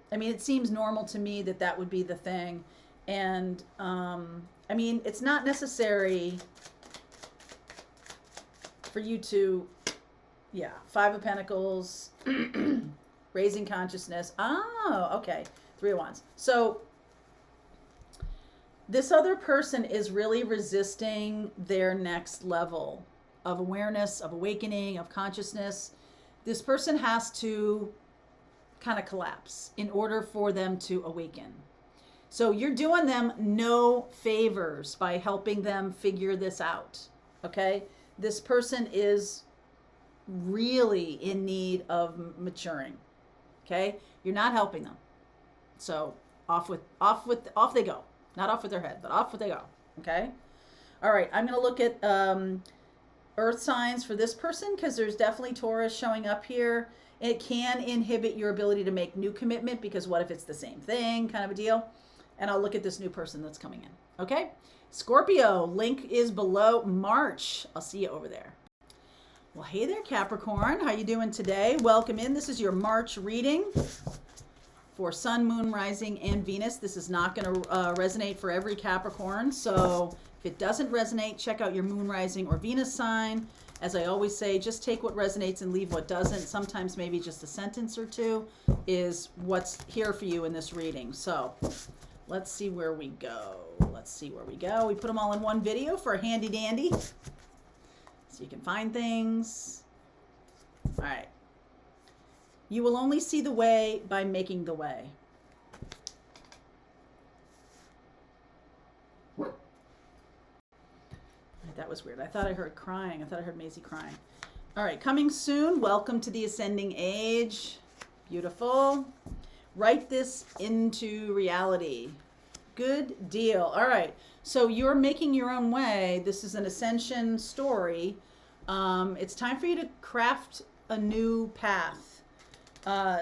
[SPEAKER 1] I mean, it seems normal to me that would be the thing. And, it's not necessary for you to, Five of Pentacles, raising consciousness. Oh, okay. Three of Wands. So this other person is really resisting their next level of awareness, of awakening, of consciousness. This person has to kind of collapse in order for them to awaken. So you're doing them no favors by helping them figure this out. Okay? This person is really in need of maturing. Okay? You're not helping them. So off they go. Not off with their head, but off they go. Okay? All right, I'm going to look at earth signs for this person because there's definitely Taurus showing up here. It can inhibit your ability to make new commitment because what if it's the same thing, kind of a deal. And I'll look at this new person that's coming in. Okay? Scorpio, link is below. March. I'll see you over there. Well, hey there, Capricorn. How you doing today? Welcome in. This is your March reading for Sun, Moon, Rising, and Venus. This is not going to resonate for every Capricorn. So if it doesn't resonate, check out your Moon, Rising, or Venus sign. As I always say, just take what resonates and leave what doesn't. Sometimes maybe just a sentence or two is what's here for you in this reading. So let's see where we go. We put them all in one video for a handy dandy, so you can find things. All right. You will only see the way by making the way. That was weird. I thought I heard crying. I thought I heard Maisie crying. All right. Coming soon. Welcome to the Ascending Age. Beautiful. Write this into reality. Good deal. All right. So you're making your own way. This is an ascension story. It's time for you to craft a new path.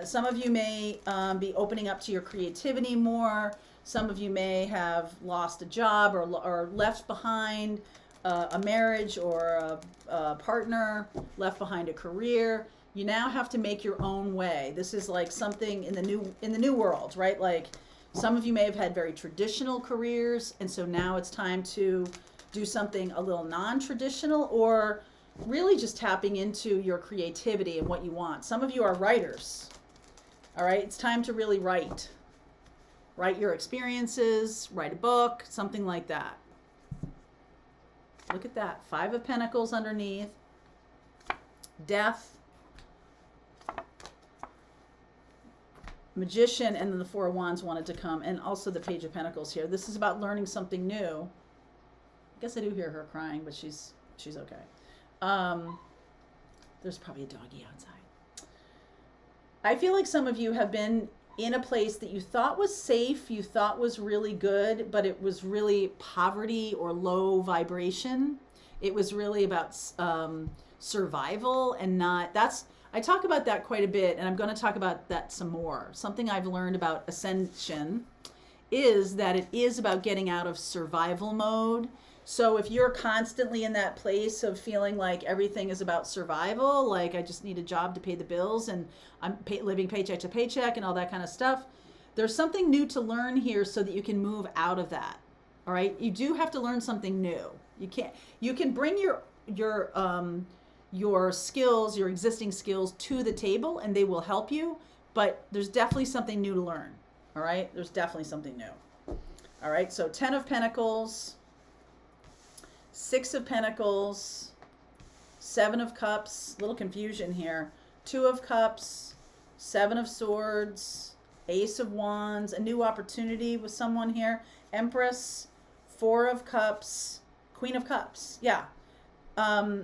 [SPEAKER 1] Some of you may be opening up to your creativity more. Some of you may have lost a job or left behind a marriage or a partner, left behind a career. You now have to make your own way. This is like something in the new world, right? Like some of you may have had very traditional careers, and so now it's time to do something a little non-traditional, or really just tapping into your creativity and what you want. Some of you are writers. All right, it's time to really write. Write your experiences, write a book, something like that. Look at that. 5 of Pentacles underneath. Death. Magician, and then the 4 of Wands wanted to come, and also the Page of Pentacles here. This is about learning something new. I guess I do hear her crying, but she's okay. There's probably a doggy outside. I feel like some of you have been in a place that you thought was safe, you thought was really good, but it was really poverty or low vibration. It was really about survival and not, I talk about that quite a bit, and I'm going to talk about that some more. Something I've learned about ascension is that it is about getting out of survival mode. So if you're constantly in that place of feeling like everything is about survival, like I just need a job to pay the bills and I'm living paycheck to paycheck and all that kind of stuff, there's something new to learn here so that you can move out of that. All right? You do have to learn something new. You can bring your skills, your existing skills to the table, and they will help you, but there's definitely something new to learn. All right? There's definitely something new. All right? So 10 of Pentacles, 6 of Pentacles, 7 of Cups, little confusion here, 2 of Cups, 7 of Swords, Ace of Wands, a new opportunity with someone here. Empress, Four of Cups, Queen of Cups. Yeah.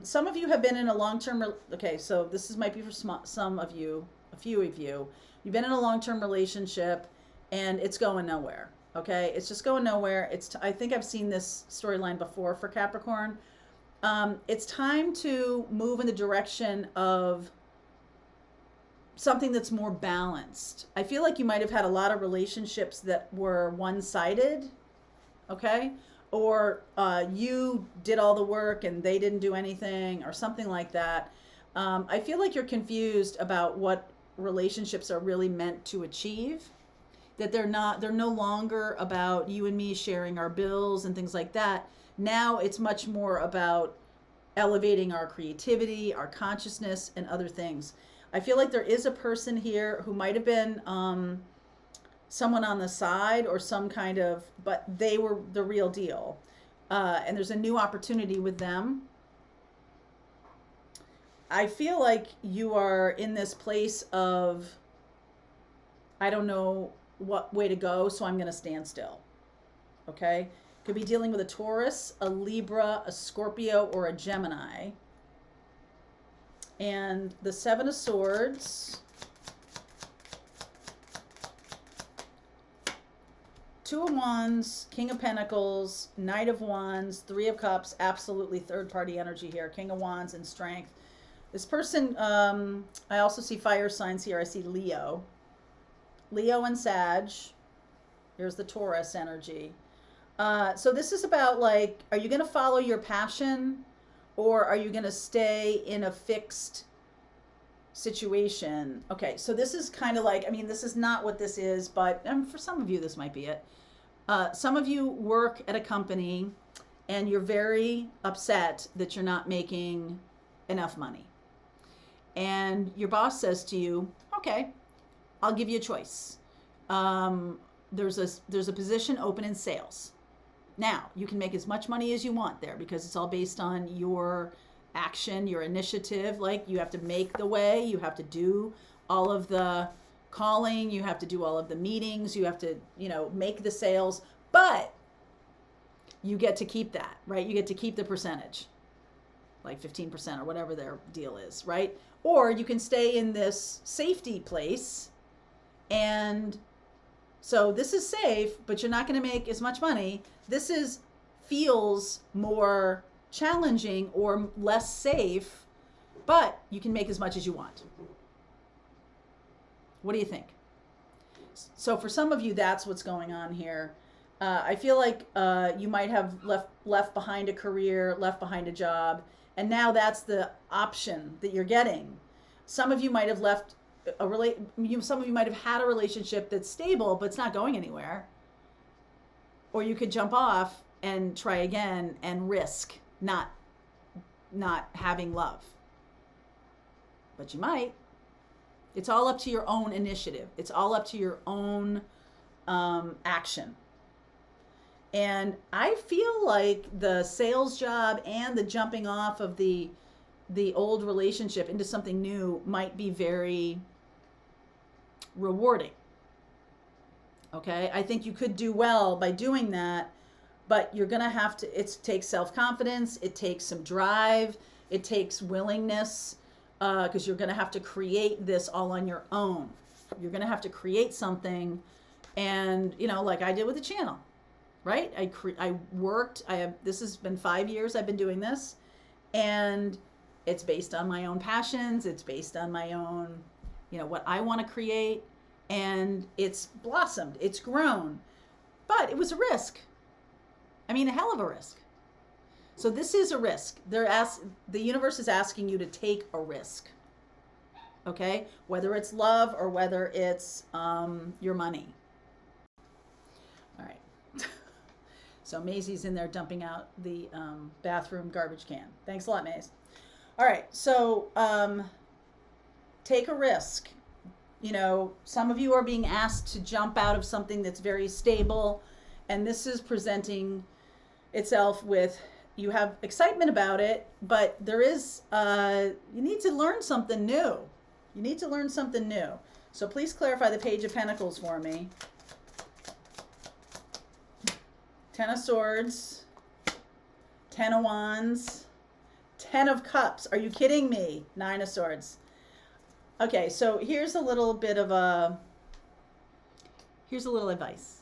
[SPEAKER 1] Some of you have been in a long-term, okay, so this might be for some of you, a few of you. You've been in a long-term relationship and it's going nowhere, okay? It's just going nowhere. I think I've seen this storyline before for Capricorn. It's time to move in the direction of something that's more balanced. I feel like you might have had a lot of relationships that were one-sided, okay? Or you did all the work and they didn't do anything or something like that. I feel like you're confused about what relationships are really meant to achieve, that they're no longer about you and me sharing our bills and things like that. Now it's much more about elevating our creativity, our consciousness, and other things. I feel like there is a person here who might have been someone on the side or some kind of, but they were the real deal. And there's a new opportunity with them. I feel like you are in this place of, I don't know what way to go, so I'm going to stand still. Okay? Could be dealing with a Taurus, a Libra, a Scorpio, or a Gemini. And the Seven of Swords, Two of Wands, King of Pentacles, Knight of Wands, Three of Cups, absolutely third-party energy here, King of Wands and Strength. This person, I also see fire signs here. I see Leo and Sag. Here's the Taurus energy. So this is about, like, are you going to follow your passion or are you going to stay in a fixed situation? Okay, so this is kind of like, I mean, this is not what this is, but for some of you, this might be it. Some of you work at a company and you're very upset that you're not making enough money. And your boss says to you, okay, I'll give you a choice. There's a position open in sales. Now, you can make as much money as you want there because it's all based on your action, your initiative. Like, you have to make the way, you have to do all of the calling, you have to do all of the meetings, you have to, make the sales, but you get to keep that, right? You get to keep the percentage, like 15% or whatever their deal is, right? Or you can stay in this safety place, and so this is safe, but you're not going to make as much money. This feels more challenging or less safe, but you can make as much as you want. What do you think? So for some of you, that's what's going on here. I feel like you might have left behind a career, left behind a job, and now that's the option that you're getting. Some of you might have left some of you might have had a relationship that's stable, but it's not going anywhere. Or you could jump off and try again and risk not having love. But you might. It's all up to your own initiative. It's all up to your own action. And I feel like the sales job and the jumping off of the old relationship into something new might be very rewarding. Okay? I think you could do well by doing that, but you're going to have to, it takes self-confidence, it takes some drive, it takes willingness, because you're going to have to create this all on your own. You're going to have to create something, and, like I did with the channel, right? I worked, this has been 5 years I've been doing this, and it's based on my own passions, it's based on my own, what I want to create, and it's blossomed, it's grown, but it was a risk. I mean, a hell of a risk. So this is a risk. The universe is asking you to take a risk. Okay? Whether it's love or whether it's your money. All right. So Maisie's in there dumping out the bathroom garbage can. Thanks a lot, Maze. All right. So take a risk. Some of you are being asked to jump out of something that's very stable, and this is presenting itself with, you have excitement about it, but there is, you need to learn something new. You need to learn something new. So please clarify the Page of Pentacles for me. Ten of Swords, Ten of Wands, Ten of Cups. Are you kidding me? Nine of Swords. Okay, so here's a little advice.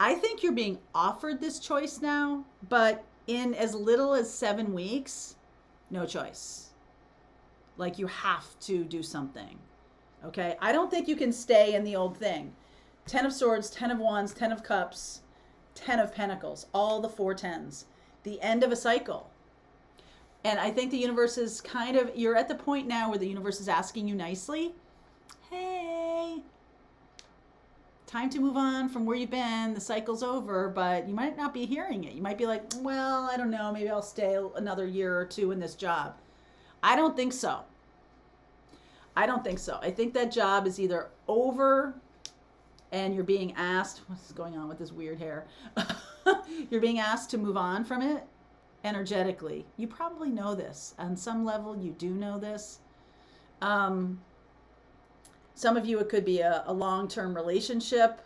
[SPEAKER 1] I think you're being offered this choice now, but in as little as 7 weeks, no choice. Like, you have to do something. Okay? I don't think you can stay in the old thing. Ten of Swords, Ten of Wands, Ten of Cups, Ten of Pentacles, all the 4 tens. The end of a cycle. And I think the universe is you're at the point now where the universe is asking you nicely, hey, time to move on from where you've been. The cycle's over, but you might not be hearing it. You might be like, well, I don't know, maybe I'll stay another year or 2 in this job. I don't think so. I think that job is either over and you're being asked, what's going on with this weird hair? You're being asked to move on from it energetically. You probably know this. On some level, you do know this. Some of you, it could be a long-term relationship.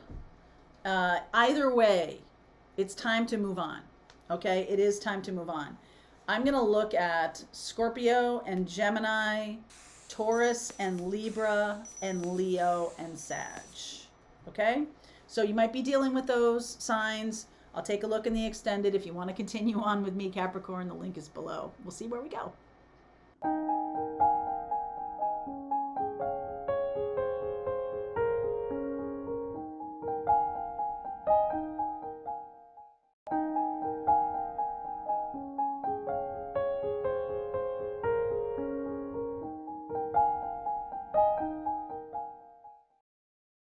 [SPEAKER 1] Either way, it's time to move on. Okay? It is time to move on. I'm going to look at Scorpio and Gemini, Taurus and Libra, and Leo and Sag. Okay? So you might be dealing with those signs. I'll take a look in the extended. If you want to continue on with me, Capricorn, the link is below. We'll see where we go.